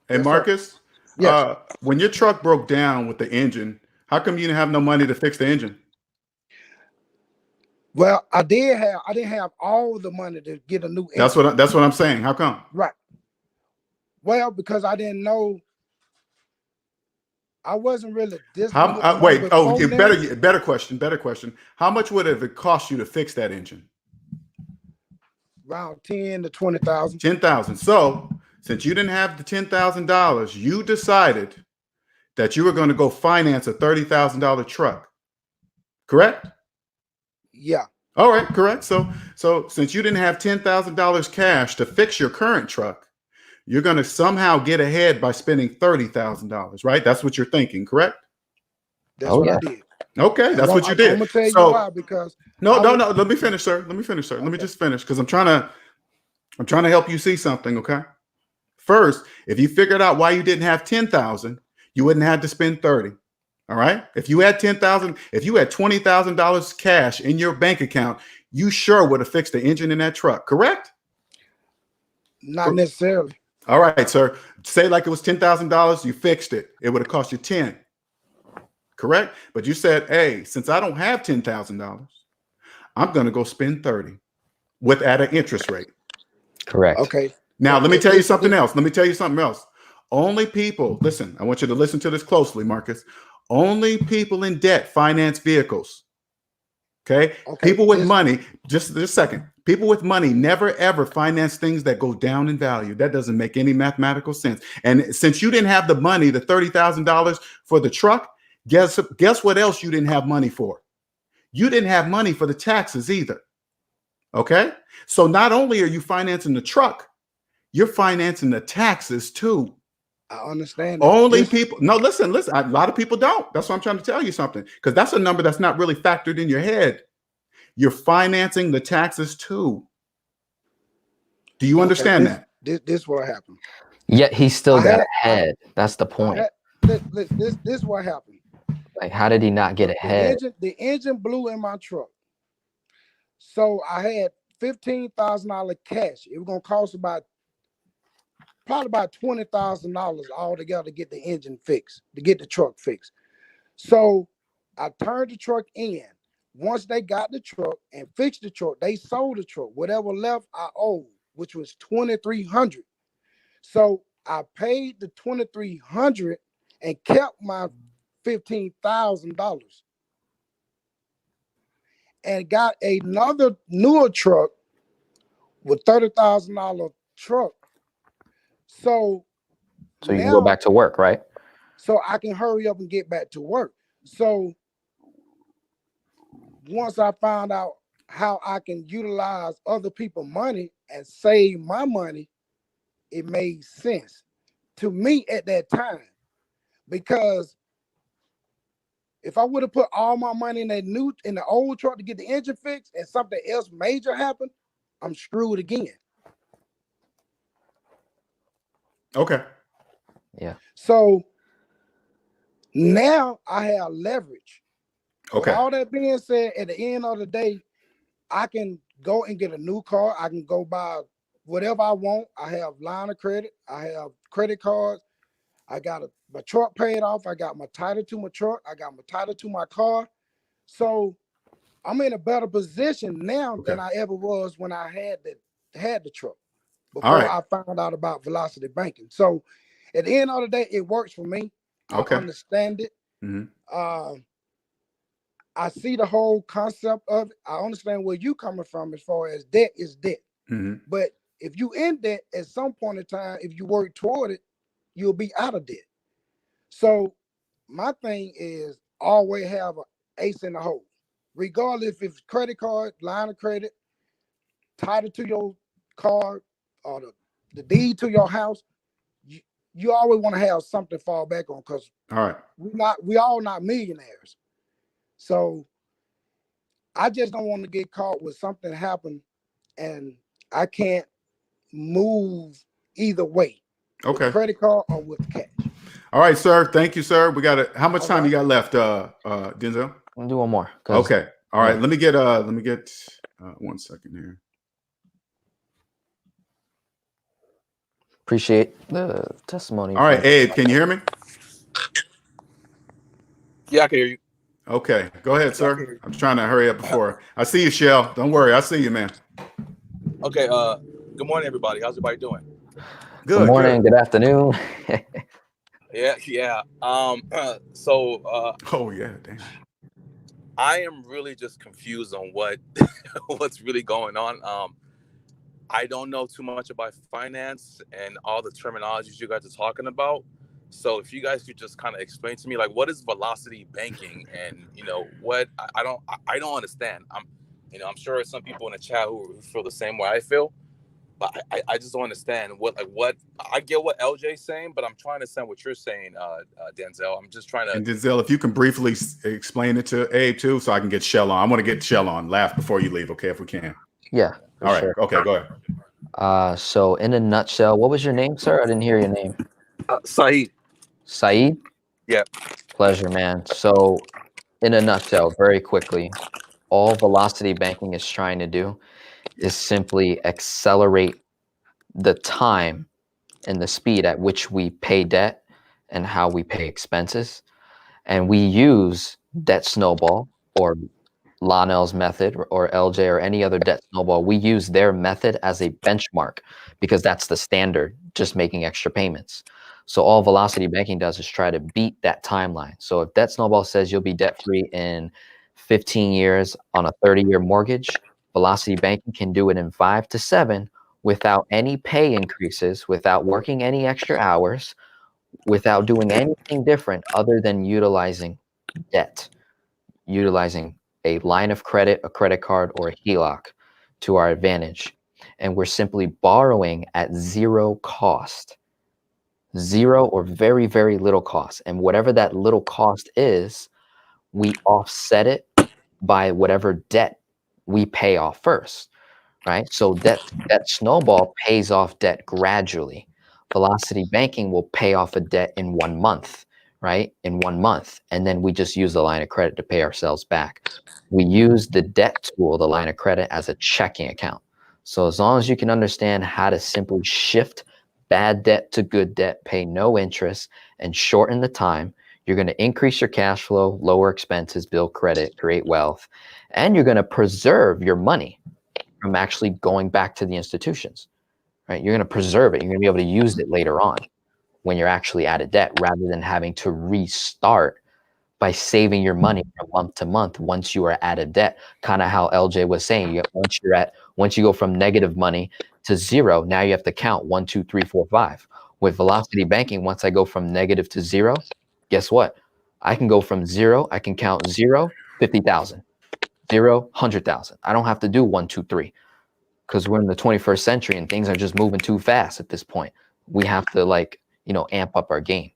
Hey, Yes, Marcus, yes. when your truck broke down with the engine, how come you didn't have no money to fix the engine? Well, I didn't have all the money to get a new engine. That's what I'm saying. How come? Right. Well, because I didn't know. I wasn't really disciplined with the money before then. Better question. How much would it cost you to fix that engine? Around 10 to 20,000. 10,000. So since you didn't have the $10,000, you decided that you were going to go finance a $30,000 truck. Correct? Yeah. All right, correct. So since you didn't have $10,000 cash to fix your current truck, you're going to somehow get ahead by spending $30,000, right? That's what you're thinking, correct? That's what I did. Okay, that's what you did. I'm gonna tell you why, because no. Let me finish, sir. Let me just finish, because I'm trying to help you see something. Okay. First, if you figured out why you didn't have 10,000, you wouldn't have to spend 30. All right. If you had 10,000, if you had $20,000 cash in your bank account, you sure would have fixed the engine in that truck. Correct? Not necessarily. All right, sir. Say like it was $10,000, you fixed it. It would have cost you 10. Correct? But you said, hey, since I don't have $10,000, I'm going to go spend 30 at an interest rate. Correct. Okay. Now, let me tell you something else. Only people, listen, I want you to listen to this closely, Marcus. Only people in debt finance vehicles. Okay. People with money, just a second. People with money never ever finance things that go down in value. That doesn't make any mathematical sense. And since you didn't have the money, the $30,000 for the truck, guess what else you didn't have money for? You didn't have money for the taxes either. Okay. So not only are you financing the truck, you're financing the taxes too. I understand that. People, no, listen, a lot of people don't. That's why I'm trying to tell you something, because that's a number that's not really factored in your head. You're financing the taxes too. Do you understand that? This what happened. Yet he still got ahead. That's the point. This what happened. Like, how did he not get ahead? The engine blew in my truck. So I had $15,000 cash. It was gonna cost probably about $20,000 altogether to get the engine fixed, to get the truck fixed. So I turned the truck in. Once they got the truck and fixed the truck, they sold the truck. Whatever left, I owed, which was $2,300. So I paid the $2,300 and kept my $15,000 and got another newer truck with $30,000 truck. So you can go back to work, right? So I can hurry up and get back to work. So once I found out how I can utilize other people's money and save my money, it made sense to me at that time. Because if I would have put all my money in the old truck to get the engine fixed and something else major happened, I'm screwed again. Okay. Yeah. So now I have leverage. With Okay. all that being said, at the end of the day, I can go and get a new car. I can go buy whatever I want. I have line of credit. I have credit cards. I got my truck paid off. I got my title to my truck. I got my title to my car. So I'm in a better position now than I ever was when I had the truck All before right. I found out about velocity banking. So at the end of the day, it works for me. I Okay. understand it. Mm-hmm. I see the whole concept of it. I understand where you coming from as far as debt is debt. Mm-hmm. But if you in debt at some point in time, if you work toward it, you'll be out of debt. So my thing is always have an ace in the hole. Regardless if it's credit card, line of credit, title to your car, or the deed to your house, you always want to have something to fall back on, because All right. we all not millionaires. So I just don't want to get caught with something happen and I can't move either way, with the Okay. credit card or with the cash. All right, sir. Thank you, sir. We got it. How much All time you right. got left, Denzel? I'll do one more. 'Cause, Okay. All right. yeah. Let me get 1 second here. Appreciate the testimony. All right, from- Abe, can you hear me? Yeah, I can hear you. Okay. Go ahead, Yeah, I can hear sir. you. I'm trying to hurry up before. I see you, Shell. Don't worry. I see you, man. Okay. Good morning, everybody. How's everybody doing? Good Good, morning. good. Good afternoon. Yeah. Oh, yeah, damn. I am really just confused on what's really going on. I don't know too much about finance and all the terminologies you guys are talking about. So if you guys could just kind of explain to me, like, what is velocity banking, and what I don't understand. I'm sure some people in the chat who feel the same way I feel, but I just don't understand what I get what LJ's saying, but I'm trying to understand what you're saying, Denzel. I'm just trying to. And Denzel, if you can briefly explain it to Abe too, so I can get Shell on. I want to get Shell on. Laugh before you leave, okay? If we can. Yeah, for All right. sure. Okay, go ahead. So in a nutshell, what was your name, sir? I didn't hear your name. Saeed. Saeed? Yeah. Pleasure, man. So in a nutshell, very quickly, all velocity banking is trying to do is simply accelerate the time and the speed at which we pay debt and how we pay expenses. And we use debt snowball, or Lionel's method, or LJ, or any other debt snowball. We use their method as a benchmark because that's the standard, just making extra payments. So all velocity banking does is try to beat that timeline. So if debt snowball says you'll be debt free in 15 years on a 30-year mortgage, velocity banking can do it in 5 to 7 without any pay increases, without working any extra hours, without doing anything different other than utilizing debt, utilizing a line of credit, a credit card, or a HELOC to our advantage. And we're simply borrowing at zero cost, zero or very, very little cost. And whatever that little cost is, we offset it by whatever debt we pay off first, right? So that snowball pays off debt gradually. Velocity banking will pay off a debt in 1 month, right? In 1 month. And then we just use the line of credit to pay ourselves back. We use the debt tool, the line of credit, as a checking account. So as long as you can understand how to simply shift bad debt to good debt, pay no interest, and shorten the time, you're going to increase your cash flow, lower expenses, build credit, create wealth, and you're going to preserve your money from actually going back to the institutions, right? You're going to preserve it. You're going to be able to use it later on when you're actually out of debt, rather than having to restart by saving your money from month to month once you are out of debt. Kind of how LJ was saying, once you go from negative money to zero, now you have to count 1, 2, 3, 4, 5. With velocity banking, once I go from negative to zero, guess what? I can go from zero. I can count 0, 50,000, 0, 100,000. I don't have to do 1, 2, 3, because we're in the 21st century and things are just moving too fast at this point. We have to amp up our game,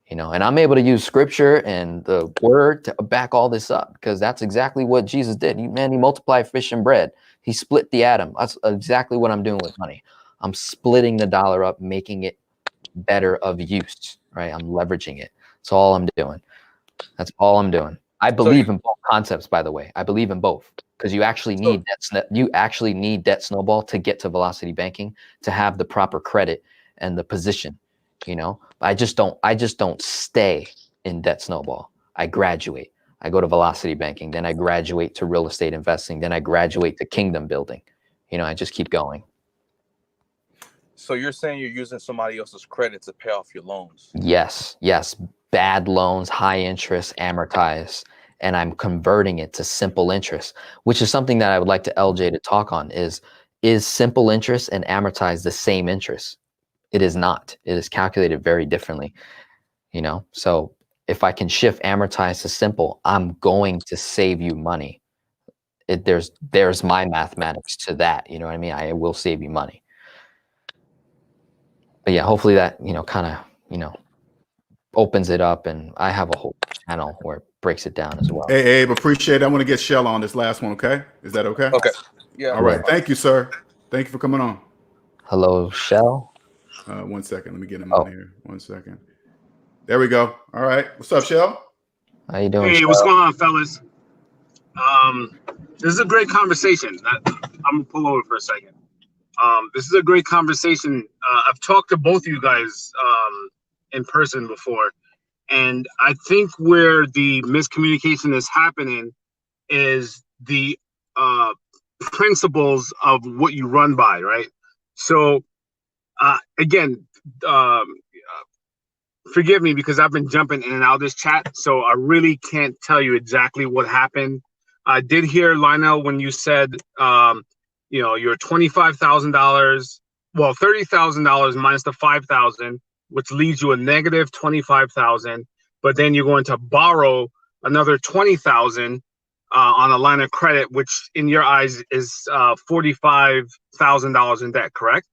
and I'm able to use scripture and the word to back all this up, because that's exactly what Jesus did. He multiplied fish and bread. He split the atom. That's exactly what I'm doing with money. I'm splitting the dollar up, making it better of use, right? I'm leveraging it. That's all I'm doing. That's all I'm doing. I believe in both concepts, by the way. I believe in both because you actually need debt snowball to get to velocity banking to have the proper credit and the position. You know, I just don't stay in debt snowball. I graduate. I go to velocity banking, then I graduate to real estate investing, then I graduate to kingdom building. You know, I just keep going. So you're saying you're using somebody else's credit to pay off your loans? Yes. Bad loans, high interest, amortize, and I'm converting it to simple interest, which is something that I would like to LJ to talk on is simple interest and amortize the same interest? It is not. It is calculated very differently, you know? So if I can shift amortize to simple, I'm going to save you money. There's my mathematics to that, you know what I mean? I will save you money. But yeah, hopefully that, you know, kind of, you know, opens it up, and I have a whole channel where it breaks it down as well. Hey, Abe, appreciate it. I want to get Shell on this last one, okay? Is that okay? Okay. Yeah. All right. Thank you, sir. Thank you for coming on. Hello, Shell. 1 second. Let me get him on here. 1 second. There we go. All right. What's up, Shell? How you doing, Hey, Shell? what's going on, fellas? This is a great conversation. I'm gonna pull over for a second. This is a great conversation. I've talked to both of you guys in person before, and I think where the miscommunication is happening is the principles of what you run by, right? So, again, forgive me because I've been jumping in and out of this chat, so I really can't tell you exactly what happened. I did hear, Lionel, when you said, you know, you're $25,000, well, $30,000 minus the 5,000, which leaves you a negative 25,000. But then you're going to borrow another 20,000 on a line of credit, which in your eyes is $45,000 in debt, correct?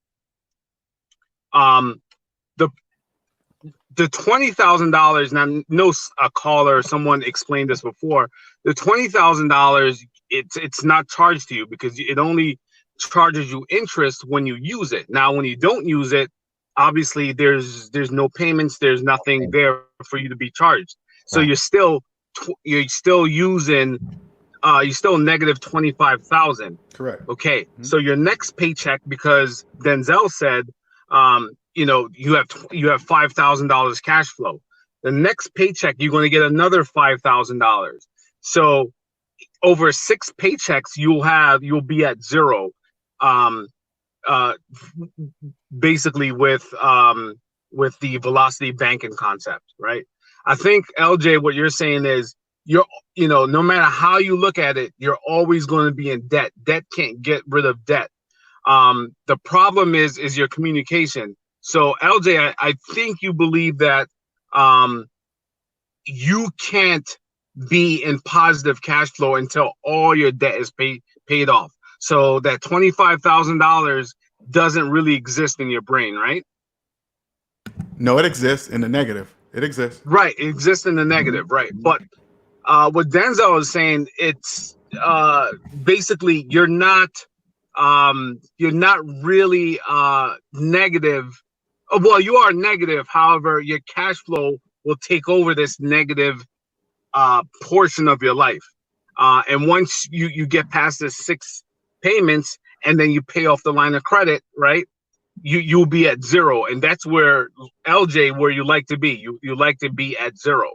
The $20,000, now no, a caller or someone explained this before. The $20,000, it's not charged to you because it only charges you interest when you use it. Now, when you don't use it, obviously there's no payments, there's nothing there for you to be charged. So you're still using you're still negative 25,000. Correct. Okay. So your next paycheck, because Denzel said, you know, you have $5,000 cash flow. The next paycheck, you're going to get another $5,000. So over 6 paychecks, you'll be at zero. Basically with the velocity banking concept, right? I think LJ, what you're saying is you know, no matter how you look at it, you're always going to be in debt. Debt can't get rid of debt. The problem is your communication. So LJ, I think you believe that you can't be in positive cash flow until all your debt is paid off. So that $25,000 doesn't really exist in your brain, right? No, it exists in the negative. It exists. Right, it exists in the negative, right? But what Denzel is saying, it's basically you're not really negative. Well, you are negative. However, your cash flow will take over this negative portion of your life. And once you get past the 6 payments and then you pay off the line of credit, right? You'll be at zero. And that's where LJ, where you like to be. You like to be at zero.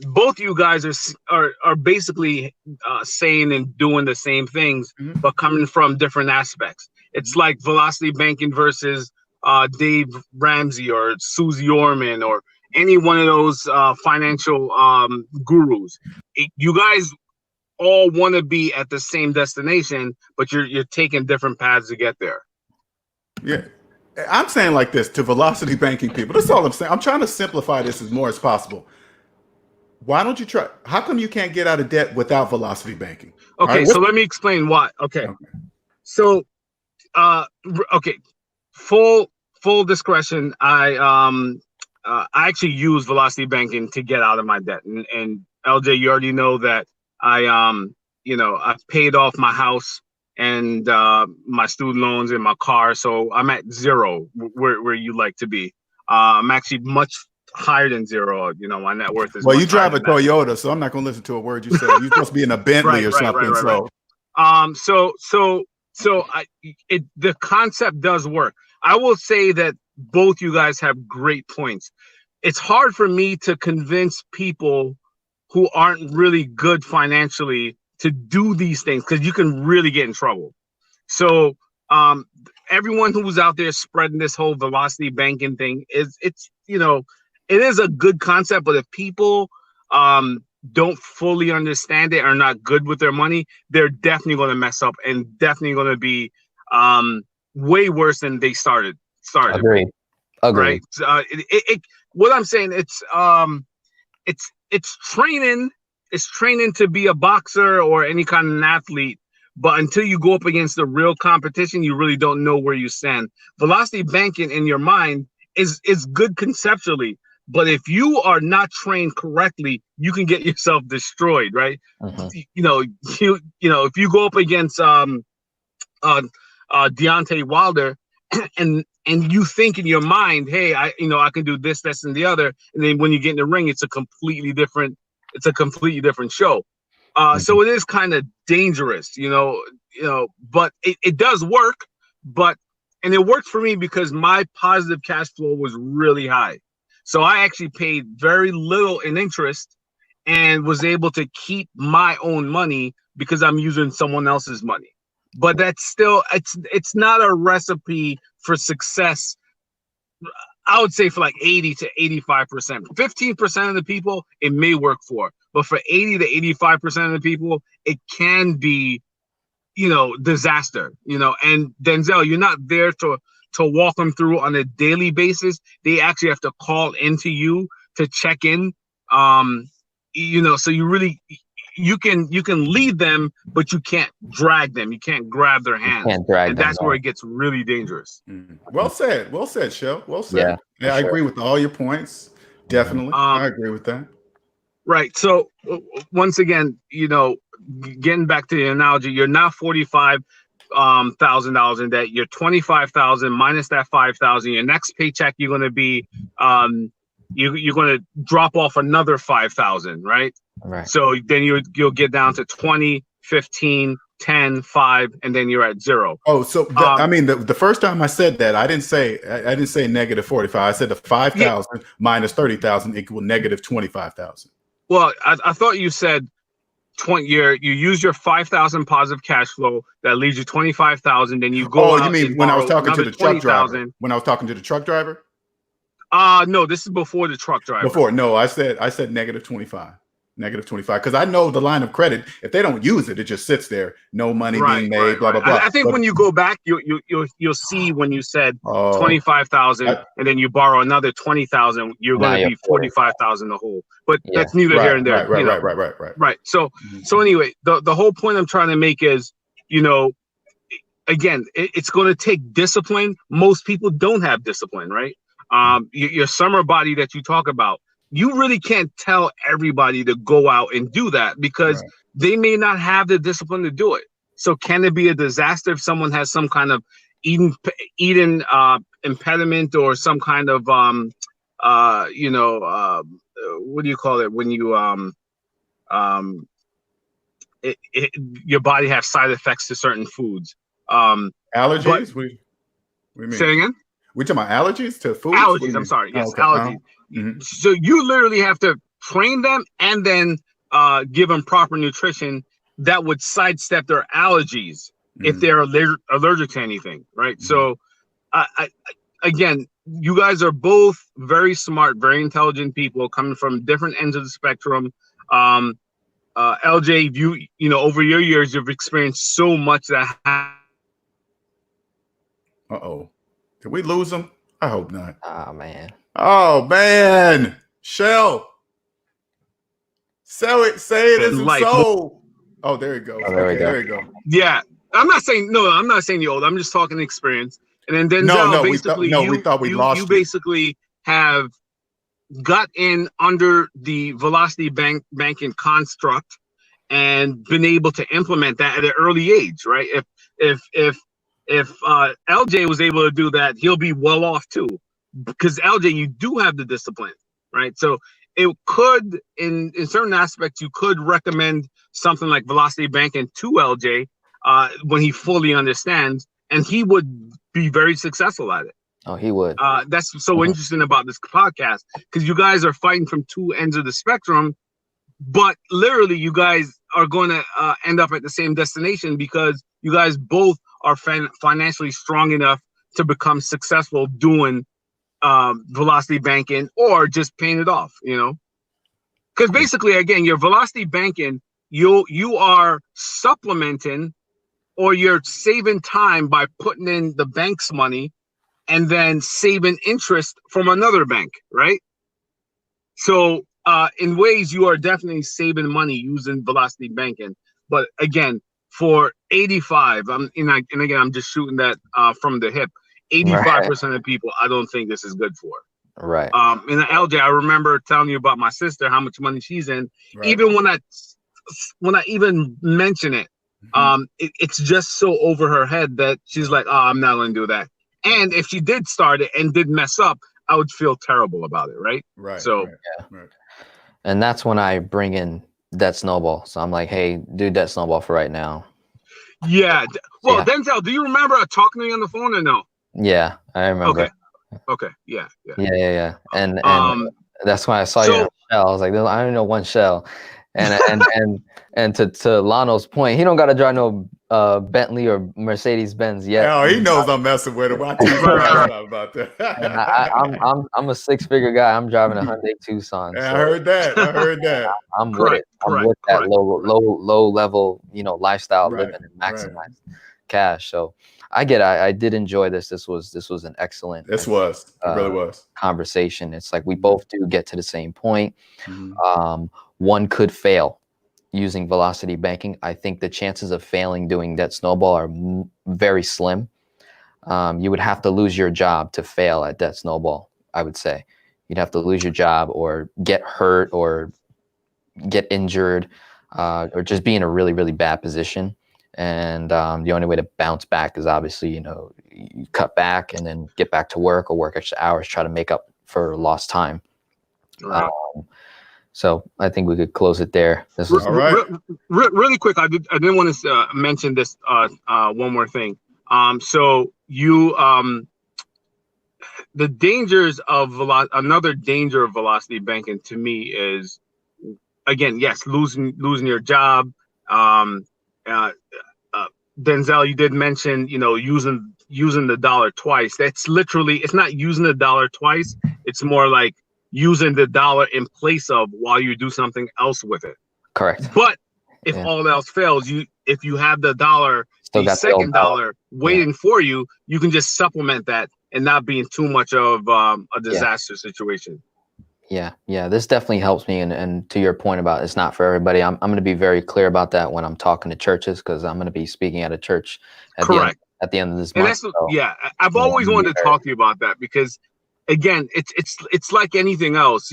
Both you guys are basically saying and doing the same things, but coming from different aspects. It's like velocity banking versus Dave Ramsey or Susie Orman or any one of those financial gurus. You guys all want to be at the same destination, but you're taking different paths to get there. Yeah. I'm saying like this to velocity banking people. That's all I'm saying. I'm trying to simplify this as more as possible. Why don't you try? How come you can't get out of debt without velocity banking? Okay, right, so let me explain why. Okay. So okay, full discretion. I actually use velocity banking to get out of my debt, and LJ, you already know that I you know, I've paid off my house and my student loans and my car. So I'm at zero, where you like to be. I'm actually much higher than zero. You know, my net worth is Well, much you drive higher a than that. Toyota, so I'm not going to listen to a word you say. You're supposed to be in a Bentley or something. So The concept does work. I will say that both you guys have great points. It's hard for me to convince people who aren't really good financially to do these things, because you can really get in trouble. So everyone who's out there spreading this whole velocity banking thing it is a good concept, but if people don't fully understand it, are not good with their money, they're definitely going to mess up and definitely going to be way worse than they started. Agreed. Right. What I'm saying, it's training. It's training to be a boxer or any kind of an athlete. But until you go up against the real competition, you really don't know where you stand. Velocity banking in your mind is good conceptually, but if you are not trained correctly, you can get yourself destroyed, right? If you go up against Deontay Wilder, and you think in your mind, hey, I can do this, and the other, and then when you get in the ring, it's a completely different show. So it is kind of dangerous, but it does work. And it worked for me because my positive cash flow was really high. So I actually paid very little in interest and was able to keep my own money because I'm using someone else's money. But that's still, it's not a recipe for success. I would say for like 80 to 85%. 15% of the people it may work for, but for 80 to 85% of the people, it can be, disaster. And Denzel, you're not there to walk them through on a daily basis. They actually have to call into you to check in. So you can lead them, but you can't drag them. You can't grab their hands. And that's where it gets really dangerous. Well said, Shell. Well said. Yeah, I agree with all your points. Definitely, I agree with that. Right. So once again, getting back to the analogy, you're not $45,000 in debt. You're 25,000 minus that 5,000. Your next paycheck, you're going to be you're going to drop off another 5,000, right? Right. So then you'll get down to 20, 15, 10, 5, and then you're at zero. Oh, so the first time I said that, I didn't say negative 45. I said the 5,000 minus 30,000 equal negative 25,000. Well, I thought you said 20. You use your 5,000 positive cash flow that leaves you 25,000. Then you go. Oh, you mean when I was talking to the truck driver? When I was talking to the truck driver? No, this is before the truck driver. Before, no, I said negative 25. Negative 25, because I know the line of credit, if they don't use it, it just sits there, no money being made, blah, blah, blah. I think when you go back, you'll see when you said 25,000 and then you borrow another 20,000, you're going to be 45,000 the whole. But that's neither here and there. Right. So anyway, the whole point I'm trying to make is, again, it's going to take discipline. Most people don't have discipline, right? Your summer body that you talk about, you really can't tell everybody to go out and do that because they may not have the discipline to do it. So can it be a disaster if someone has some kind of eating impediment or some kind of what do you call it when you your body has side effects to certain foods? Allergies? What do you mean? Say it again? We talking about allergies to foods? Allergies. I'm sorry. Yes, allergies. So you literally have to train them and then give them proper nutrition that would sidestep their allergies if they're allergic to anything, right? So, again, you guys are both very smart, very intelligent people coming from different ends of the spectrum. LJ, you over your years, you've experienced so much that. Uh-oh. Did we lose them? I hope not. Oh man. Shell. Say it isn't so. Oh, there you go. There you go. Yeah. I'm not saying you're old. I'm just talking experience. And then Denzel, we thought we lost you. Basically have got in under the velocity banking construct and been able to implement that at an early age, right? if LJ was able to do that, he'll be well off too, because LJ, you do have the discipline, right? So it could, in certain aspects, you could recommend something like velocity banking to LJ when he fully understands, and he would be very successful at it. Oh, he would. That's so interesting about this podcast, because you guys are fighting from two ends of the spectrum, but literally you guys are going to end up at the same destination, because you guys both are financially strong enough to become successful doing velocity banking, or just paying it off, you know? Because basically, again, your velocity banking, you are supplementing, or you're saving time by putting in the bank's money and then saving interest from another bank, right? So in ways, you are definitely saving money using velocity banking. But again, for 85, and again, I'm just shooting that from the hip. 85% of people, I don't think this is good for. Right. And LJ, I remember telling you about my sister, how much money she's in. Right. Even when I even mention it, it's just so over her head that she's like, "Oh, I'm not going to do that." And if she did start it and did mess up, I would feel terrible about it, right? Right. So, Right. And that's when I bring in Debt Snowball. So I'm like, "Hey, do Debt Snowball for right now." Yeah. Well, Denzel, do you remember talking to me on the phone or no? Yeah, I remember. Okay. Yeah. And that's why I saw you in a shell. I was like, I don't know one shell. And to Lano's point, he don't got to drive no Bentley or Mercedes Benz yet. Oh, he knows I'm messing with him. I teach him about that. And I'm a six-figure guy. I'm driving a Hyundai Tucson. Yeah, so I heard that. I'm with it. I'm with that low level, lifestyle living and maximize cash. So I get it. I did enjoy this. This was an excellent. It really was conversation. It's like we both do get to the same point. One could fail using velocity banking. I think the chances of failing doing Debt Snowball are very slim. You would have to lose your job to fail at Debt Snowball, I would say. You'd have to lose your job or get hurt or get injured or just be in a really, really bad position. And the only way to bounce back is obviously, you cut back and then get back to work or work extra hours, try to make up for lost time. Right. So I think we could close it there. This was all right. Really quick. I didn't want to mention this one more thing. So you the dangers of another danger of velocity banking to me is, again, yes, losing your job. Denzel, you did mention, using the dollar twice. That's literally, it's not using the dollar twice. It's more like using the dollar in place of while you do something else with it. Correct. But if all else fails, if you have the dollar, the second dollar waiting for you, you can just supplement that and not be in too much of a disaster situation. Yeah, this definitely helps me. And to your point about it's not for everybody, I'm going to be very clear about that when I'm talking to churches, because I'm going to be speaking at a church at the end of this month. I've always wanted to talk to you about that, because again, it's like anything else.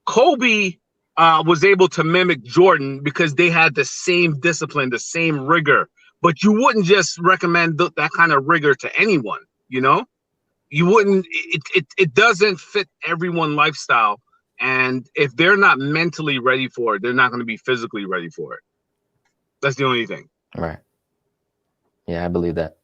Kobe was able to mimic Jordan because they had the same discipline, the same rigor, but you wouldn't just recommend that kind of rigor to anyone, You wouldn't, it doesn't fit everyone's lifestyle. And if they're not mentally ready for it, they're not going to be physically ready for it. That's the only thing. Right. Yeah, I believe that.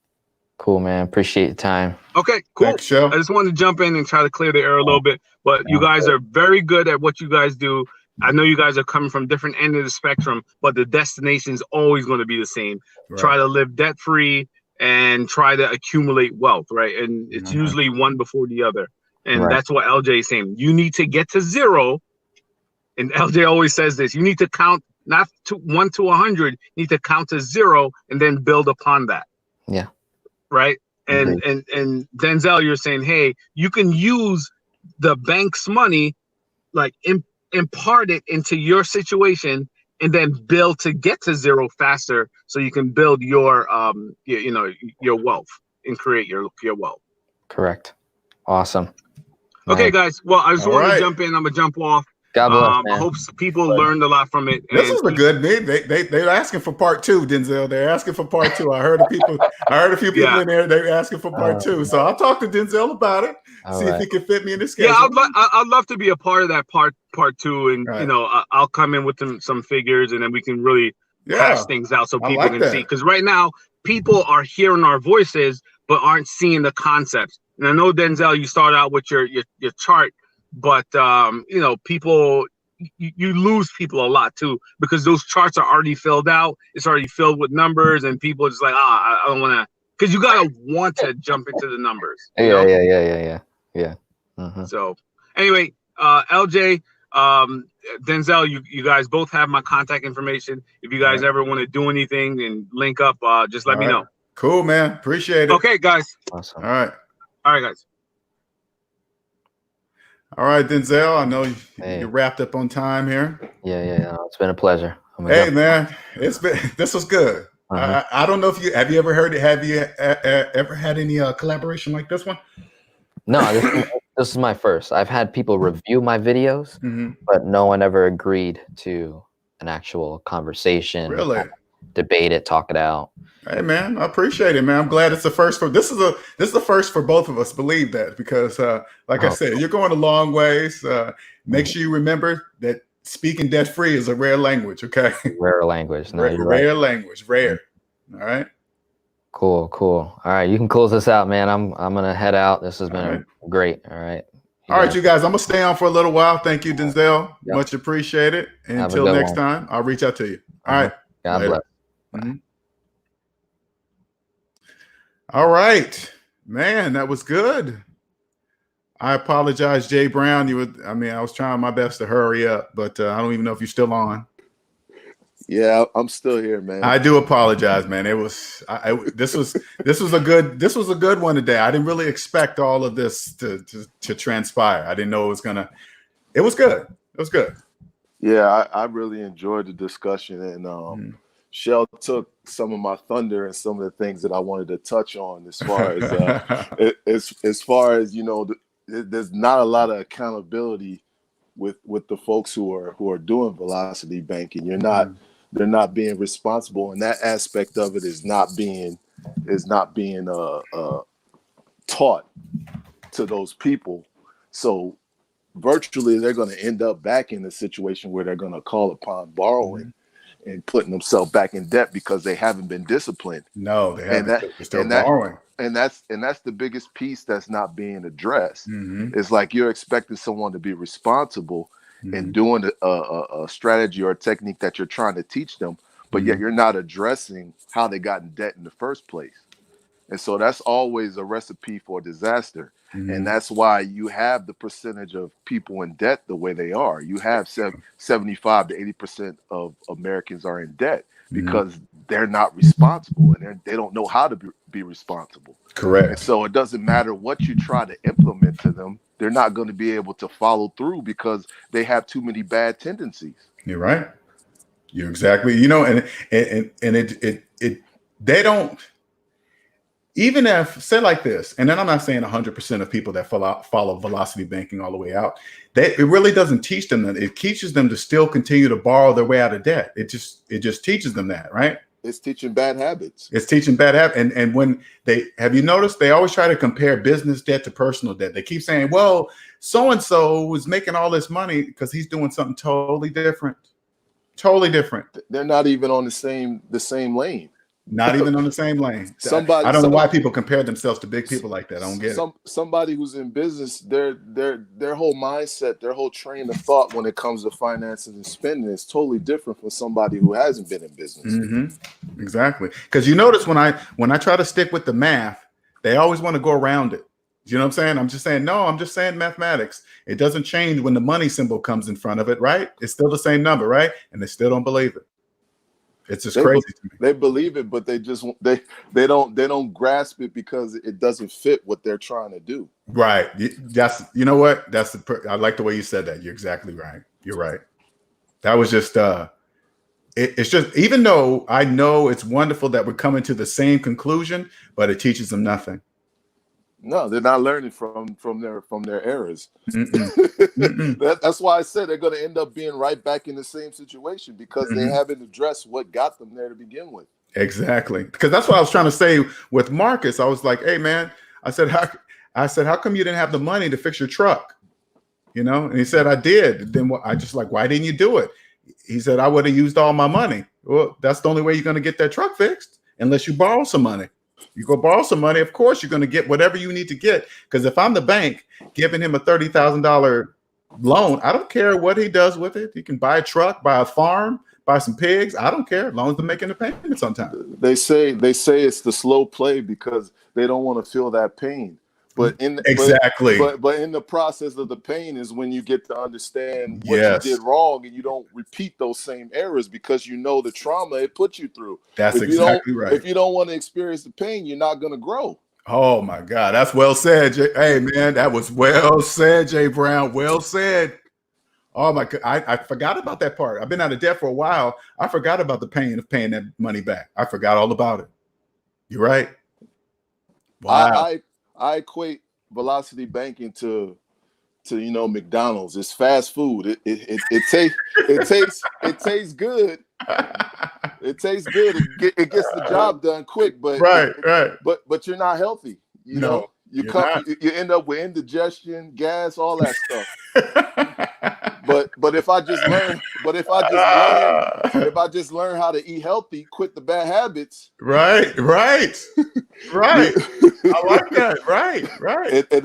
Cool, man. Appreciate your time. Okay, cool. Thanks, Joe. I just wanted to jump in and try to clear the air a little bit, but you guys are very good at what you guys do. I know you guys are coming from different ends of the spectrum, but the destination is always going to be the same. Right. Try to live debt-free and try to accumulate wealth, right? And it's usually one before the other. And that's what LJ is saying. You need to get to zero. And LJ always says this, you need to count not to 1 to 100, you need to count to 0 and then build upon that. Yeah. Right. And Denzel, you're saying, hey, you can use the bank's money, like impart it into your situation and then build to get to 0 faster, so you can build your your wealth and create your wealth. Correct. Awesome. Okay, guys. Well, I just want to jump in. I'm gonna jump off. God bless, I man. hope people learned a lot from it. This was a good meet. They're asking for part 2, Denzel. They're asking for part 2. I heard a few people in there. They're asking for part 2. So I'll talk to Denzel about it. See if he can fit me in the schedule. Yeah, I'd love to be a part of that part 2, and you know, I'll come in with some figures, and then we can really hash things out so people can see. Because right now, people are hearing our voices but aren't seeing the concepts. And I know, Denzel, you start out with your chart, but you know, people. You lose people a lot too, because those charts are already filled out. It's already filled with numbers, and people are just like, I don't want to, because you gotta want to jump into the numbers. Yeah. Mm-hmm. So anyway, LJ, Denzel, you guys both have my contact information. If you guys ever want to do anything and link up, just let me know. Cool, man. Appreciate it. Okay, guys. Awesome. All right, guys. All right, Denzel, I know you're wrapped up on time here. Yeah. It's been a pleasure. Hey, man, this was good. I don't know if have you ever heard it? Have you ever had any collaboration like this one? No, this is my first. I've had people review my videos, but no one ever agreed to an actual conversation. Really? Debate it, talk it out. Hey, man, I appreciate it, man. I'm glad it's the first for this is the first for both of us. Believe that, because like I said, you're going a long ways. Make sure you remember that speaking debt free is a rare language. Okay, rare language. No, rare language. Rare. All right. Cool. All right, you can close this out, man. I'm gonna head out. This has been great. All right. All right, you guys. I'm gonna stay on for a little while. Thank you, Denzel. Much appreciated. And until next time, I'll reach out to you. All right. God bless. All right, man, that was good. I apologize, Jay Brown. I was trying my best to hurry up, but I don't even know if you're still on. Yeah, I'm still here, man. I do apologize, man. It was this was a good one today. I didn't really expect all of this to transpire. I didn't know it was gonna. It was good. It was good. Yeah, I really enjoyed the discussion, and Shell took some of my thunder and some of the things that I wanted to touch on as far as you know, there's not a lot of accountability with the folks who are doing velocity banking. They're not being responsible, and that aspect of it is not being taught to those people. So virtually they're going to end up back in a situation where they're going to call upon borrowing and putting themselves back in debt because they haven't been disciplined. No, they haven't. They're still borrowing. And that's the biggest piece that's not being addressed. It's like you're expecting someone to be responsible and doing a strategy or a technique that you're trying to teach them, but yet you're not addressing how they got in debt in the first place. And so that's always a recipe for disaster. And that's why you have the percentage of people in debt the way they are. You have 75 to 80% of Americans are in debt because they're not responsible and they don't know how to be responsible. Correct. And so it doesn't matter what you try to implement to them. They're not going to be able to follow through because they have too many bad tendencies. You're right. You're exactly, and they don't. Even if, say like this, and then I'm not saying 100% of people that follow velocity banking all the way out, it really doesn't teach them that. It teaches them to still continue to borrow their way out of debt. It just teaches them that, right? It's teaching bad habits. It's teaching bad habits. And when have you noticed, they always try to compare business debt to personal debt. They keep saying, well, so-and-so was making all this money because he's doing something totally different. Totally different. They're not even on the same lane. Not even on the same lane. I don't know why people compare themselves to big people like that. I don't get it. Somebody who's in business, their whole mindset, their whole train of thought when it comes to finances and spending is totally different from somebody who hasn't been in business. Exactly. Because you notice when I try to stick with the math, they always want to go around it. You know what I'm saying? I'm just saying, no, I'm just saying mathematics. It doesn't change when the money symbol comes in front of it, right? It's still the same number, right? And they still don't believe it. It's just crazy to me. They believe it, but they don't grasp it because it doesn't fit what they're trying to do. Right. You know what? I like the way you said that. You're exactly right. You're right. That was just it's just, even though I know it's wonderful that we're coming to the same conclusion, but it teaches them nothing. No, they're not learning from their errors. Mm-mm. That's why I said they're going to end up being right back in the same situation because they haven't addressed what got them there to begin with. Exactly, because that's what I was trying to say with Marcus. I was like, "Hey, man," I said, how come you didn't have the money to fix your truck?" You know, and he said, "I did." Then I just like, "Why didn't you do it?" He said, "I would have used all my money." Well, that's the only way you're going to get that truck fixed, unless you borrow some money. You go borrow some money, of course, you're going to get whatever you need to get. Because if I'm the bank giving him a $30,000 loan, I don't care what he does with it. He can buy a truck, buy a farm, buy some pigs. I don't care as long as they're making the payments on time. They say it's the slow play because they don't want to feel that pain. But in the process of the pain is when you get to understand what you did wrong, and you don't repeat those same errors because you know the trauma it put you through. That's exactly right. If you don't want to experience the pain, you're not going to grow. Oh my God, that's well said. Hey man, that was well said, Jay Brown. Well said. Oh my God, I forgot about that part. I've been out of debt for a while. I forgot about the pain of paying that money back. I forgot all about it. You're right. Wow. I equate velocity banking to McDonald's. It's fast food. It tastes good. It tastes good. It gets the job done quick, but but you're not healthy. You know, you end up with indigestion, gas, all that stuff. But if I just learn how to eat healthy, quit the bad habits. Right. I like that. Right. And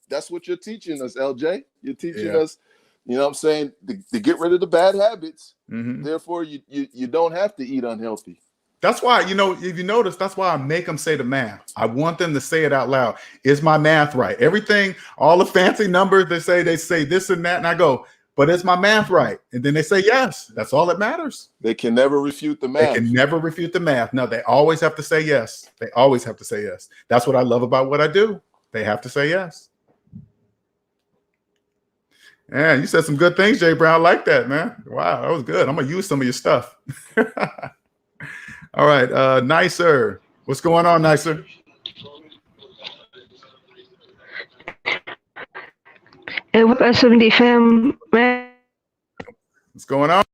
that's what you're teaching us, LJ. You're teaching us, you know what I'm saying, to get rid of the bad habits. Therefore, you don't have to eat unhealthy. That's why, if you notice, that's why I make them say the math. I want them to say it out loud. Is my math right? Everything, all the fancy numbers they say this and that, and I go, but is my math right? And then they say yes. That's all that matters. They can never refute the math. They can never refute the math. No, they always have to say yes. They always have to say yes. That's what I love about what I do. They have to say yes. Yeah, you said some good things, Jay Brown. I like that, man. Wow, that was good. I'm gonna use some of your stuff. All right, Nicer. What's going on, Nicer? Hey, what up, 70 fam, man? What's going on?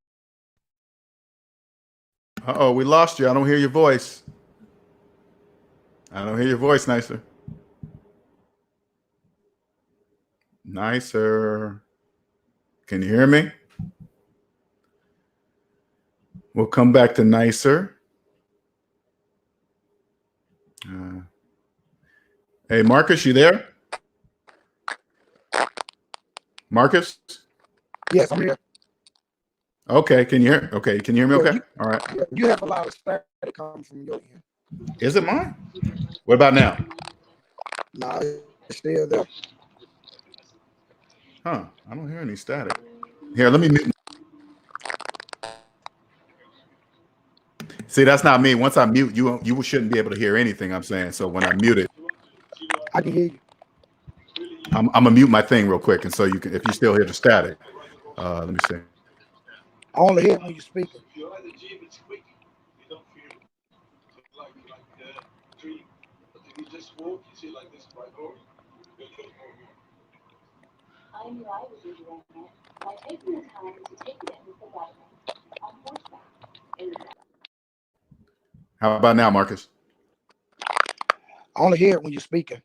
Uh-oh, we lost you. I don't hear your voice. I don't hear your voice, Nicer. Nicer. Can you hear me? We'll come back to Nicer. Hey, Marcus, you there? Marcus? Yes, I'm here. Okay, can you hear? Okay, can you hear me? Okay, all right. You have a lot of static coming from your end. Is it mine? What about now? No, it's still there. Huh? I don't hear any static. Here, let me mute. See, that's not me. Once I mute, you shouldn't be able to hear anything I'm saying. So when I mute it, I can hear you. I'm gonna mute my thing real quick, and so you can, if you still hear the static, let me see. I only hear when you speak. How about now, Marcus? I only hear it when you're speaking.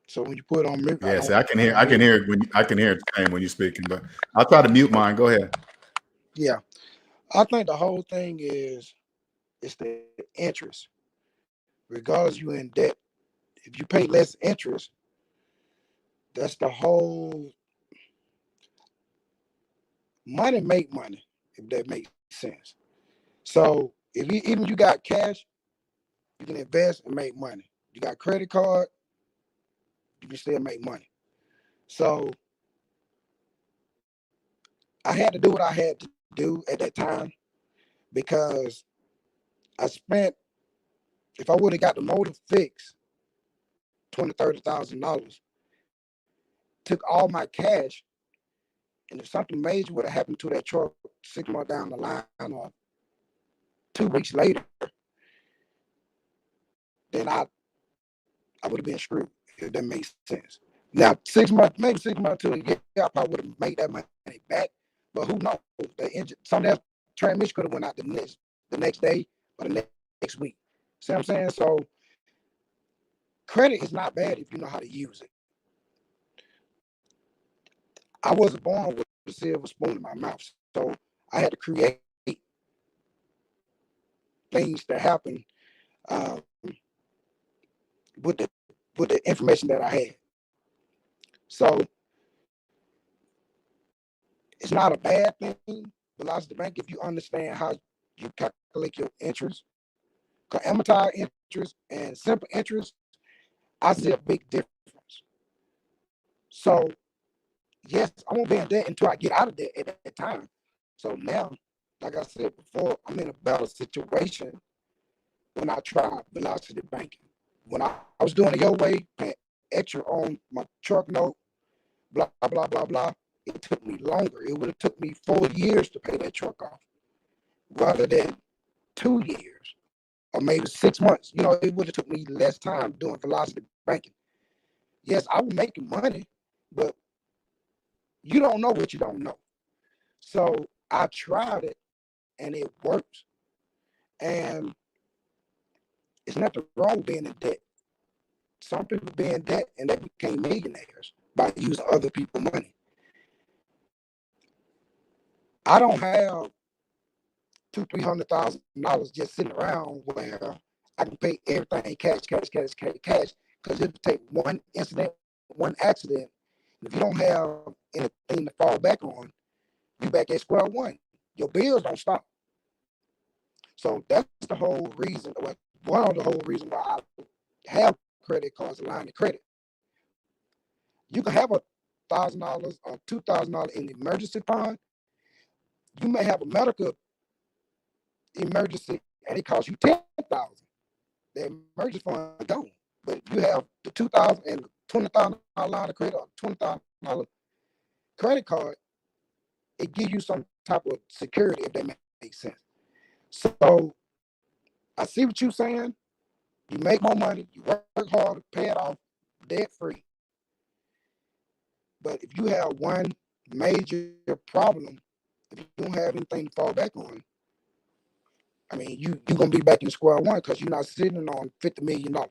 So when you put it on mute, yeah, see, I can hear it when I can hear it the same when you're speaking, but I'll try to mute mine. Go ahead. Yeah, I think the whole thing is it's the interest. Regardless, you're in debt. If you pay less interest, that's the whole money make money, if that makes sense. So if even you got cash, you can invest and make money. You got credit card, you can still make money. So I had to do what I had to do at that time because I spent, if I would have got the motor fixed, $20,000-$30,000, took all my cash, and if something major would have happened to that truck 6 months down the line or 2 weeks later, then I I would have been screwed, if that makes sense. Now, 6 months, maybe 6 months to a year, I probably would have made that money back. But who knows? The engine, some of that transmission could have went out the next day or the next week. See what I'm saying? So credit is not bad if you know how to use it. I wasn't born with a silver spoon in my mouth, so I had to create things that happen with the information that I had. So it's not a bad thing, belongs to the bank if you understand how you calculate your interest. Because amortized interest and simple interest, I see a big difference. So yes, I won't be in debt until I get out of debt at that time. So now, like I said before, I'm in a better situation when I tried velocity banking. When I was doing it your way, paying extra on my truck note, blah, blah, blah, blah, it took me longer. It would have took me 4 years to pay that truck off rather than 2 years or maybe 6 months. You know, it would have took me less time doing velocity banking. Yes, I was making money, but you don't know what you don't know. So I tried it and it works. And it's nothing wrong with being in debt. Some people be in debt and they became millionaires by using other people's money. I don't have $200,000-$300,000 just sitting around where I can pay everything cash, because it would take one incident, one accident. If you don't have anything to fall back on, you back at square one. Your bills don't stop. So that's the whole reason, or one of the whole reason why I have credit cards, a line of credit. You can have $1,000 or $2,000 in the emergency fund. You may have a medical emergency and it costs you $10,000. The emergency fund don't. But you have the $2,000 and the $20,000 line of credit or $20,000 credit card, it gives you some type of security, if that makes sense. So I see what you're saying. You make more money, you work harder, pay it off, debt free. But if you have one major problem, if you don't have anything to fall back on, I mean, you're gonna be back in square one because you're not sitting on $50 million. All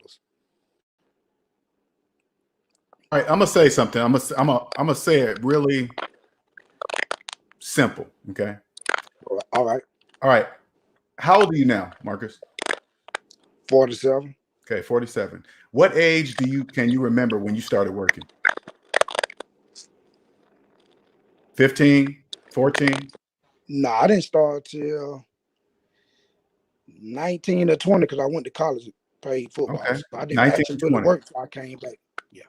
right, I'm gonna say something. I'm gonna say it really simple. Okay. All right. All right. How old are you now, Marcus? 47. Okay, 47. What age can you remember when you started working? 15, 14? No, I didn't start till 19 or 20 because I went to college and played football. Okay. So I didn't 19, actually really 20. work until I came back. Yeah.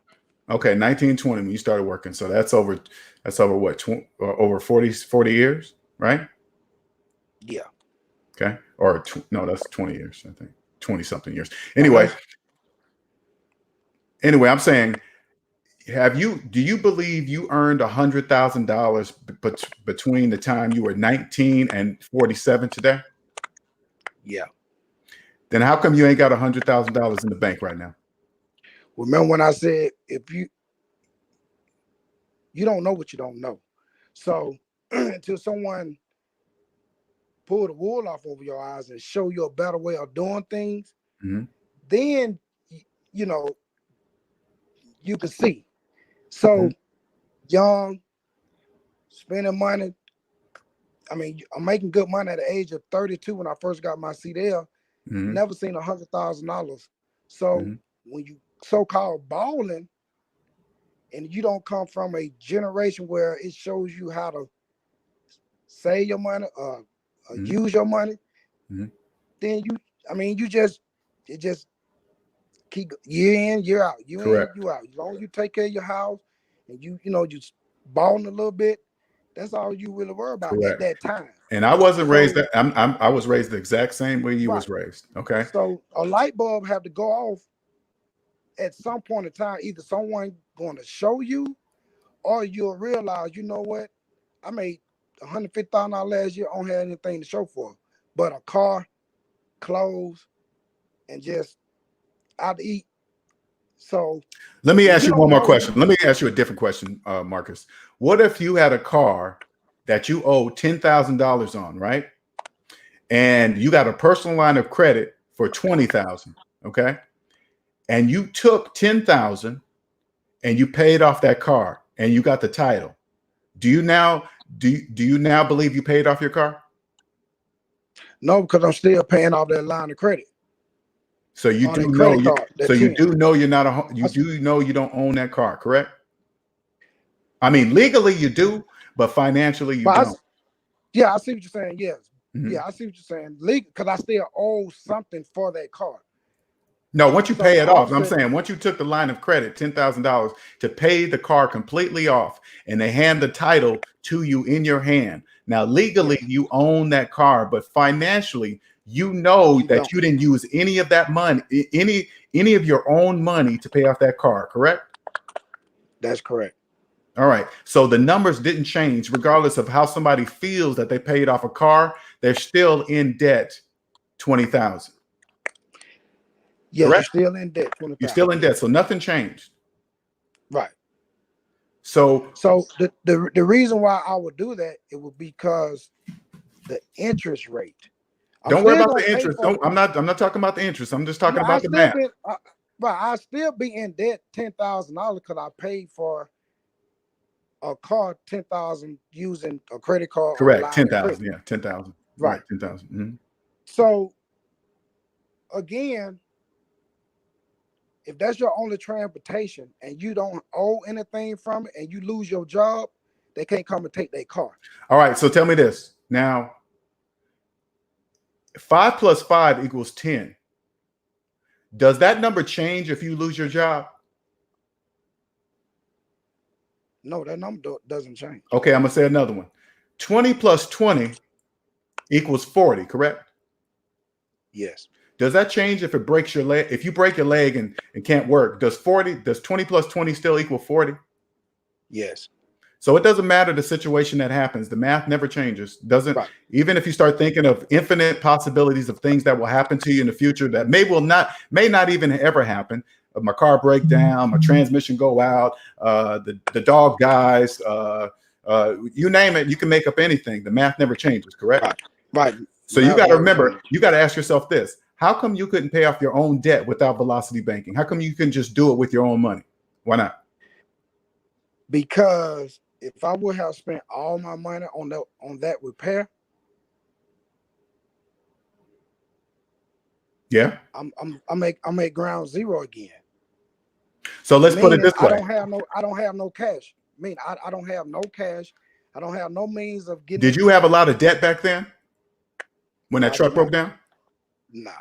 Okay, 19, 20 when you started working. So that's over what, over 40 years, right? Yeah. Okay. Or no, that's 20 years, I think. 20 something years. Anyway, I'm saying, do you believe you earned $100,000 between the time you were 19 and 47 today? Yeah. Then how come you ain't got $100,000 in the bank right now? Remember when I said, if you don't know what you don't know. So until someone pull the wool off over your eyes and show you a better way of doing things, then, you know, you can see. So young, spending money. I mean, I'm making good money at the age of 32 when I first got my CDL. Never seen $100,000. So when you so-called balling and you don't come from a generation where it shows you how to save your money or use your money, then you just keep year in, year out, you in, you out. As long as you take care of your house and you just balling a little bit, that's all you really worry about at that time. And I wasn't raised that. I was raised the exact same way you was raised. Okay. So a light bulb have to go off at some point in time. Either someone going to show you, or you'll realize, you know what, I made $150,000 last year. I don't have anything to show for it, but a car, clothes, and just out to eat So let me ask you you one don't more know. question. Let me ask you a different question, Marcus. What if you had a car that you owe $10,000 on, right? And you got a personal line of credit for $20,000, okay? And you took $10,000 and you paid off that car and you got the title. Do you now believe you paid off your car? No, because I'm still paying off that line of credit. So you on do that know credit card. so you do know you're not a you do know you don't own that car, correct? I mean, legally you do, but financially you don't. Yeah, I see what you're saying. Yes. Mhm. Yeah, I see what you're saying. Legal, because I still owe something for that car. No, once you So pay the it off, I'm offset- saying once you took the line of credit, $10,000 to pay the car completely off, and they hand the title to you in your hand. Now, legally, you own that car, but financially, you know that you didn't use any of that money, any of your own money to pay off that car, correct? That's correct. All right. So the numbers didn't change, regardless of how somebody feels that they paid off a car. They're still in debt, 20,000. Yes, Correct? you're still in debt. 20,000. You're still in debt, so nothing changed. Right. So the reason why I would do that, it would be because the interest rate. don't worry about the interest. I'm not talking about the interest. I'm just talking about the math. I still be in debt $10,000 because I paid for a car 10,000 using a credit card. Correct. 10,000. Yeah, 10,000. Right. 10,000. Mm-hmm. So again, if that's your only transportation and you don't owe anything from it and you lose your job, they can't come and take their car. All right. So tell me this. Now, 5 plus 5 equals 10. Does that number change if you lose your job? No, that number doesn't change. Okay, I'm going to say another one. 20 plus 20 equals 40, correct? Yes. Does that change if it breaks your leg? If you break your leg and can't work, does 20 plus 20 still equal 40? Yes. So it doesn't matter the situation that happens. The math never changes. Doesn't Right. Even if you start thinking of infinite possibilities of things that will happen to you in the future that may not even ever happen. My car break down, my transmission go out, the dog dies, you name it, you can make up anything. The math never changes, correct? Right. So you got to remember, you got to ask yourself this: how come you couldn't pay off your own debt without velocity banking? How come you can just do it with your own money? Why not? Because if I would have spent all my money on that repair, yeah, I'm at ground zero again. So let's put it this way: I don't have no cash. I don't have no cash. I don't have no means of getting. Did you have a lot of debt back then when that truck broke down? Nah.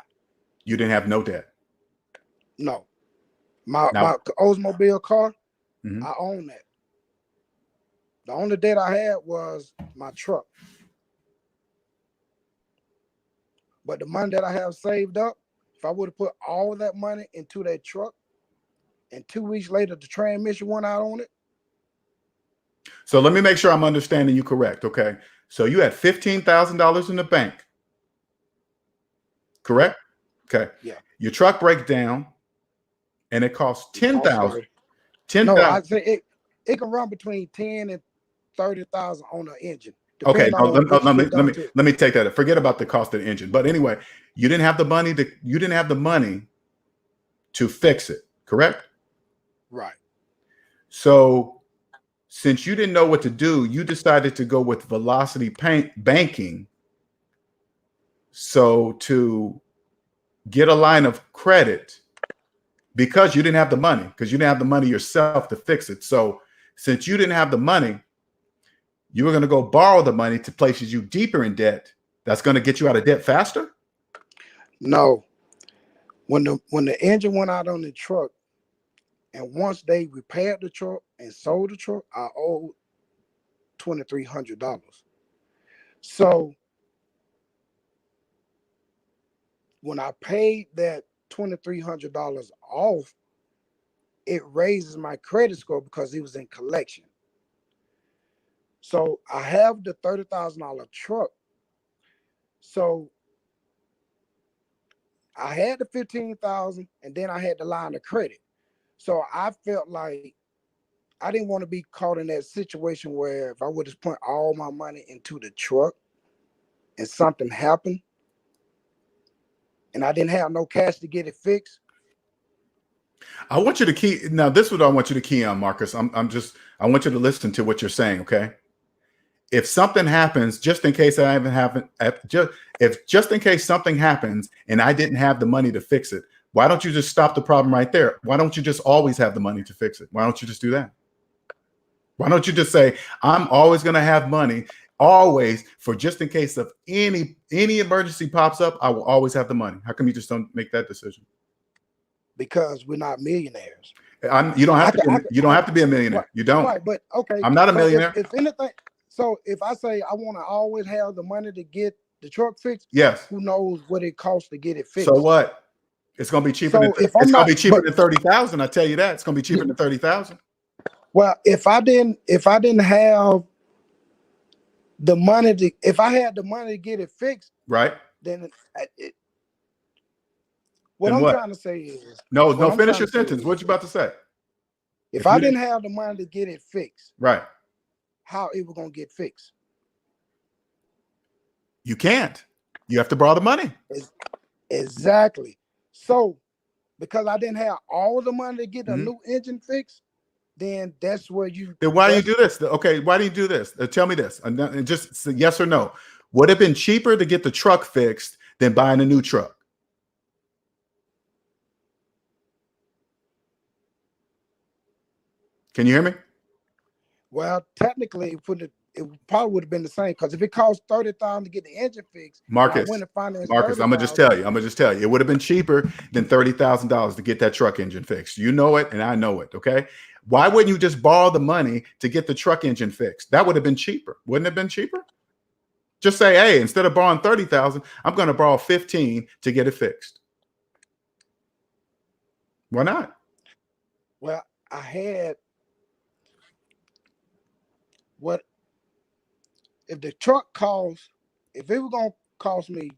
You didn't have no debt. No. My Oldsmobile car, I own that. The only debt I had was my truck. But the money that I have saved up, if I would have put all of that money into that truck, and 2 weeks later the transmission went out on it. So let me make sure I'm understanding you correct. Okay. So you had $15,000 in the bank. Correct? Okay. Yeah. Your truck breaks down and it costs $10,000. No, I'd say it can run between 10 and 30,000 on the engine. Okay, let me take that. Forget about the cost of the engine. But anyway, you didn't have the money to fix it, correct? Right. So since you didn't know what to do, you decided to go with velocity banking. So to get a line of credit, because you didn't have the money, because you didn't have the money yourself to fix it. So since you didn't have the money, you were going to go borrow the money to places you deeper in debt. That's going to get you out of debt faster? No. When the engine went out on the truck, and once they repaired the truck and sold the truck, I owed $2,300. So when I paid that $2,300 off, it raises my credit score because it was in collection. So I have the $30,000 truck. So I had the $15,000, and then I had the line of credit. So I felt like I didn't want to be caught in that situation where if I would have put all my money into the truck and something happened and I didn't have no cash to get it fixed. I want you to key now. This is what I want you to key on, Marcus. I want you to listen to what you're saying. Okay. If something happens, just in case just in case something happens and I didn't have the money to fix it, why don't you just stop the problem right there? Why don't you just always have the money to fix it? Why don't you just do that? Why don't you just say, I'm always going to have money always for just in case of any emergency pops up, I will always have the money. How come you just don't make that decision? Because we're not millionaires. You don't have to be a millionaire. Right, you don't. Right, but okay. I'm not a millionaire. If anything, so if I say I want to always have the money to get the truck fixed, yes. Who knows what it costs to get it fixed? So what? It's going to be cheaper. So It's going to be cheaper than 30,000. I tell you that it's going to be cheaper than 30,000. Well, if I didn't have the money to, if I had the money to get it fixed, right? Then what I'm trying to say is no. Finish your sentence. What you about to say? If I didn't have the money to get it fixed, right? How it was gonna get fixed? You can't. You have to borrow the money. Exactly. So, because I didn't have all the money to get a new engine fixed, then that's where you. Then why do you do this? Okay, why do you do this? Tell me this, and just yes or no. Would it have been cheaper to get the truck fixed than buying a new truck? Can you hear me? Well, technically, it probably would have been the same because if it cost $30,000 to get the engine fixed, Marcus, I'm gonna just tell you. It would have been cheaper than $30,000 to get that truck engine fixed. You know it, and I know it. Okay, why wouldn't you just borrow the money to get the truck engine fixed? That would have been cheaper. Wouldn't it have been cheaper? Just say, hey, instead of borrowing 30,000, I'm going to borrow 15 to get it fixed. Why not? Well, I had what if the truck costs, if it was gonna cost me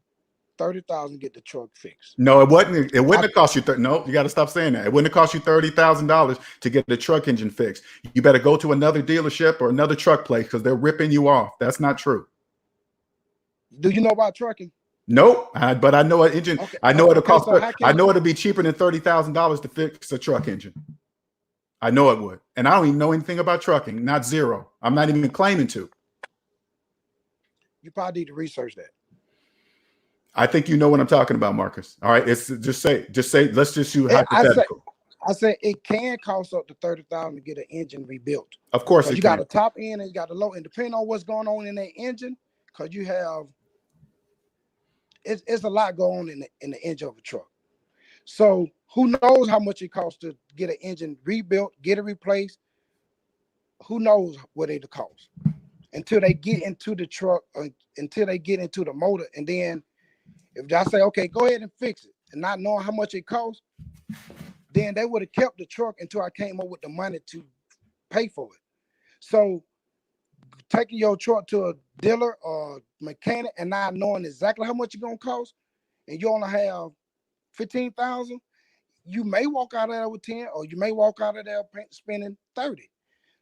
30,000 to get the truck fixed. No, it wouldn't. It wouldn't have cost you. No, you got to stop saying that. It wouldn't have cost you $30,000 to get the truck engine fixed. You better go to another dealership or another truck place because they're ripping you off. That's not true. Do you know about trucking? Nope, but I know an engine. Okay, I know it'll cost. So I know it'll be cheaper than $30,000 to fix a truck engine. I know it would, and I don't even know anything about trucking. Not zero. I'm not even claiming to. You probably need to research that. I think you know what I'm talking about, Marcus. All right, it's just say. Let's just use hypothetical. I say it can cost up to $30,000 to get an engine rebuilt. Of course, you got the top end and you got the low end. Depending on what's going on in that engine, because you have it's a lot going on in the engine of a truck. So who knows how much it costs to get an engine rebuilt, get it replaced? Who knows what it'll cost until they get into the truck, until they get into the motor, and then if I say, okay, go ahead and fix it, and not knowing how much it costs, then they would have kept the truck until I came up with the money to pay for it. So taking your truck to a dealer or mechanic and not knowing exactly how much it's gonna cost, and you only have 15,000, you may walk out of there with 10, or you may walk out of there spending 30.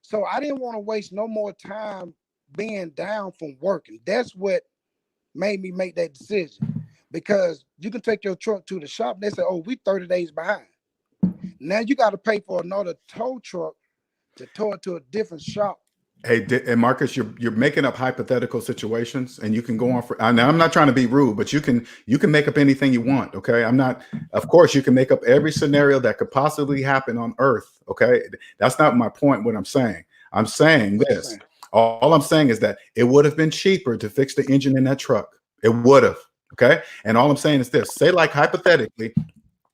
So I didn't want to waste no more time being down from working. That's what made me make that decision, because you can take your truck to the shop. They say, oh, we 30 days behind. Now you got to pay for another tow truck to tow it to a different shop. Hey, and Marcus, you're making up hypothetical situations, and you can go on for. Now, I'm not trying to be rude, but you can make up anything you want. Okay, I'm not. Of course, you can make up every scenario that could possibly happen on Earth. Okay, that's not my point. What I'm saying this. All I'm saying is that it would have been cheaper to fix the engine in that truck. It would have. Okay, and all I'm saying is this: say, like hypothetically,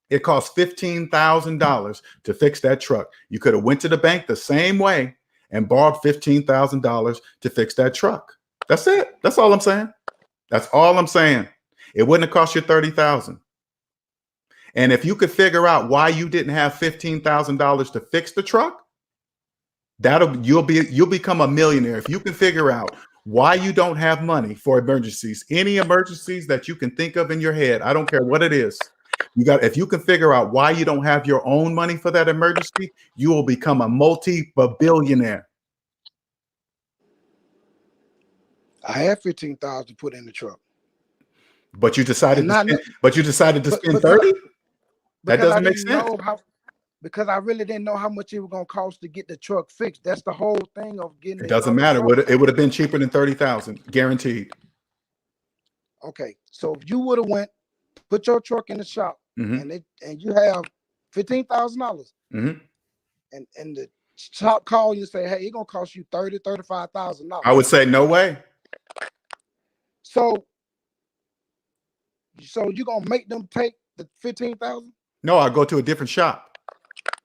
it cost $15,000 to fix that truck. You could have went to the bank the same way and borrowed $15,000 to fix that truck. That's it. That's all I'm saying. That's all I'm saying. It wouldn't have cost you $30,000. And if you could figure out why you didn't have $15,000 to fix the truck, you'll become a millionaire. If you can figure out why you don't have money for emergencies, any emergencies that you can think of in your head, I don't care what it is. if you can figure out why you don't have your own money for that emergency, you will become a multi-billionaire. I had 15,000 to put in the truck. But you decided And to spend, because 30? That because I doesn't make didn't sense. know how, because I really didn't know how much it was gonna cost to get the truck fixed. That's the whole thing of getting It it. doesn't matter. It would have been cheaper than 30,000, guaranteed. Okay, so if you would have went, put your truck in the shop, Mm-hmm. and you have $15,000, Mm-hmm. and the shop call you and say, hey, it's gonna cost you $35,000. I would say no way. So you gonna make them take the 15,000? No, I go to a different shop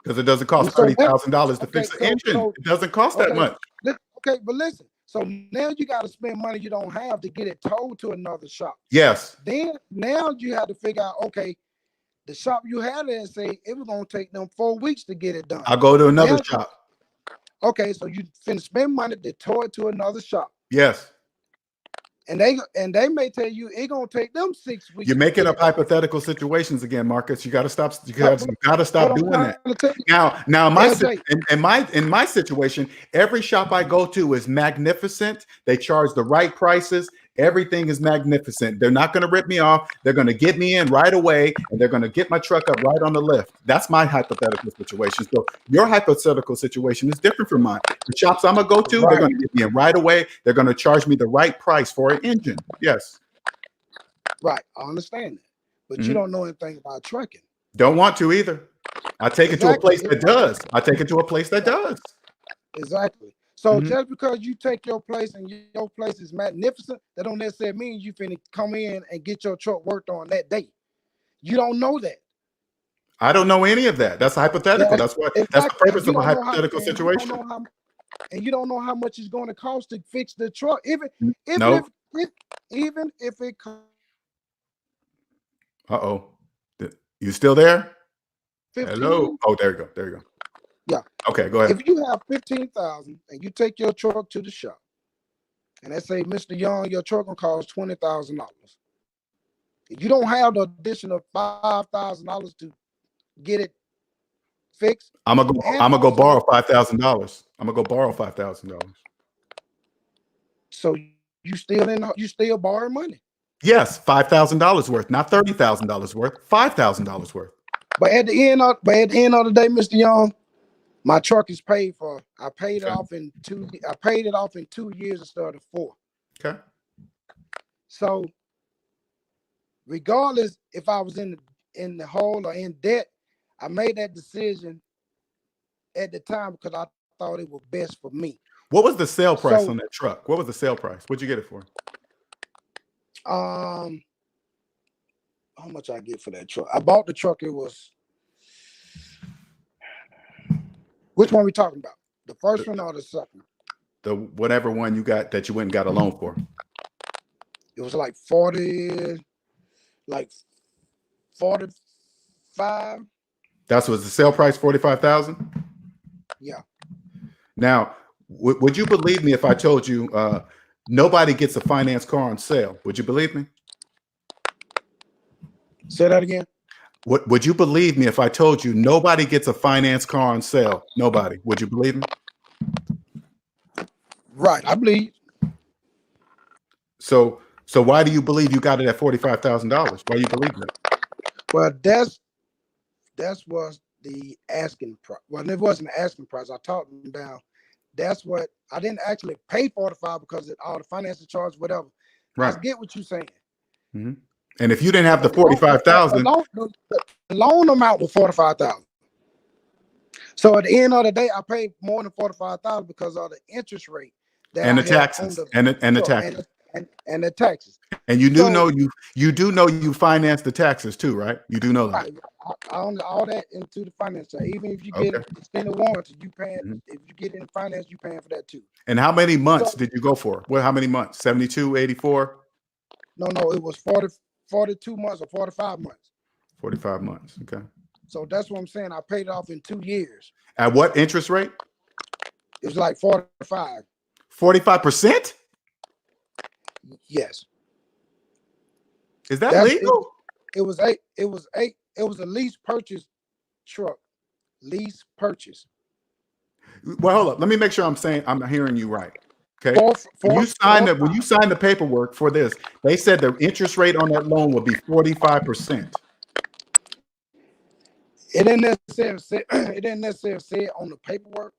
because it doesn't cost $30,000 to fix the engine. It doesn't cost that much. Okay, but listen. So now you got to spend money you don't have to get it towed to another shop. Yes. Then now you have to figure out, okay, the shop you had there say it was gonna take them 4 weeks to get it done. I'll go to another shop. Okay, so you finna spend money to tow it to another shop. Yes. And they may tell you it's gonna take them 6 weeks. You're making up hypothetical situations again, Marcus. You got to stop. You got to stop doing that. Now, in my situation, every shop I go to is magnificent. They charge the right prices. Everything is magnificent. They're not going to rip me off. They're going to get me in right away, and they're going to get my truck up right on the lift. That's my hypothetical situation. So your hypothetical situation is different from mine. The shops I'm going to go to, they're going to get me in right away. They're going to charge me the right price for an engine. Yes. Right. I understand that. But you don't know anything about trucking. Don't want to either. I take it to a place that does. I take it to a place that does. Exactly. So just because you take your place and your place is magnificent, that don't necessarily mean you finna come in and get your truck worked on that day. You don't know that. I don't know any of that. That's hypothetical. Yeah, that's the purpose of a hypothetical situation. And you don't know how much it's going to cost to fix the truck. Even if it Uh-oh. You still there? 15, hello. Oh, there you go. There you go. Yeah. Okay, go ahead. If you have 15,000 and you take your truck to the shop, and they say, Mr. Young, your truck gonna cost $20,000. If you don't have the additional $5,000 to get it fixed, I'm gonna go borrow $5,000. I'm gonna go borrow $5,000. So you still borrowing money. Yes, $5,000 worth, not $30,000 worth, $5,000 worth. But at the end of the day, Mr. Young, my truck is paid for. I paid it off in 2 years instead of 4. Okay. So regardless if I was in the hole or in debt, I made that decision at the time because I thought it was best for me. What was the sale price on that truck? What was the sale price? What'd you get it for? How much I get for that truck? I bought the truck. It was, which one we talking about? The first one or the second? The whatever one you got that you went and got a loan for. It was like 45. That was the sale price, 45,000. Yeah. Now, would you believe me if I told you nobody gets a finance car on sale? Would you believe me? Say that again. Would you believe me if I told you nobody gets a finance car on sale? Nobody. Would you believe me? Right, I believe. So why do you believe you got it at $45,000? Why do you believe that? Well, that was the asking price. Well, it wasn't the asking price. I talked them down. That's what I didn't actually pay 45 because of all the financial charge, whatever. Right. I get what you're saying. Mm-hmm. And if you didn't have the 45,000, the loan amount was 45,000. So at the end of the day, I paid more than 45,000 because of the interest rate and the taxes and the taxes and the taxes. And you do know you finance the taxes too, right? You do know that. Right. I own all that into the finance. So even if you get extended warranty, you paying. If you get in finance, you paying for that too. And how many months did you go for? How many months? 72, 84? No, it was 42 months or 45 months. 45 months. Okay. So that's what I'm saying. I paid it off in 2 years. At what interest rate? It was like 45. 45%? Yes. Is that legal? It was eight. it was a lease purchase truck. Lease purchase. Well, hold up. Let me make sure I'm hearing you right. Okay. When you signed the paperwork for this, they said the interest rate on that loan would be 45%. It didn't necessarily say it on the paperwork,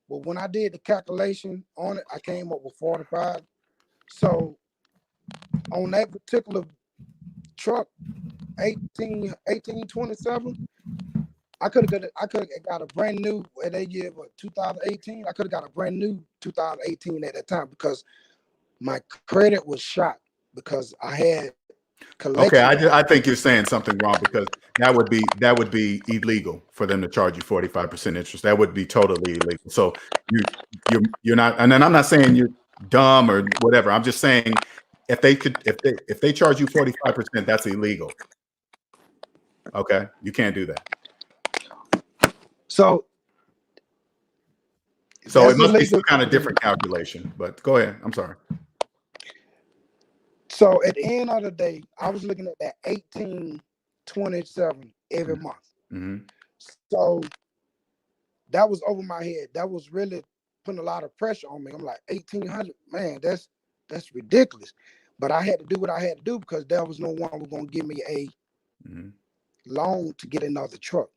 but when I did the calculation on it, I came up with 45. So on that particular truck, 1827, I could have got a brand new at that year, 2018. I could have got a brand new 2018 at that time because my credit was shot because I had collection. Okay, I think you're saying something wrong because that would be illegal for them to charge you 45% interest. That would be totally illegal. So you're not, and then I'm not saying you're dumb or whatever. I'm just saying if they charge you 45%, that's illegal. Okay, you can't do that. So it must be some kind of different calculation. But go ahead. I'm sorry. So at the end of the day, I was looking at that 1827 every month. Mm-hmm. So that was over my head. That was really putting a lot of pressure on me. I'm like, 1800, man, that's ridiculous. But I had to do what I had to do because there was no one who was going to give me a loan to get another truck.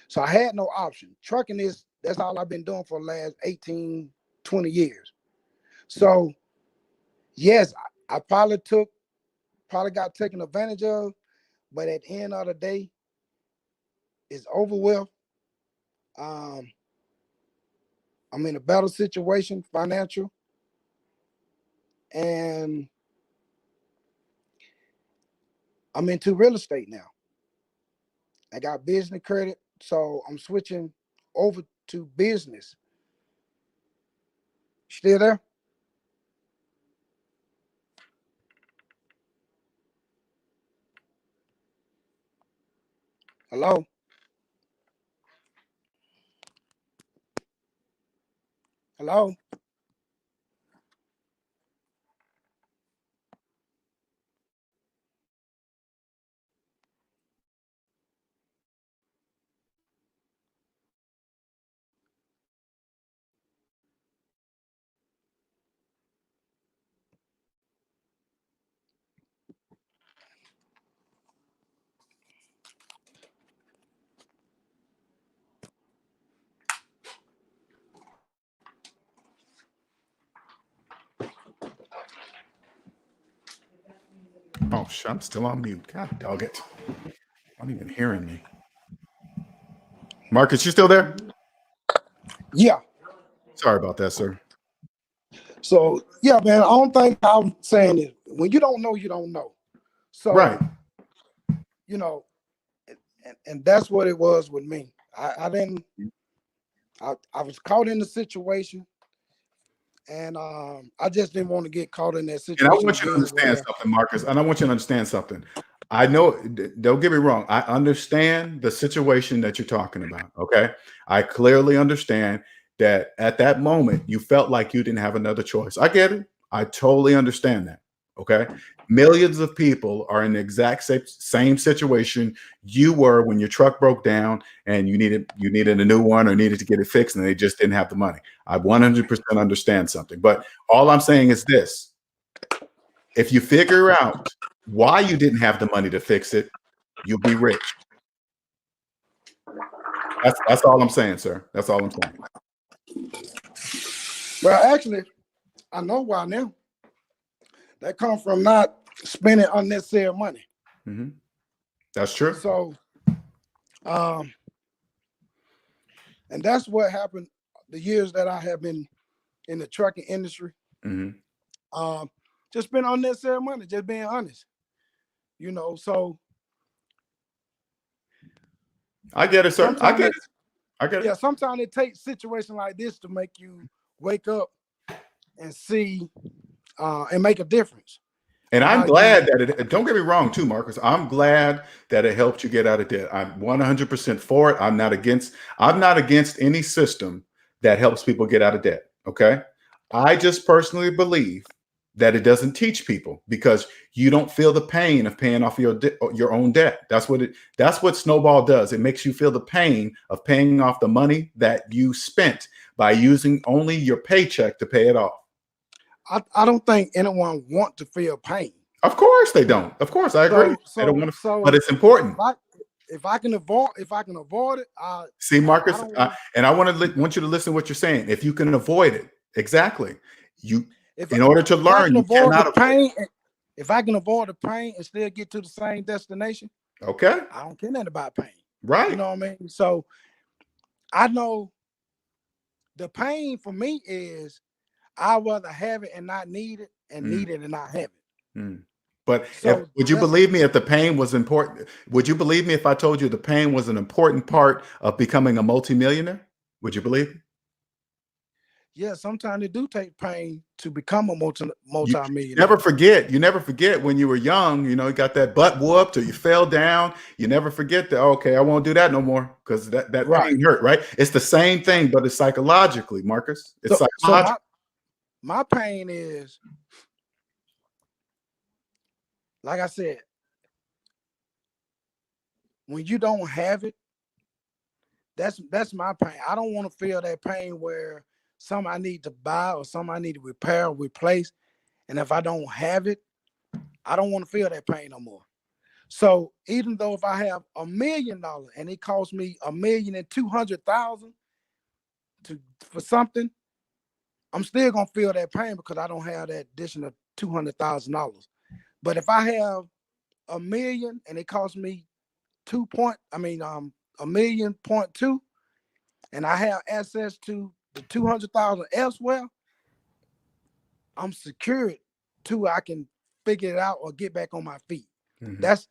So I had no option. Trucking that's all I've been doing for the last 18, 20 years. So yes, I probably got taken advantage of, but at the end of the day, it's over with. I'm in a better situation, financial, and I'm into real estate now. I got business credit, so I'm switching over to business. Still there? Hello? Hello? Oh, shit, I'm still on mute. God dog it. I'm not even hearing me. Marcus, you still there? Yeah. Sorry about that, sir. So, yeah, man, I don't think I'm saying it. When you don't know, you don't know. So, right. You know, and that's what it was with me. I was caught in the situation, and I just didn't want to get caught in that situation. And I want you to understand something, Marcus. And I want you to understand something. I know, don't get me wrong. I understand the situation that you're talking about. Okay. I clearly understand that at that moment, you felt like you didn't have another choice. I get it. I totally understand that. Okay. Millions of people are in the exact same situation you were when your truck broke down and you needed a new one or needed to get it fixed and they just didn't have the money. I 100% understand something. But all I'm saying is this. If you figure out why you didn't have the money to fix it, you'll be rich. That's all I'm saying, sir. That's all I'm saying. Well, actually, I know why now. That comes from not spending unnecessary money. Mm-hmm. That's true. So, and that's what happened the years that I have been in the trucking industry. Mm-hmm. Just spend unnecessary money, just being honest. You know, so I get it, sir. I get it. Yeah, sometimes it takes situations like this to make you wake up and see and make a difference. And I'm glad that it, don't get me wrong too, Marcus. I'm glad that it helped you get out of debt. I'm 100% for it. I'm not against any system that helps people get out of debt. Okay. I just personally believe that it doesn't teach people, because you don't feel the pain of paying off your own debt. That's what Snowball does. It makes you feel the pain of paying off the money that you spent by using only your paycheck to pay it off. I don't think anyone want to feel pain. Of course they don't. Of course, I agree. They don't want to, but it's important. If I can avoid it, see, Marcus, and I want you to listen to what you're saying. If you can avoid it, exactly. In order to learn, you cannot avoid pain. If I can avoid the pain and still get to the same destination, okay, I don't care nothing about pain. Right. You know what I mean? So I know the pain for me is I'd rather have it and not need it, and need it and not have it. But would you believe me if the pain was important? Would you believe me if I told you the pain was an important part of becoming a multimillionaire? Would you believe me? Yeah, sometimes it do take pain to become a multi-millionaire. You never forget when you were young, you got that butt whooped or you fell down. You never forget that, okay, I won't do that no more, because that pain hurt, right? It's the same thing, but it's psychologically, Marcus. It's psychological. So my pain is, like I said, when you don't have it, that's my pain. I don't want to feel that pain where something I need to buy or something I need to repair or replace, and if I don't have it, I don't want to feel that pain no more. So even though if I have $1 million and it costs me $1,200,000 for something, I'm still gonna feel that pain because I don't have that additional $200,000. But if I have $1 million and it costs me $1.2 million, and I have access to the 200,000 elsewhere, I'm secured till I can figure it out or get back on my feet. That's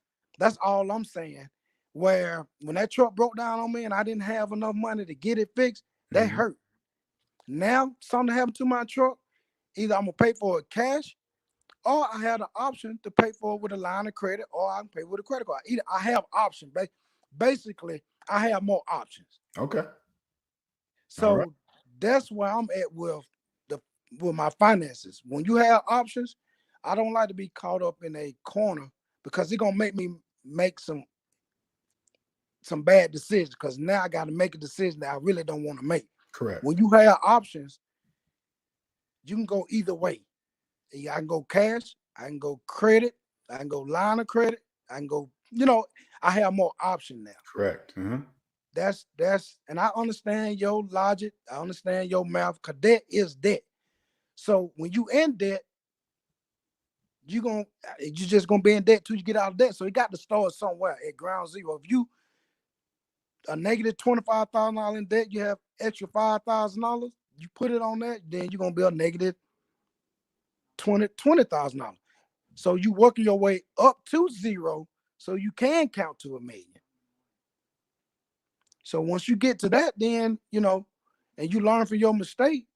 all I'm saying. Where when that truck broke down on me and I didn't have enough money to get it fixed, that hurt. Now something happened to my truck, either I'm gonna pay for it cash, or I had an option to pay for it with a line of credit, or I can pay with a credit card. Either I have options. Basically, I have more options. Okay. So that's where I'm at with my finances. When you have options, I don't like to be caught up in a corner because it's gonna make me make some bad decisions, because now I got to make a decision that I really don't want to make. Correct. When you have options, you can go either way. I can go cash, I can go credit, I can go line of credit, I can go, I have more options now. Correct. That's and I understand your logic, I understand your math, because debt is debt. So when you in debt, you just gonna be in debt till you get out of debt. So you got to start somewhere at ground zero. If you a negative $25,000 in debt, you have extra $5,000, you put it on that, then you're gonna be a negative $20,000. So you working your way up to zero so you can count to $1 million. So once you get to that, then and you learn from your mistake,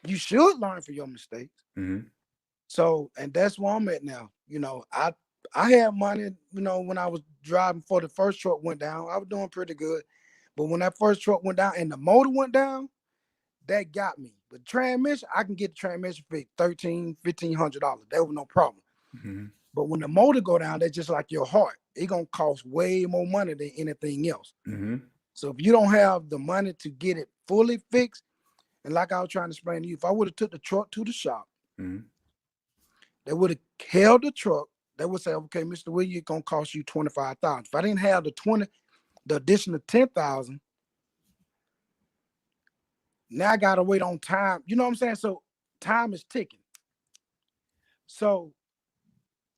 you should learn from your mistakes. So, and that's where I'm at now. I had money, when I was driving before the first truck went down, I was doing pretty good. But when that first truck went down and the motor went down, that got me. But transmission, I can get the transmission for $1,300, $1,500. That was no problem. But when the motor go down, that's just like your heart. It's gonna cost way more money than anything else. So if you don't have the money to get it fully fixed, and like I was trying to explain to you, if I would have took the truck to the shop, they would have held the truck. They would say, okay, Mr. Williams, it's gonna cost you $25,000. If I didn't have the additional $10,000, now I gotta wait on time. You know what I'm saying? So time is ticking. So,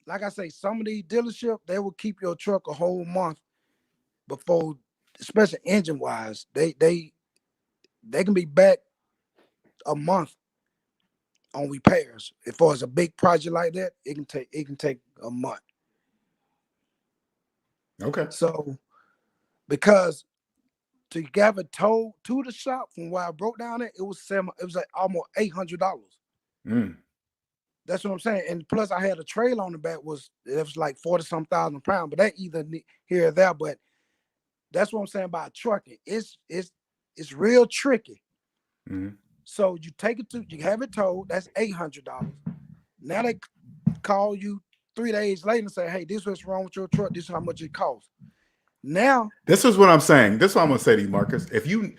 like I say, some of these dealerships, they will keep your truck a whole month before, especially engine wise, they can be back a month on repairs. If it's a big project like that, it can take a month. Okay. So because to get it towed to the shop from where I broke down it was like almost $800. That's what I'm saying. And plus I had a trailer on the back, it was like 40-some thousand pounds, but that either here or there. But that's what I'm saying about trucking. It's real tricky. So you have it towed, that's $800. Now they call you 3 days later and say, hey, this is what's wrong with your truck. This is how much it costs. Now, this is what I'm saying. This is what I'm going to say to you, Marcus. If you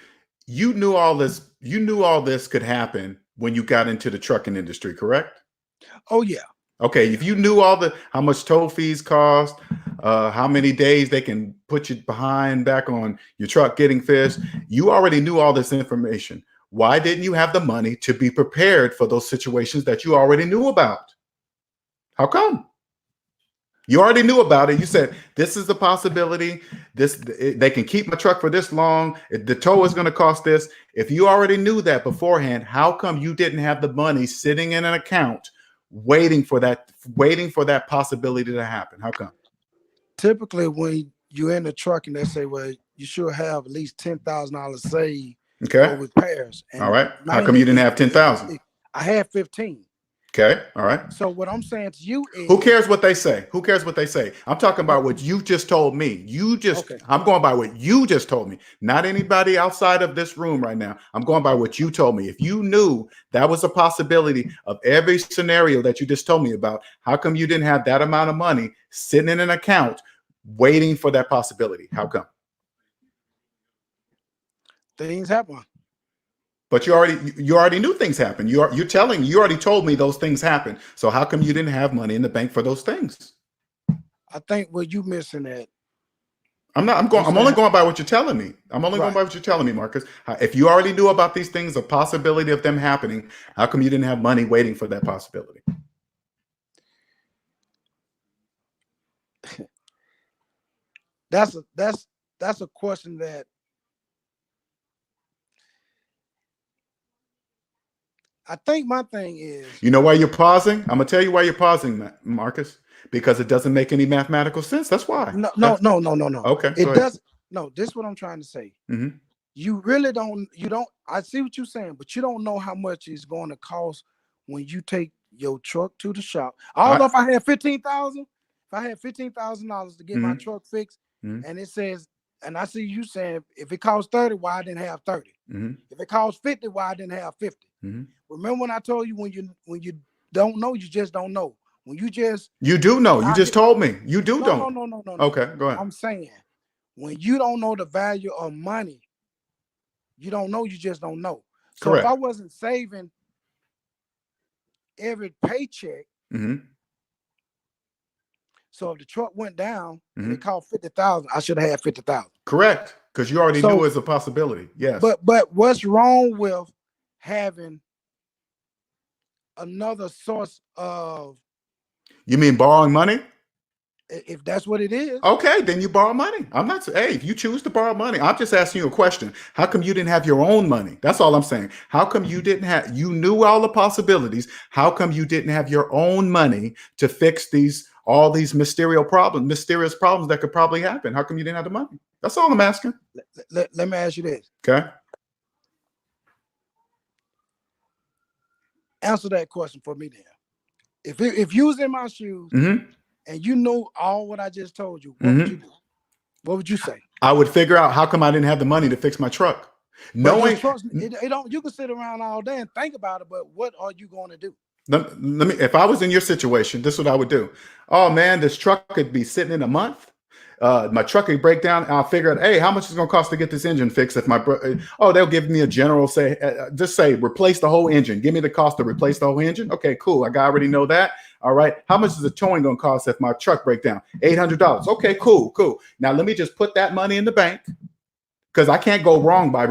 knew all this could happen when you got into the trucking industry, correct? oh yeah. Okay, if you knew how much toll fees cost, how many days they can put you behind back on your truck getting fixed, you already knew all this information. Why didn't you have the money to be prepared for those situations that you already knew about? How come? You already knew about it. You said, this is a possibility. They can keep my truck for this long. The tow is going to cost this. If you already knew that beforehand, how come you didn't have the money sitting in an account waiting for that possibility to happen? How come? Typically, when you're in the truck and they say, well, you should have at least $10,000 saved for repairs. And all right. How come you didn't have 10,000? I had 15. Okay. All right. So what I'm saying to you is, who cares what they say? Who cares what they say? I'm talking about what you just told me. I'm going by what you just told me, not anybody outside of this room right now. I'm going by what you told me. If you knew that was a possibility of every scenario that you just told me about, how come you didn't have that amount of money sitting in an account waiting for that possibility? How come? Things happen. But you already knew things happen. You already told me those things happen. So how come you didn't have money in the bank for those things? I think what you missing that. I'm only going by what you're telling me. I'm only going by what you're telling me, Marcus. If you already knew about these things, a possibility of them happening, how come you didn't have money waiting for that possibility? That's a question that I think my thing is. You know why you're pausing? I'm gonna tell you why you're pausing, Marcus. Because it doesn't make any mathematical sense. That's why. No. Okay. It does. No, this is what I'm trying to say. Mm-hmm. You really don't. You don't. I see what you're saying, but you don't know how much it's going to cost when you take your truck to the shop. I don't know if I had $15,000. If I had $15,000 to get my truck fixed, and it says, and I see you saying, if it costs 30, why I didn't have 30? If it costs 50, why I didn't have 50? Remember when I told you when you don't know, you just don't know. When you do know. You just told me. You don't. No. Okay, go ahead. I'm saying when you don't know the value of money, you don't know. You just don't know. So correct. If I wasn't saving every paycheck, so if the truck went down and it cost 50,000, I should have had 50,000. Correct, because you already knew it was a possibility. Yes. But what's wrong with having another source of? You mean borrowing money? If that's what it is. Okay, then you borrow money. I'm not saying, hey, if you choose to borrow money, I'm just asking you a question. How come you didn't have your own money? That's all I'm saying. How come you you knew all the possibilities? How come you didn't have your own money to fix all these mysterious problems that could probably happen? How come you didn't have the money? That's all I'm asking. Let me ask you this. Okay. Answer that question for me then. If you was in my shoes and you know all what I just told you, what would you do? What would you say? I would figure out how come I didn't have the money to fix my truck. Knowing you can sit around all day and think about it, but what are you going to do? Let me. If I was in your situation, this is what I would do. Oh man, this truck could be sitting in a month. My truck could break down. I'll figure out, hey, how much is it going to cost to get this engine fixed? If they'll give me a general just say replace the whole engine. Give me the cost to replace the whole engine. Okay, cool. I already know that. All right. How much is the towing going to cost if my truck breaks down? $800. Okay, cool. Now let me just put that money in the bank, because I can't go wrong by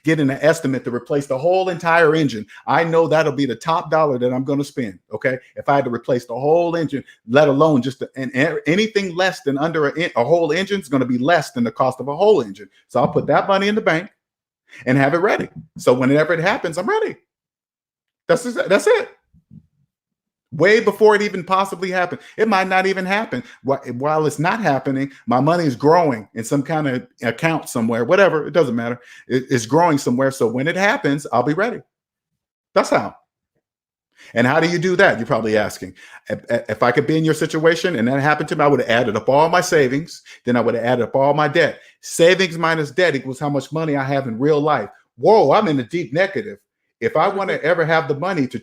getting an estimate to replace the whole entire engine. I know that'll be the top dollar that I'm going to spend. Okay. If I had to replace the whole engine, let alone anything less than under a whole engine is going to be less than the cost of a whole engine. So I'll put that money in the bank and have it ready. So whenever it happens, I'm ready. That's it. Way before it even possibly happened. It might not even happen. While it's not happening, my money is growing in some kind of account somewhere, whatever. It doesn't matter. It's growing somewhere. So when it happens, I'll be ready. That's how. And how do you do that? You're probably asking. If I could be in your situation and that happened to me, I would have added up all my savings. Then I would have added up all my debt. Savings minus debt equals how much money I have in real life. Whoa, I'm in the deep negative. If I want to ever have the money to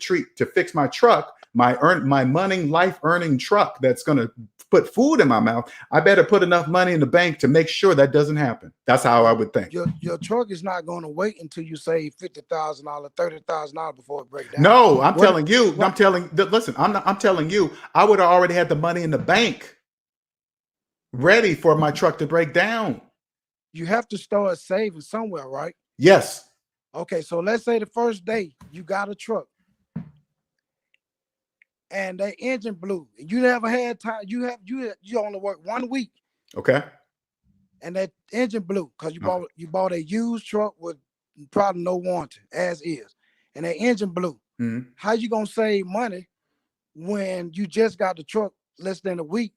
fix my truck, my life earning truck that's going to put food in my mouth, I better put enough money in the bank to make sure that doesn't happen. That's how I would think. Your truck is not going to wait until you save $50,000, $30,000 before it breaks down. No, I'm telling you. Listen, I'm telling you, I would have already had the money in the bank ready for my truck to break down. You have to start saving somewhere, right? Yes. Okay, so let's say the first day you got a truck and that engine blew. You never had time. You only worked 1 week. Okay. And that engine blew because you bought a used truck with probably no warranty as is, and that engine blew. Mm-hmm. How you gonna save money when you just got the truck less than a week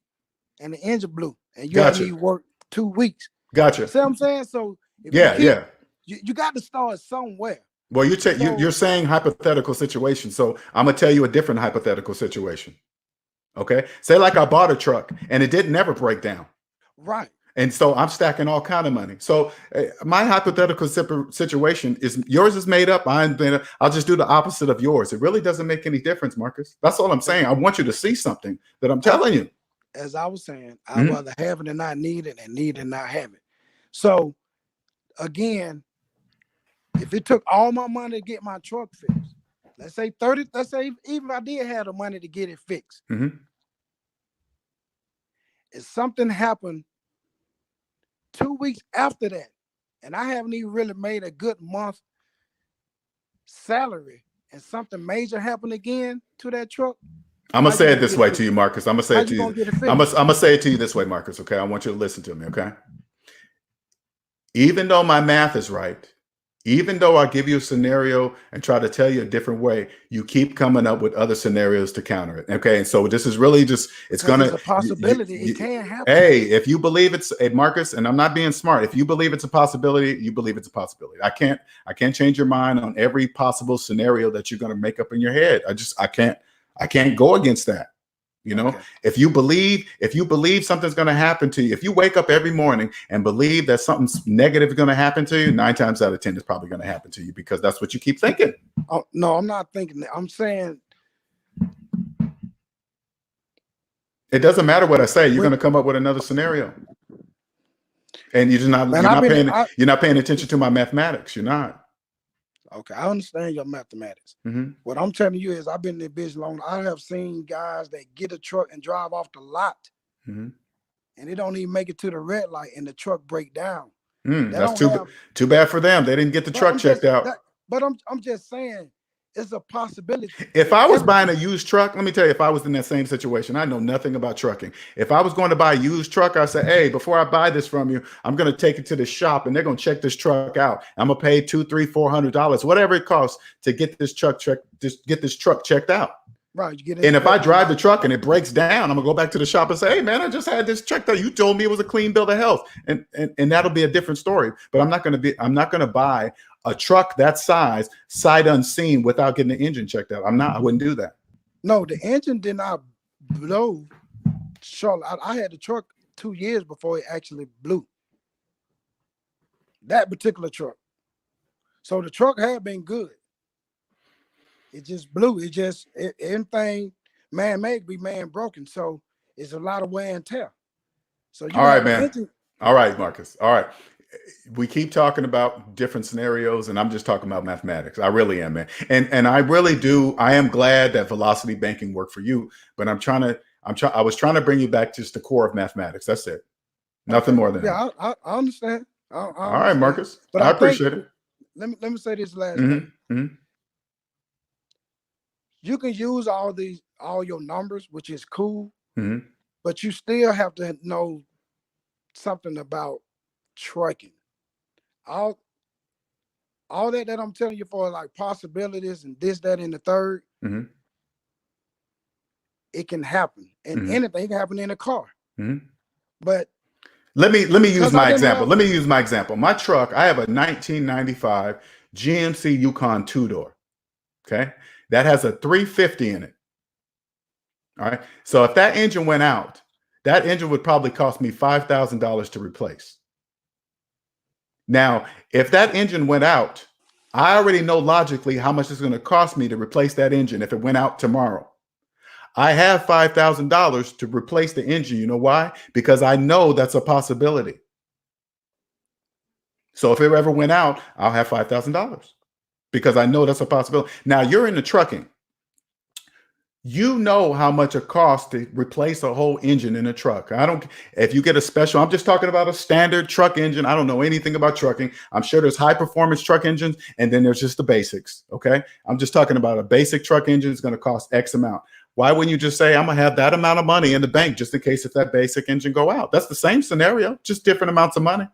and the engine blew and you had to work 2 weeks? Gotcha. See what I'm saying? So you got to start somewhere. Well, you're saying hypothetical situation. So I'm gonna tell you a different hypothetical situation. Okay. Say like I bought a truck and it didn't ever break down. Right. And so I'm stacking all kind of money. So my hypothetical situation is yours is made up. I'll just do the opposite of yours. It really doesn't make any difference, Marcus. That's all I'm saying. I want you to see something that I'm telling you. As I was saying, I'd rather have it and not need it and need it and not have it. So again, if it took all my money to get my truck fixed, let's say even if I did have the money to get it fixed, if something happened 2 weeks after that, and I haven't even really made a good month salary, and something major happened again to that truck, I'm gonna say it this way to you, Marcus. I'm gonna say it to you. I'm gonna say it to you this way, Marcus. Okay, I want you to listen to me. Okay, even though my math is right, even though I give you a scenario and try to tell you a different way, you keep coming up with other scenarios to counter it. Okay, and so this is really just it's a possibility. It can happen. Hey, if you believe it's Marcus, and I'm not being smart, if you believe it's a possibility, you believe it's a possibility. I can't change your mind on every possible scenario that you're going to make up in your head. I can't go against that. You know, if you believe something's going to happen to you, if you wake up every morning and believe that something negative is going to happen to you, 9 times out of 10 it's probably going to happen to you because that's what you keep thinking. Oh, no, I'm not thinking that. I'm saying it doesn't matter what I say. You're going to come up with another scenario, and you're not paying attention to my mathematics. You're not. Okay, I understand your mathematics. What I'm telling you is I've been in the business long. I have seen guys that get a truck and drive off the lot, and they don't even make it to the red light, and the truck break down. That's too bad for them. They didn't get the truck checked out. But I'm just saying it's a possibility. If I was buying a used truck, let me tell you, if I was in that same situation, I know nothing about trucking. If I was going to buy a used truck, I say, hey, before I buy this from you, I'm going to take it to the shop and they're going to check this truck out. I'm going to pay $200, $300, $400, whatever it costs to get this truck checked out. Right. And if I drive the truck and it breaks down, I'm gonna go back to the shop and say, hey man, I just had this checked out. You told me it was a clean bill of health. And that'll be a different story. But I'm not gonna buy a truck that size sight unseen without getting the engine checked out. I wouldn't do that. No, the engine did not blow. Charlotte, I had the truck 2 years before it actually blew. That particular truck. So the truck had been good. It just blew. Anything man-made be man-broken. So it's a lot of wear and tear. So all right, man. All right, Marcus. All right. We keep talking about different scenarios, and I'm just talking about mathematics. I really am, man. And I really do. I am glad that velocity banking worked for you, but I was trying to bring you back to just the core of mathematics. That's it. Nothing more than that. I understand. All right, Marcus. But I appreciate it. Let me say this last thing. You can use all your numbers, which is cool, but you still have to know something about trucking. All that I'm telling you for like possibilities and this, that, and the third, it can happen. And anything can happen in a car. But let me use my example. Let me use my example. My truck, I have a 1995 GMC Yukon 2-door. Okay. That has a 350 in it. All right. So if that engine went out, that engine would probably cost me $5,000 to replace. Now, if that engine went out, I already know logically how much it's going to cost me to replace that engine if it went out tomorrow. I have $5,000 to replace the engine. You know why? Because I know that's a possibility. So if it ever went out, I'll have $5,000 because I know that's a possibility. Now you're in the trucking. You know how much it costs to replace a whole engine in a truck. If you get a special, I'm just talking about a standard truck engine. I don't know anything about trucking. I'm sure there's high performance truck engines and then there's just the basics. Okay. I'm just talking about a basic truck engine is going to cost X amount. Why wouldn't you just say, I'm going to have that amount of money in the bank just in case if that basic engine go out? That's the same scenario, just different amounts of money.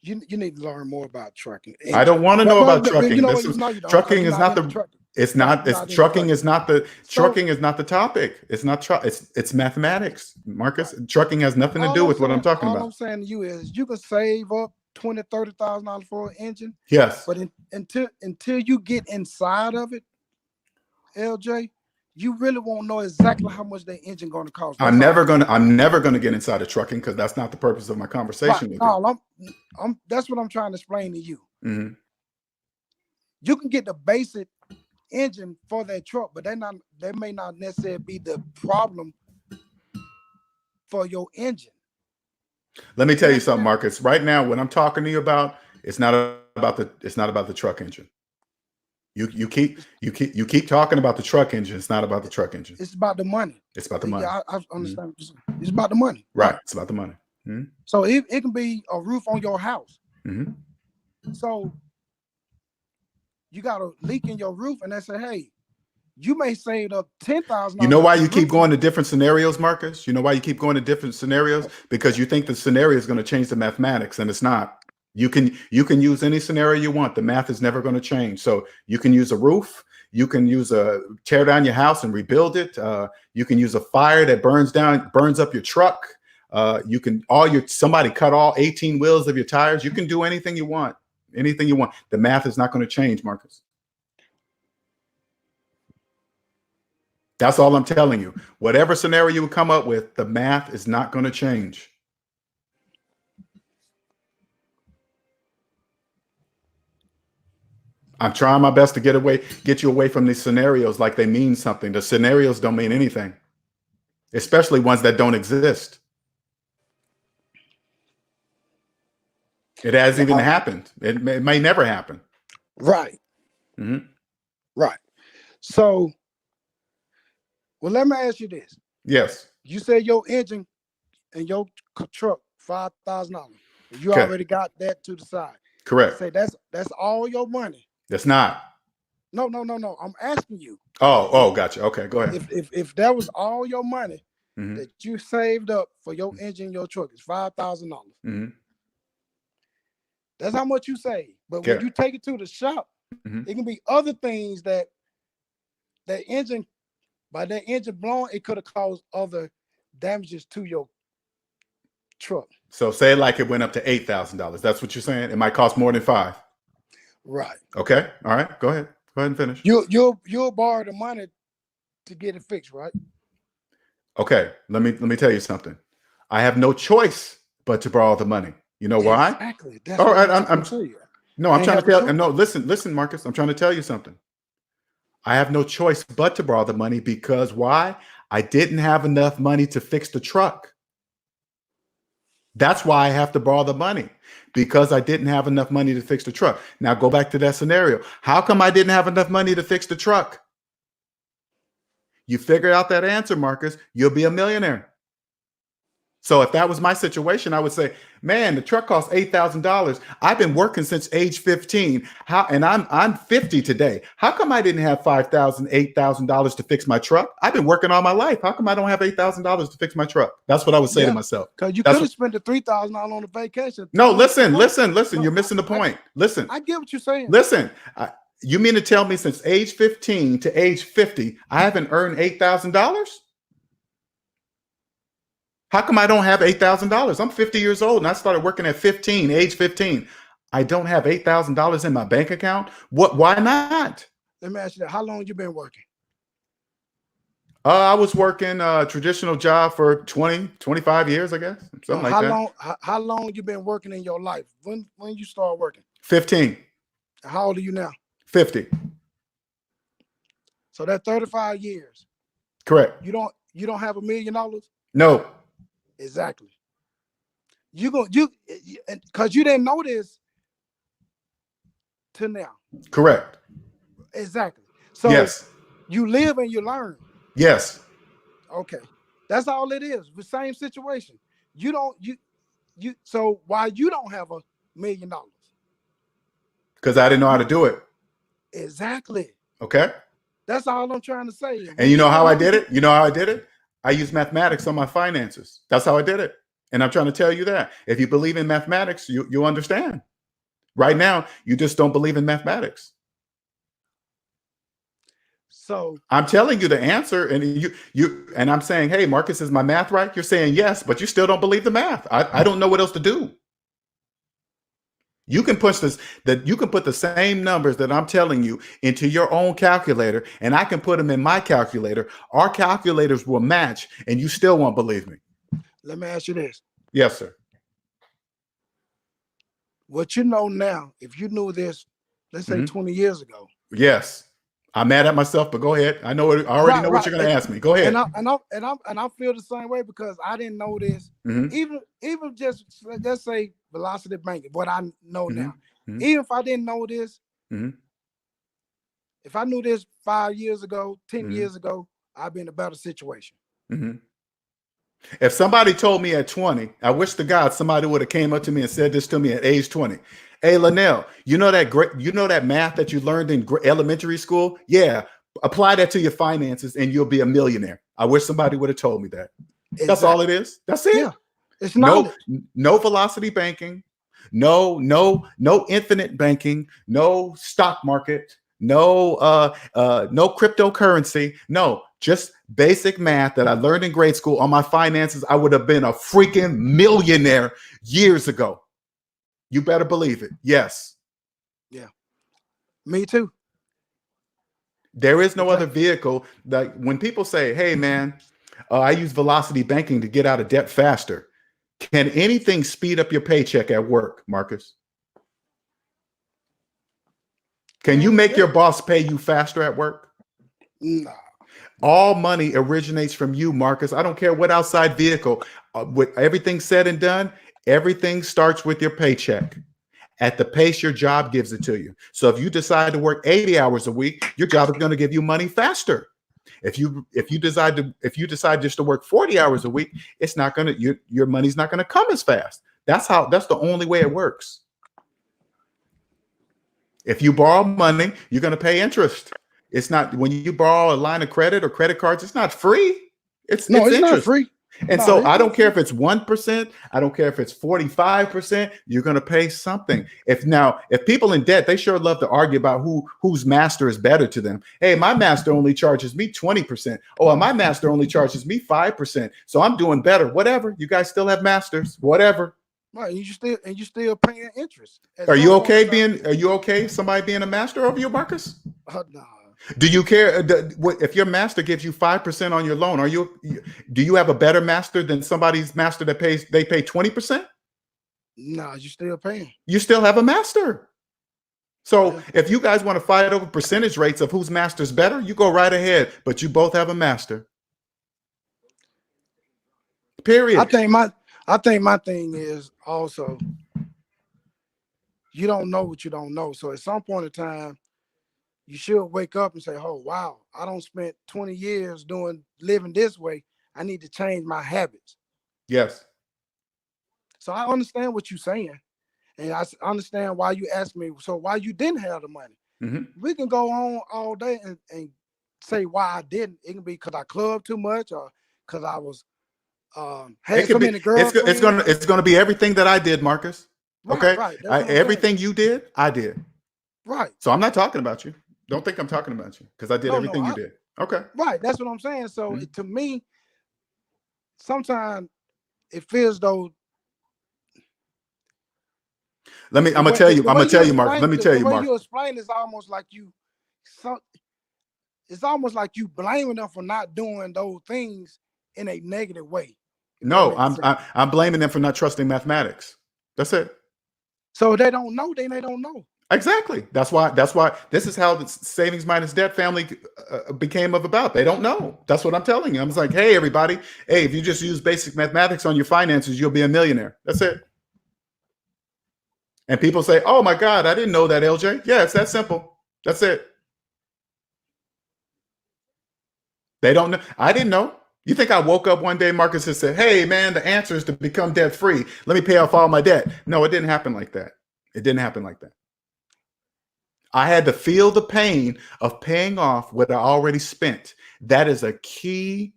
You need to learn more about trucking. I don't want to know about trucking. You know This what? is, No, you don't, trucking is not the. trucking. It's not. It's into trucking is not the. So- Trucking is not the topic. It's not. It's mathematics, Marcus. Trucking has nothing to do with what I'm talking All about. I'm saying to you is you can save up $20,000, $30,000 for an engine. Yes. But until you get inside of it, LJ, you really won't know exactly how much that engine going to cost. I'm never gonna get inside of trucking because that's not the purpose of my conversation with you. That's what I'm trying to explain to you. Mm-hmm. You can get the basic engine for that truck, but they may not necessarily be the problem for your engine. Let me tell you something, Marcus. Right now, what I'm talking to you about, it's not about the truck engine. You keep talking about the truck engine. It's not about the truck engine. It's about the money. It's about the money. Yeah, I understand. Mm-hmm. It's about the money. Right. It's about the money. Mm-hmm. So it can be a roof on your house. Mm-hmm. So you got a leak in your roof, and they say, "Hey, you may save up $10,000." You know why you keep going to different scenarios, Marcus? You know why you keep going to different scenarios? Because you think the scenario is going to change the mathematics, and it's not. You can use any scenario you want. The math is never going to change. So you can use a roof. You can use tear down your house and rebuild it. You can use a fire that burns up your truck. Somebody cut all 18 wheels of your tires. You can do anything you want. Anything you want. The math is not going to change, Marcus. That's all I'm telling you. Whatever scenario you come up with, the math is not going to change. I'm trying my best to get you away from these scenarios like they mean something. The scenarios don't mean anything, especially ones that don't exist. It hasn't even happened. It may never happen. Right. Mm-hmm. Right. So, well, let me ask you this. Yes. You said your engine and your truck $5,000. You already got that to the side. Correct. Say that's all your money. That's not. No. I'm asking you. Oh, gotcha. Okay, go ahead. If that was all your money mm-hmm. that you saved up for your engine, your truck, it's $5,000. Mm-hmm. That's how much you save. But when you take it to the shop, mm-hmm. it can be other things that engine, by that engine blowing, it could have caused other damages to your truck. So say like it went up to $8,000. That's what you're saying? It might cost more than $5,000. Right. Okay. All right. Go ahead. Go ahead and finish. You'll borrow the money to get it fixed, right? Okay. Let me tell you something. I have no choice but to borrow the money. You know why? Exactly. That's all right. I'm trying to tell. No, listen, Marcus. I'm trying to tell you something. I have no choice but to borrow the money because why? I didn't have enough money to fix the truck. That's why I have to borrow the money, because I didn't have enough money to fix the truck. Now go back to that scenario. How come I didn't have enough money to fix the truck? You figure out that answer, Marcus, you'll be a millionaire. So if that was my situation, I would say, man, the truck costs $8,000. I've been working since age 15. And I'm 50 today. How come I didn't have $5,000, $8,000 to fix my truck? I've been working all my life. How come I don't have $8,000 to fix my truck? That's what I would say to myself. Because you could have spent the $3,000 on a vacation. No, listen. You're missing the point. Listen. I get what you're saying. Listen. You mean to tell me since age 15 to age 50, I haven't earned $8,000? How come I don't have $8,000? I'm 50 years old and I started working at age 15. I don't have $8,000 in my bank account. Why not? Let me ask you that. How long you been working? I was working a traditional job for 20, 25 years, I guess. Something like that. How long you been working in your life? When you start working? 15. How old are you now? 50. So that's 35 years. Correct. You don't have $1 million? No. Exactly. Because you didn't know this till now. Correct. Exactly. So yes. You live and you learn. Yes. Okay. That's all it is. The same situation. So why you don't have $1 million? Because I didn't know how to do it. Exactly. Okay. That's all I'm trying to say. And you know how I did it? You know how I did it? I used mathematics on my finances. That's how I did it. And I'm trying to tell you that. If you believe in mathematics, you understand. Right now, you just don't believe in mathematics. So I'm telling you the answer, and and I'm saying, hey, Marcus, is my math right? You're saying yes, but you still don't believe the math. I don't know what else to do. You can push this, that you can put the same numbers that I'm telling you into your own calculator, and I can put them in my calculator. Our calculators will match, and you still won't believe me. Let me ask you this. Yes, sir. What you know now, if you knew this, let's say 20 years ago. Yes. I'm mad at myself, but go ahead. I already know what you're going to ask me. Go ahead. And I feel the same way because I didn't know this. Even just let's say velocity banking, what I know now. Even if I didn't know this, if I knew this 5 years ago, 10 years ago, I'd be in a better situation. If somebody told me at 20, I wish to God somebody would have came up to me and said this to me at age 20. Hey, Linnell, you know that math that you learned in elementary school? Yeah, apply that to your finances and you'll be a millionaire. I wish somebody would have told me that. Exactly. That's all it is. That's it. Yeah, it's knowledge. No velocity banking, no infinite banking, no stock market, no cryptocurrency. No, just basic math that I learned in grade school on my finances. I would have been a freaking millionaire years ago. You better believe it. Yes. Yeah. Me too. There is no other vehicle. Like when people say, hey, man, I use velocity banking to get out of debt faster. Can anything speed up your paycheck at work, Marcus? Can you make your boss pay you faster at work? No. All money originates from you, Marcus. I don't care what outside vehicle. With everything said and done, everything starts with your paycheck. At the pace your job gives it to you. So if you decide to work 80 hours a week, your job is going to give you money faster. If you decide just to work 40 hours a week, it's not going to your money's not going to come as fast. That's the only way it works. If you borrow money, you're going to pay interest. It's not when you borrow a line of credit or credit cards, it's not free. It's interest. Not free. And so I don't care if it's 1%, I don't care if it's 45%, you're going to pay something. If people in debt, they sure love to argue about whose master is better to them. Hey, my master only charges me 20%. Oh, my master only charges me 5%. So I'm doing better. Whatever. You guys still have masters. Whatever. Right. You still paying interest. Are you okay somebody being a master over you, Marcus? No. Do you care if your master gives you 5% on your loan? Do you have a better master than somebody's master that pay 20%? No, you still paying. You still have a master. So if you guys want to fight over percentage rates of whose master's better, you go right ahead. But you both have a master. Period. I think my thing is also you don't know what you don't know. So at some point in time, you should wake up and say, oh, wow, I don't spend 20 years living this way. I need to change my habits. Yes. So I understand what you're saying. And I understand why you asked me. So why you didn't have the money? We can go on all day and say why I didn't. It can be because I clubbed too much or because I was had so many girls. It's gonna be everything that I did, Marcus. Okay. Right. Everything you did, I did. Right. So I'm not talking about you. Don't think I'm talking about you because I did everything you did. Okay. Right. That's what I'm saying. So to me, sometimes it feels though. I'm gonna tell you, Mark. Let me tell you, Mark. The way you explain is almost like you. it's almost like you blaming them for not doing those things in a negative way. No, I'm blaming them for not trusting mathematics. That's it. So they don't know, then they don't know. Exactly. That's why this is how the Savings Minus Debt family became about. They don't know. That's what I'm telling you. I'm just like, hey, everybody, hey, if you just use basic mathematics on your finances, you'll be a millionaire. That's it. And people say, oh my God, I didn't know that, LJ. Yeah, it's that simple. That's it. They don't know. I didn't know. You think I woke up one day, Marcus, and said, hey, man, the answer is to become debt free. Let me pay off all my debt. No, it didn't happen like that. It didn't happen like that. I had to feel the pain of paying off what I already spent. That is a key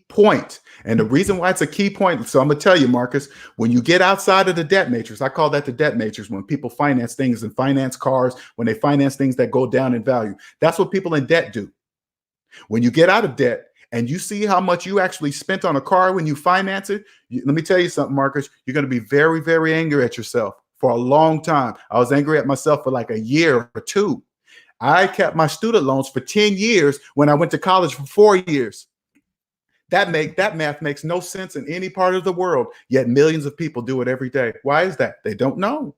point. And the reason why it's a key point, so I'm going to tell you, Marcus, when you get outside of the debt matrix, I call that the debt matrix, when people finance things and finance cars, when they finance things that go down in value. That's what people in debt do. When you get out of debt and you see how much you actually spent on a car when you finance it, let me tell you something, Marcus, you're going to be very, very angry at yourself. For a long time, I was angry at myself for like a year or two. I kept my student loans for 10 years when I went to college for 4 years. That math makes no sense in any part of the world, yet millions of people do it every day. Why is that? They don't know.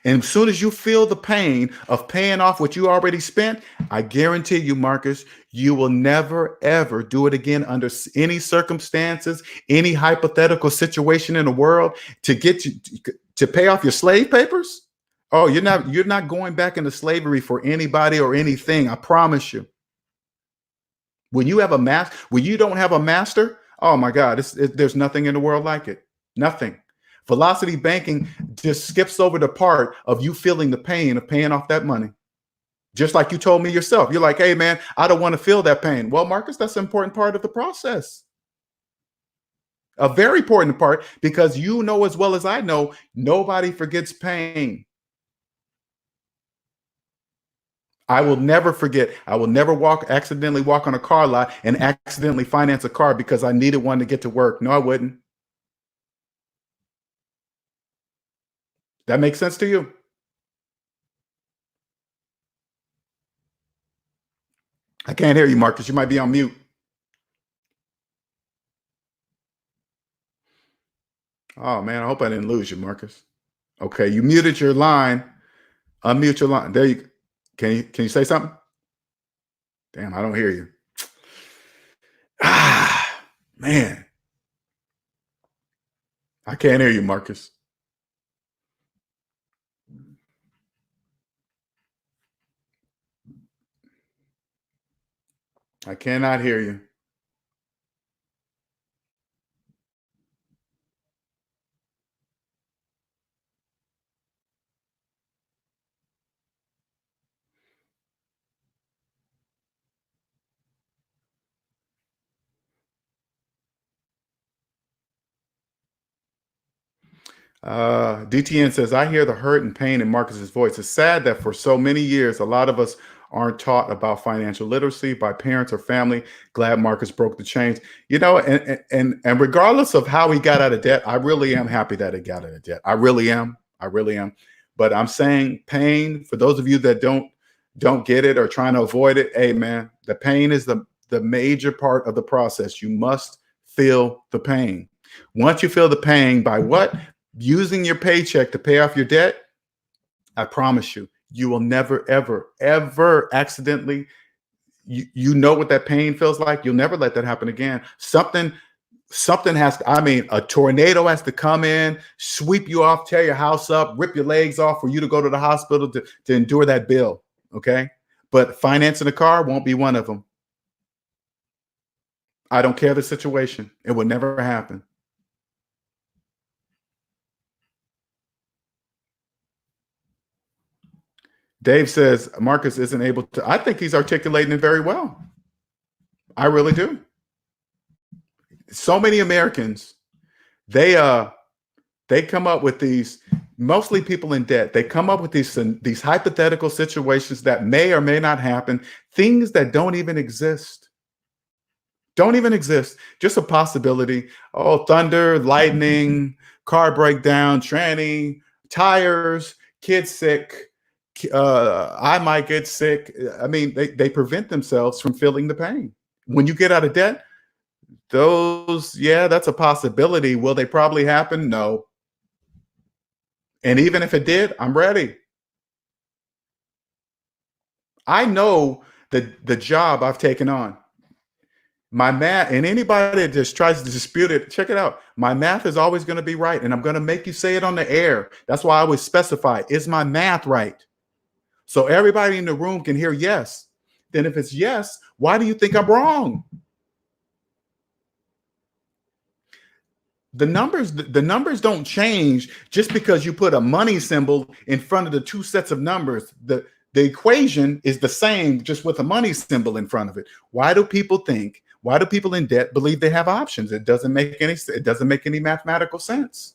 And as soon as you feel the pain of paying off what you already spent, I guarantee you, Marcus, you will never, ever do it again under any circumstances, any hypothetical situation in the world to get you to pay off your slave papers. Oh, you're not going back into slavery for anybody or anything. I promise you. When you don't have a master, oh my God, there's nothing in the world like it. Nothing. Velocity banking just skips over the part of you feeling the pain of paying off that money. Just like you told me yourself. You're like, hey, man, I don't want to feel that pain. Well, Marcus, that's an important part of the process. A very important part, because you know as well as I know, nobody forgets pain. I will never forget. I will never accidentally walk on a car lot and accidentally finance a car because I needed one to get to work. No, I wouldn't. That makes sense to you? I can't hear you, Marcus. You might be on mute. Oh, man, I hope I didn't lose you, Marcus. Okay, you muted your line. Unmute your line. There you can you say something? Damn, I don't hear you. Ah, man. I can't hear you, Marcus. I cannot hear you. DTN says, I hear the hurt and pain in Marcus's voice. It's sad that for so many years, a lot of us aren't taught about financial literacy by parents or family. Glad Marcus broke the chains. You know, and regardless of how he got out of debt, I really am happy that he got out of debt. I really am. I really am. But I'm saying pain, for those of you that don't get it or trying to avoid it, hey, man, the pain is the major part of the process. You must feel the pain. Once you feel the pain by what? Using your paycheck to pay off your debt, I promise you, you will never, ever, ever accidentally, you know what that pain feels like. You'll never let that happen again. Something has to, a tornado has to come in, sweep you off, tear your house up, rip your legs off for you to go to the hospital to endure that bill. Okay. But financing a car won't be one of them. I don't care the situation. It will never happen. Dave says Marcus isn't able to. I think he's articulating it very well. I really do. So many Americans, they come up with these, mostly people in debt. They come up with these hypothetical situations that may or may not happen, things that don't even exist. Don't even exist. Just a possibility. Oh, thunder, lightning, car breakdown, tranny, tires, kid sick. I might get sick. I mean, they prevent themselves from feeling the pain. When you get out of debt, that's a possibility. Will they probably happen? No. And even if it did, I'm ready. I know the job I've taken on. My math, and anybody that just tries to dispute it, check it out. My math is always going to be right, and I'm going to make you say it on the air. That's why I always specify, is my math right? So everybody in the room can hear yes. Then if it's yes, why do you think I'm wrong? The numbers don't change just because you put a money symbol in front of the two sets of numbers. The equation is the same, just with a money symbol in front of it. Why do people in debt believe they have options? It doesn't make any mathematical sense.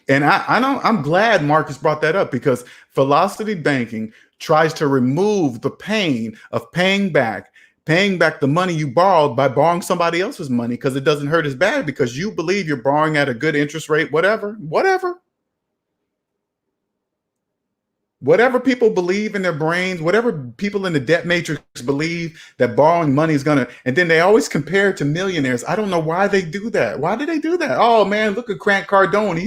And I'm glad Marcus brought that up, because velocity banking tries to remove the pain of paying back the money you borrowed by borrowing somebody else's money, because it doesn't hurt as bad because you believe you're borrowing at a good interest rate, whatever people believe in their brains, whatever people in the debt matrix believe that borrowing money is gonna, and then they always compare it to millionaires. I don't know why they do that. Why do they do that? Oh man, look at Grant Cardone.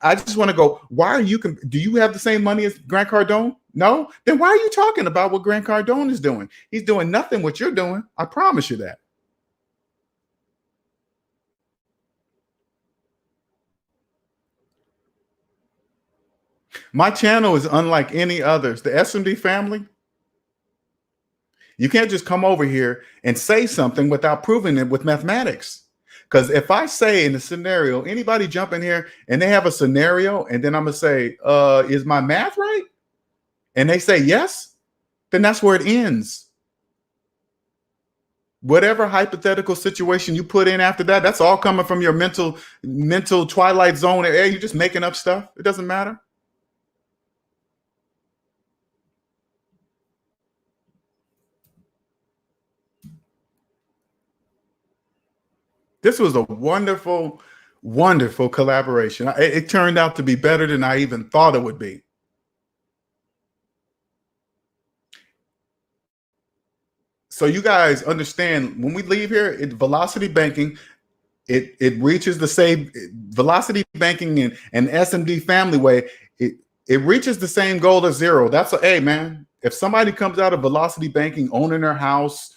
I just want to go, do you have the same money as Grant Cardone? No? Then why are you talking about what Grant Cardone is doing? He's doing nothing what you're doing. I promise you that. My channel is unlike any others. The SMD family, you can't just come over here and say something without proving it with mathematics. Because if I say in a scenario, anybody jump in here and they have a scenario, and then I'm going to say, is my math right? And they say yes, then that's where it ends. Whatever hypothetical situation you put in after that, that's all coming from your mental twilight zone. Hey, you're just making up stuff. It doesn't matter. This was a wonderful, wonderful collaboration. It turned out to be better than I even thought it would be. So you guys understand, when we leave here, velocity banking, it reaches the same velocity banking and SMD family way. It reaches the same goal as zero. Hey man, if somebody comes out of velocity banking, owning their house,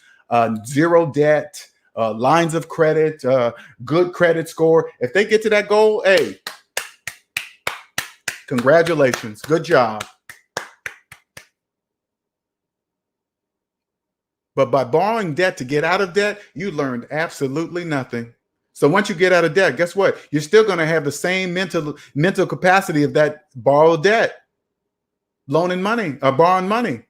zero debt, lines of credit, good credit score, if they get to that goal, hey, congratulations, good job. But by borrowing debt to get out of debt, you learned absolutely nothing. So once you get out of debt, guess what? You're still going to have the same mental capacity of that borrowed debt, loaning money or borrowing money.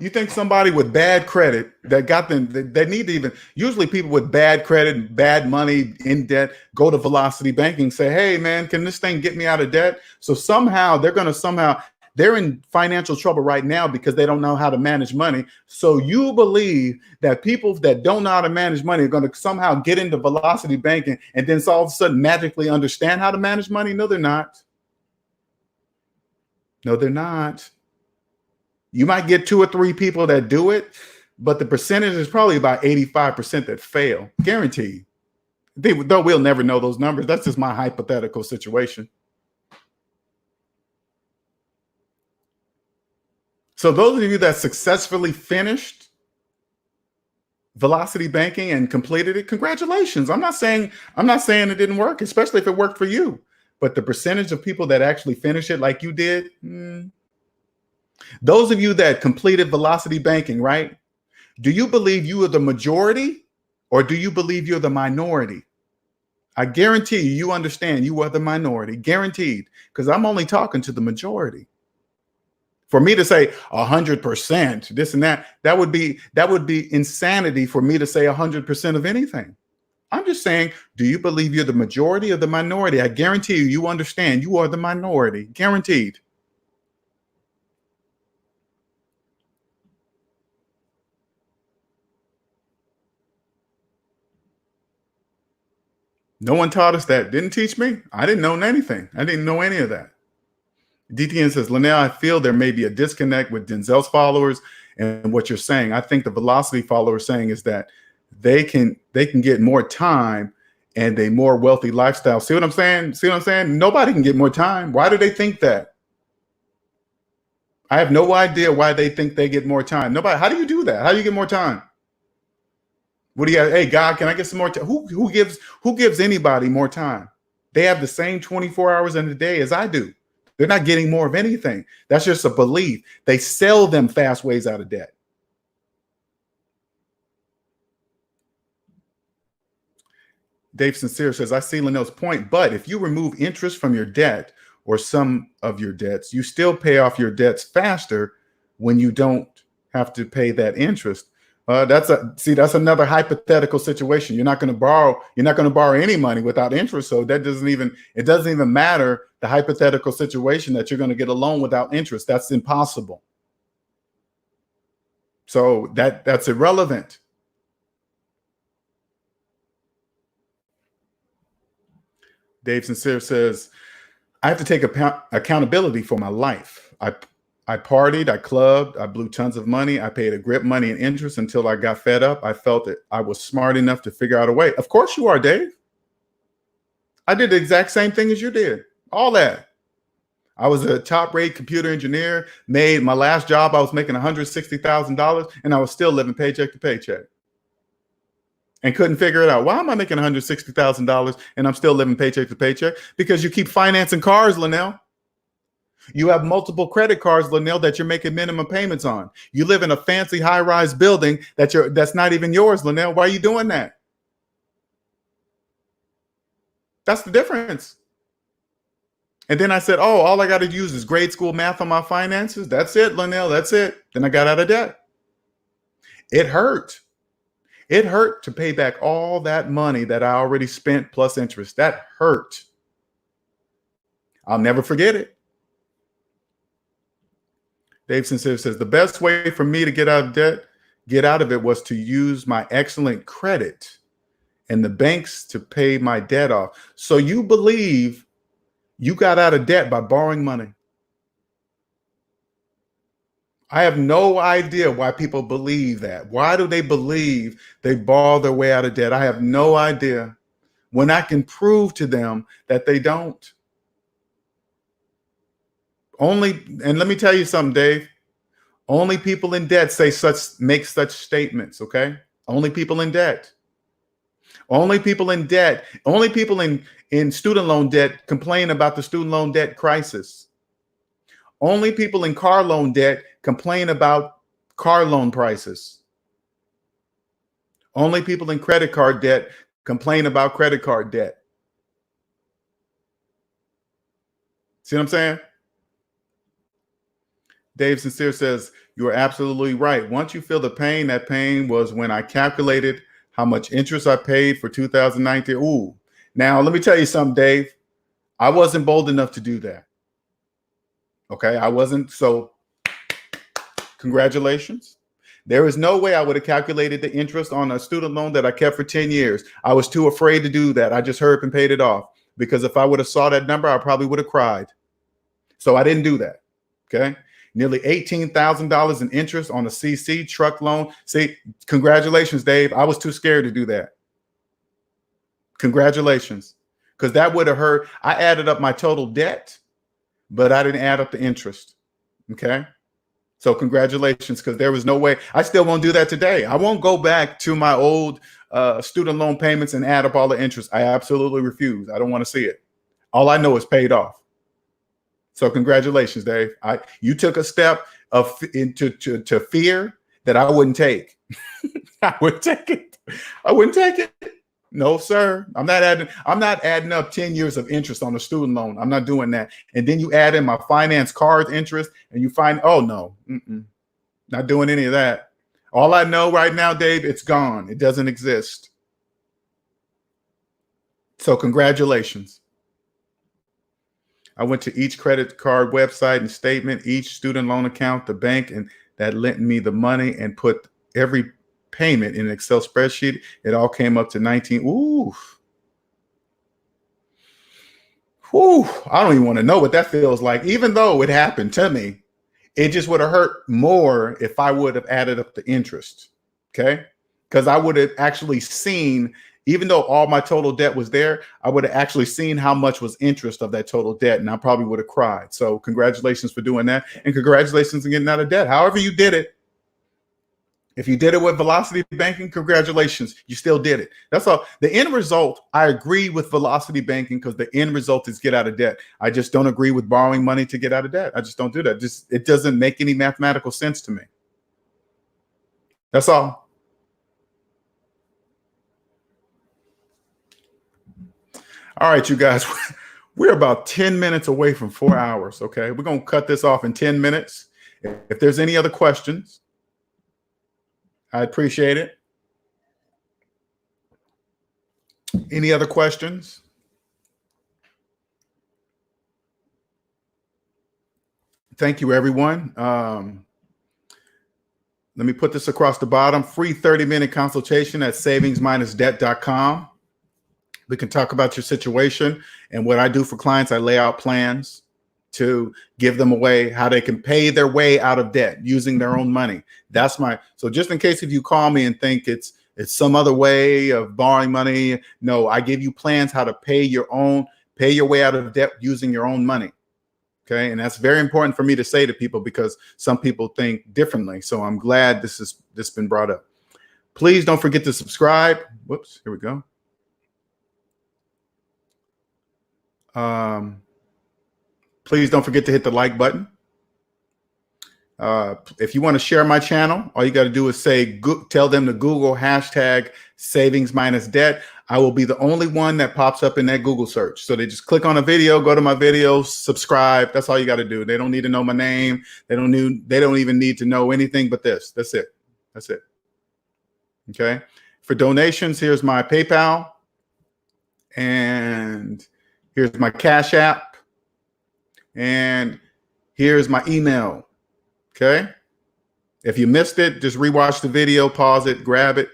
You think somebody with bad credit that got them, they need to even, usually people with bad credit, bad money, in debt, go to velocity banking, say, hey man, can this thing get me out of debt? So somehow they're in financial trouble right now because they don't know how to manage money. So you believe that people that don't know how to manage money are going to somehow get into velocity banking and then all of a sudden magically understand how to manage money? No, they're not. No, they're not. You might get 2 or 3 people that do it, but the percentage is probably about 85% that fail, guaranteed. Though we'll never know those numbers. That's just my hypothetical situation. So those of you that successfully finished velocity banking and completed it, congratulations. I'm not saying it didn't work, especially if it worked for you. But the percentage of people that actually finish it like you did, those of you that completed velocity banking, right? Do you believe you are the majority or do you believe you're the minority? I guarantee you understand you are the minority, guaranteed, because I'm only talking to the majority. For me to say 100%, this and that would be insanity for me to say 100% of anything. I'm just saying, do you believe you're the majority or the minority? I guarantee you understand you are the minority, guaranteed. No one taught us that. Didn't teach me. I didn't know anything. I didn't know any of that. DTN says, Linnell, I feel there may be a disconnect with Denzel's followers and what you're saying. I think the velocity followers saying is that they can get more time and a more wealthy lifestyle. See what I'm saying? See what I'm saying? Nobody can get more time. Why do they think that? I have no idea why they think they get more time. Nobody. How do you do that? How do you get more time? What do you have? Hey, God, can I get some more time? Who gives anybody more time? They have the same 24 hours in a day as I do. They're not getting more of anything. That's just a belief. They sell them fast ways out of debt. Dave Sincere says, I see Linnell's point, but if you remove interest from your debt or some of your debts, you still pay off your debts faster when you don't have to pay that interest. That's another hypothetical situation. You're not going to borrow any money without interest. So it doesn't even matter the hypothetical situation that you're going to get a loan without interest. That's impossible. So that's irrelevant. Dave Sincere says, I have to take accountability for my life. I partied, I clubbed, I blew tons of money. I paid a grip money and interest until I got fed up. I felt that I was smart enough to figure out a way. Of course you are, Dave. I did the exact same thing as you did. All that. I was a top-rate computer engineer, made my last job, I was making $160,000, and I was still living paycheck to paycheck. And couldn't figure it out. Why am I making $160,000 and I'm still living paycheck to paycheck? Because you keep financing cars, Linnell. You have multiple credit cards, Linnell, that you're making minimum payments on. You live in a fancy high-rise building that's not even yours, Linnell. Why are you doing that? That's the difference. And then I said, oh, all I got to use is grade school math on my finances. That's it, Linnell. That's it. Then I got out of debt. It hurt. It hurt to pay back all that money that I already spent plus interest. That hurt. I'll never forget it. Dave Sincere says, the best way for me to get out of it was to use my excellent credit and the banks to pay my debt off. So you believe you got out of debt by borrowing money. I have no idea why people believe that. Why do they believe they borrow their way out of debt? I have no idea, when I can prove to them that they don't. And let me tell you something, Dave. Only people in debt make such statements, okay? Only people in debt. Only people in debt. Only people in student loan debt complain about the student loan debt crisis. Only people in car loan debt complain about car loan prices. Only people in credit card debt complain about credit card debt. See what I'm saying? Dave Sincere says, you are absolutely right. Once you feel the pain, that pain was when I calculated how much interest I paid for 2019. Ooh. Now, let me tell you something, Dave. I wasn't bold enough to do that. Okay, I wasn't. So congratulations. There is no way I would have calculated the interest on a student loan that I kept for 10 years. I was too afraid to do that. I just hurried and paid it off, because if I would have saw that number, I probably would have cried. So I didn't do that. Okay. Nearly $18,000 in interest on a CC truck loan. See, congratulations, Dave. I was too scared to do that. Congratulations. Because that would have hurt. I added up my total debt, but I didn't add up the interest. Okay. So congratulations, because there was no way. I still won't do that today. I won't go back to my old student loan payments and add up all the interest. I absolutely refuse. I don't want to see it. All I know is paid off. So congratulations, Dave. You took a step to fear that I wouldn't take. I wouldn't take it. I wouldn't take it. No, sir. I'm not adding up 10 years of interest on a student loan. I'm not doing that. And then you add in my finance card interest and you find, oh no, not doing any of that. All I know right now, Dave, it's gone. It doesn't exist. So congratulations. I went to each credit card website and statement, each student loan account, the bank, and that lent me the money, and put every payment in an Excel spreadsheet. It all came up to 19. Ooh. Whew, I don't even want to know what that feels like. Even though it happened to me, it just would have hurt more if I would have added up the interest. Okay. Because I would have actually seen, even though all my total debt was there, I would have actually seen how much was interest of that total debt. And I probably would have cried. So congratulations for doing that. And congratulations on getting out of debt. However you did it. If you did it with velocity banking, congratulations, you still did it. That's all. The end result, I agree with velocity banking because the end result is get out of debt. I just don't agree with borrowing money to get out of debt. I just don't do that. It doesn't make any mathematical sense to me. That's all. All right, you guys, we're about 10 minutes away from 4 hours. Okay, we're going to cut this off in 10 minutes. If there's any other questions, I appreciate it. Any other questions? Thank you, everyone. Let me put this across the bottom. Free 30-minute consultation at SavingsMinusDebt.com. We can talk about your situation. And what I do for clients, I lay out plans to give them away, how they can pay their way out of debt using their own money. So just in case if you call me and think it's some other way of borrowing money, no, I give you plans how to pay your way out of debt using your own money. Okay. And that's very important for me to say to people because some people think differently. So I'm glad this has been brought up. Please don't forget to subscribe. Whoops, here we go. Please don't forget to hit the like button. If you want to share my channel, all you got to do is tell them to Google #SavingsMinusDebt. I will be the only one that pops up in that Google search. So they just click on a video, go to my video, subscribe. That's all you got to do. They don't need to know my name. They don't even need to know anything but this. That's it. That's it. Okay. For donations, here's my PayPal. And here's my Cash App. And here's my email. Okay. If you missed it, just rewatch the video, pause it, grab it.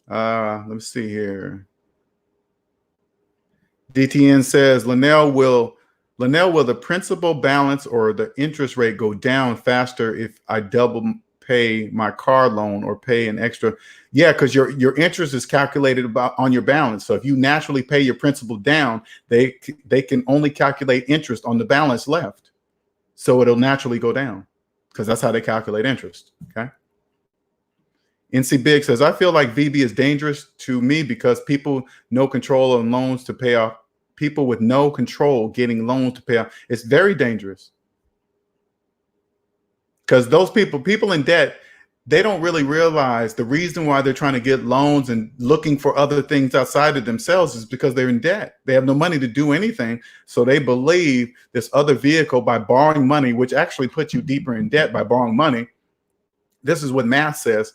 Let me see here. DTN says, Linnell, will the principal balance or the interest rate go down faster if I double pay my car loan or pay an extra? Yeah, because your interest is calculated on your balance. So if you naturally pay your principal down, they can only calculate interest on the balance left. So it'll naturally go down because that's how they calculate interest. Okay. NC Big says, I feel like VB is dangerous to me because people no control on loans to pay off. People with no control getting loans to pay off. It's very dangerous. Because those people in debt, they don't really realize the reason why they're trying to get loans and looking for other things outside of themselves is because they're in debt. They have no money to do anything. So they believe this other vehicle by borrowing money, which actually puts you deeper in debt by borrowing money. This is what math says.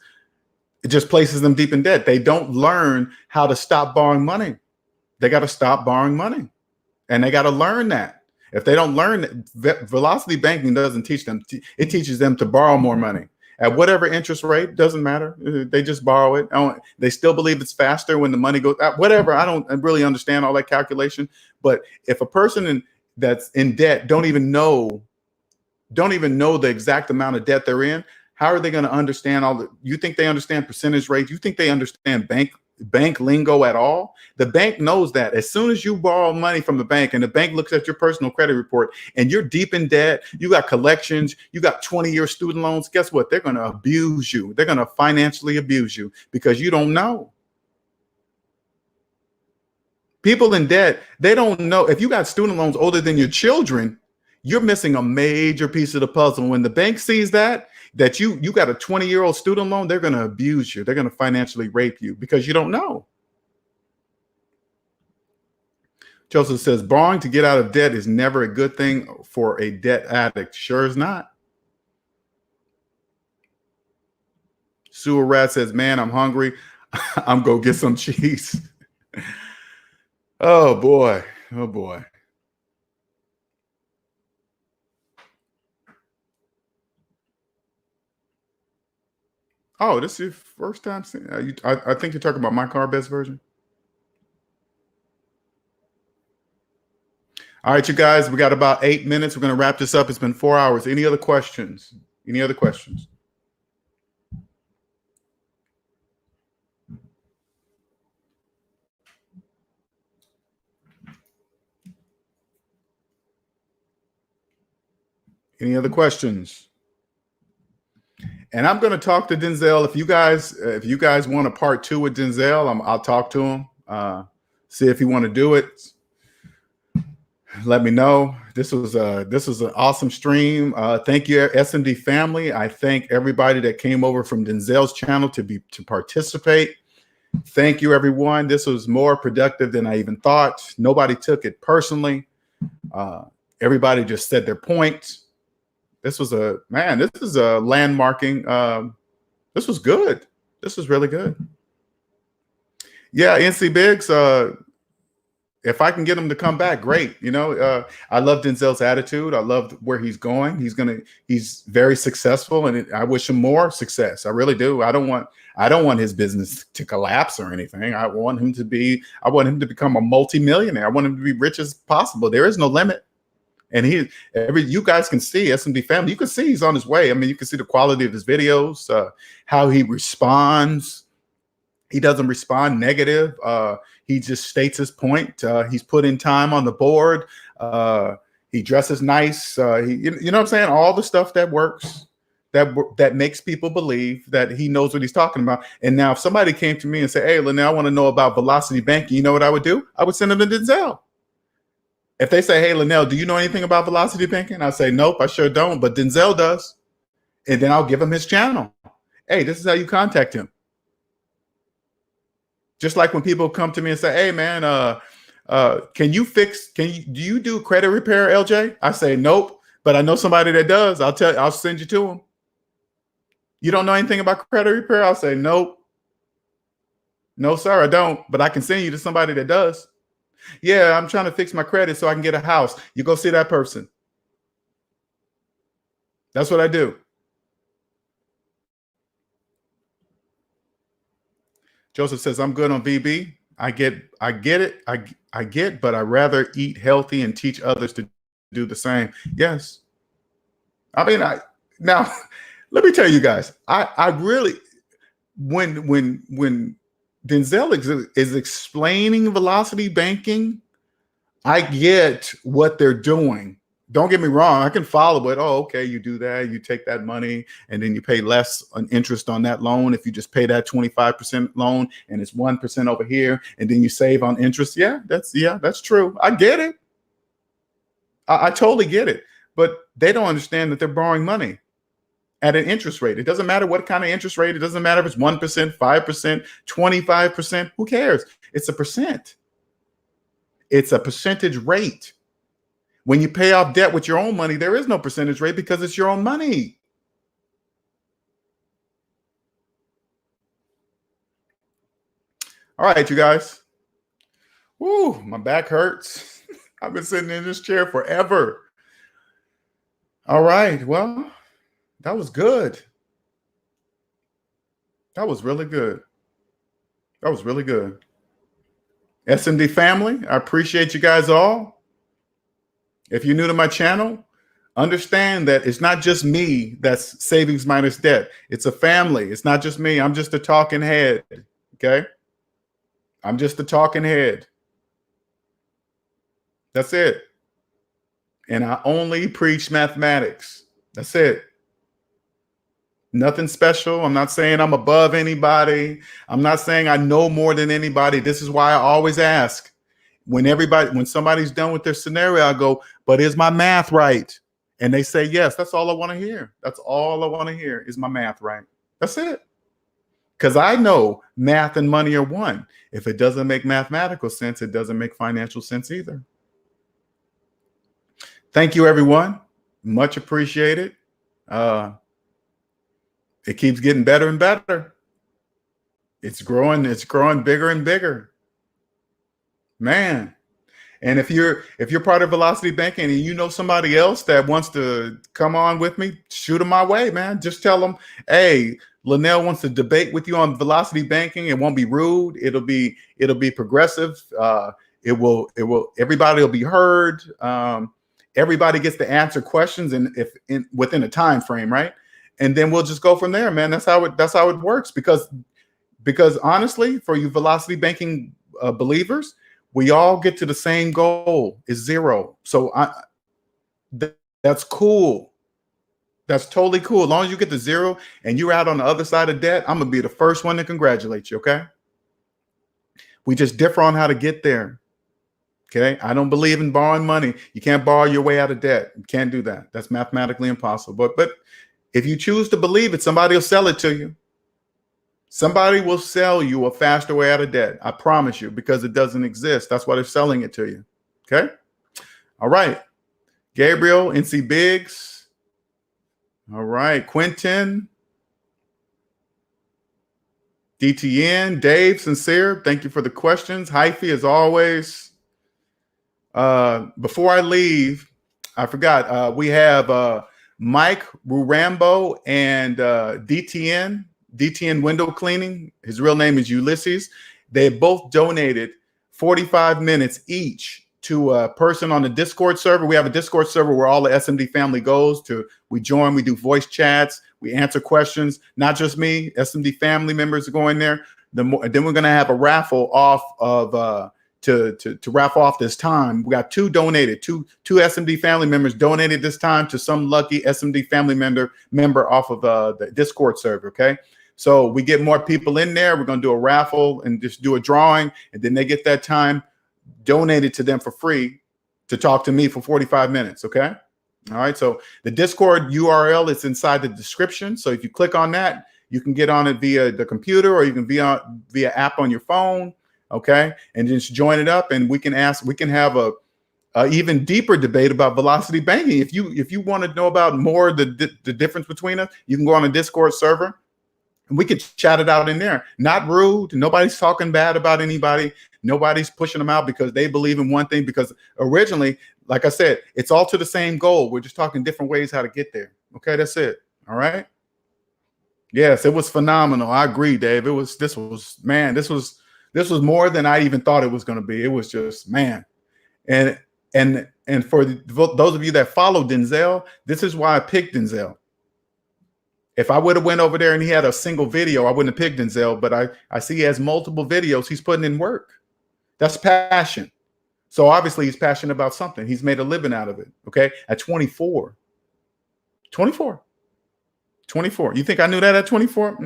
It just places them deep in debt. They don't learn how to stop borrowing money. They got to stop borrowing money. And they got to learn that. If they don't learn that, velocity banking doesn't teach them. It teaches them to borrow more money at whatever interest rate. Doesn't matter. They just borrow it. They still believe it's faster when the money goes out. Whatever. I don't really understand all that calculation. But if a person that's in debt don't even know the exact amount of debt they're in, how are they going to understand you think they understand percentage rates? You think they understand bank lingo at all? The bank knows that as soon as you borrow money from the bank and the bank looks at your personal credit report and you're deep in debt, you got collections, you got 20-year student loans, guess what? They're going to abuse you. They're going to financially abuse you because you don't know. People in debt, they don't know. If you got student loans older than your children, you're missing a major piece of the puzzle. When the bank sees that you got a 20-year-old student loan, they're going to abuse you. They're going to financially rape you because you don't know. Joseph says, borrowing to get out of debt is never a good thing for a debt addict. Sure is not. Sewer Rat says, man, I'm hungry. I'm going to get some cheese. Oh, boy. Oh, boy. Oh, this is your first time seeing I think you're talking about my car best version. All right, you guys, we got about 8 minutes. We're going to wrap this up. It's been 4 hours. Any other questions? Any other questions? Any other questions? And I'm going to talk to Denzel. If you guys want a part 2 with Denzel, I'll talk to him. See if you want to do it. Let me know. This was an awesome stream. Thank you, SMD family. I thank everybody that came over from Denzel's channel to participate. Thank you, everyone. This was more productive than I even thought. Nobody took it personally. Everybody just said their point. This was a landmarking. This was good. This was really good. Yeah, NC Biggs. If I can get him to come back, great. You know, I love Denzel's attitude. I love where he's going. He's very successful, and I wish him more success. I really do. I don't want his business to collapse or anything. I want him to become a multimillionaire. I want him to be rich as possible. There is no limit. And you guys can see SMD family. You can see he's on his way. I mean, you can see the quality of his videos, how he responds. He doesn't respond negative. He just states his point. He's put in time on the board. He dresses nice. You know what I'm saying? All the stuff that works, that makes people believe that he knows what he's talking about. And now if somebody came to me and said, hey, Lynell, I want to know about velocity banking, you know what I would do? I would send them to Denzel. If they say, hey, Lynell, do you know anything about velocity banking? I say, nope, I sure don't, but Denzel does. And then I'll give him his channel. Hey, this is how you contact him. Just like when people come to me and say, hey, man, do you do credit repair, LJ? I say, nope, but I know somebody that does. I'll send you to him. You don't know anything about credit repair? I'll say, nope. No, sir, I don't, but I can send you to somebody that does. Yeah, I'm trying to fix my credit so I can get a house. You go see that person. That's what I do. Joseph says, I'm good on VB. I get it. I get, but I'd rather eat healthy and teach others to do the same. Yes. I mean, now let me tell you guys, I really, when Denzel is explaining velocity banking, I get what they're doing. Don't get me wrong. I can follow it. Oh, okay. You do that. You take that money and then you pay less on interest on that loan. If you just pay that 25% loan and it's 1% over here and then you save on interest. Yeah, that's true. I get it. I totally get it. But they don't understand that they're borrowing money at an interest rate. It doesn't matter what kind of interest rate. It doesn't matter if it's 1%, 5%, 25%. Who cares? It's a percent. It's a percentage rate. When you pay off debt with your own money, there is no percentage rate because it's your own money. All right, you guys. Woo, my back hurts. I've been sitting in this chair forever. All right, well, that was good. That was really good. That was really good. SMD family, I appreciate you guys all. If you're new to my channel, understand that it's not just me that's savings minus debt. It's a family. It's not just me. I'm just a talking head. Okay? I'm just a talking head. That's it. And I only preach mathematics. That's it. Nothing special. I'm not saying I'm above anybody. I'm not saying I know more than anybody. This is why I always ask. When somebody's done with their scenario, I go, but is my math right? And they say, yes, that's all I want to hear. That's all I want to hear is my math right. That's it. Because I know math and money are one. If it doesn't make mathematical sense, it doesn't make financial sense either. Thank you, everyone. Much appreciated. It keeps getting better and better. It's growing bigger and bigger. Man. And if you're part of Velocity Banking and you know somebody else that wants to come on with me, shoot them my way, man. Just tell them, hey, Lynell wants to debate with you on Velocity Banking. It won't be rude. It'll be progressive. Everybody will be heard. Everybody gets to answer questions, and within a time frame, right? And then we'll just go from there, man. That's how it works. Because honestly, for you velocity banking believers, we all get to the same goal, is zero. So that's cool. That's totally cool. As long as you get to zero and you're out on the other side of debt, I'm gonna be the first one to congratulate you. Okay. We just differ on how to get there. Okay. I don't believe in borrowing money. You can't borrow your way out of debt. You can't do that. That's mathematically impossible. But if you choose to believe it, somebody will sell it to you. Somebody will sell you a faster way out of debt. I promise you, because it doesn't exist. That's why they're selling it to you. Okay. All right. Gabriel, NC Biggs. All right. Quentin. DTN. Dave, Sincere. Thank you for the questions. Hyphy, as always. Before I leave, I forgot. We have Mike Rurambo and DTN Window Cleaning. His real name is Ulysses. They both donated 45 minutes each to a person on the Discord server. We have a Discord server where all the SMD family goes to. We join, we do voice chats, we answer questions. Not just me, SMD family members are going there. Then we're going to have a raffle off of to raffle off this time. We got two SMD family members donated this time to some lucky SMD family member off of the Discord server. Okay. So we get more people in there. We're going to do a raffle and just do a drawing. And then they get that time donated to them for free to talk to me for 45 minutes. Okay. All right. So the Discord URL is inside the description. So if you click on that, you can get on it via the computer, or you can via app on your phone. Okay. And just join it up, and we can have a even deeper debate about velocity banking. If you want to know about more the difference between us, you can go on a Discord server and we could chat it out in there. Not rude. Nobody's talking bad about anybody. Nobody's pushing them out because they believe in one thing, because originally, like I said, it's all to the same goal. We're just talking different ways how to get there. Okay, that's it. All right. Yes, it was phenomenal. I agree, Dave. This was more than I even thought it was going to be. It was just, man. And for those of you that follow Denzel, this is why I picked Denzel. If I would have went over there and he had a single video, I wouldn't have picked Denzel, but I see he has multiple videos. He's putting in work. That's passion. So obviously he's passionate about something. He's made a living out of it. Okay. At 24. You think I knew that at 24?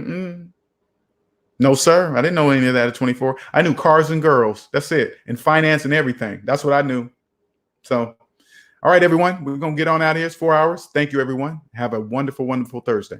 No, sir. I didn't know any of that at 24. I knew cars and girls. That's it. And finance and everything. That's what I knew. So, all right, everyone, we're going to get on out of here. It's 4 hours. Thank you, everyone. Have a wonderful, wonderful Thursday.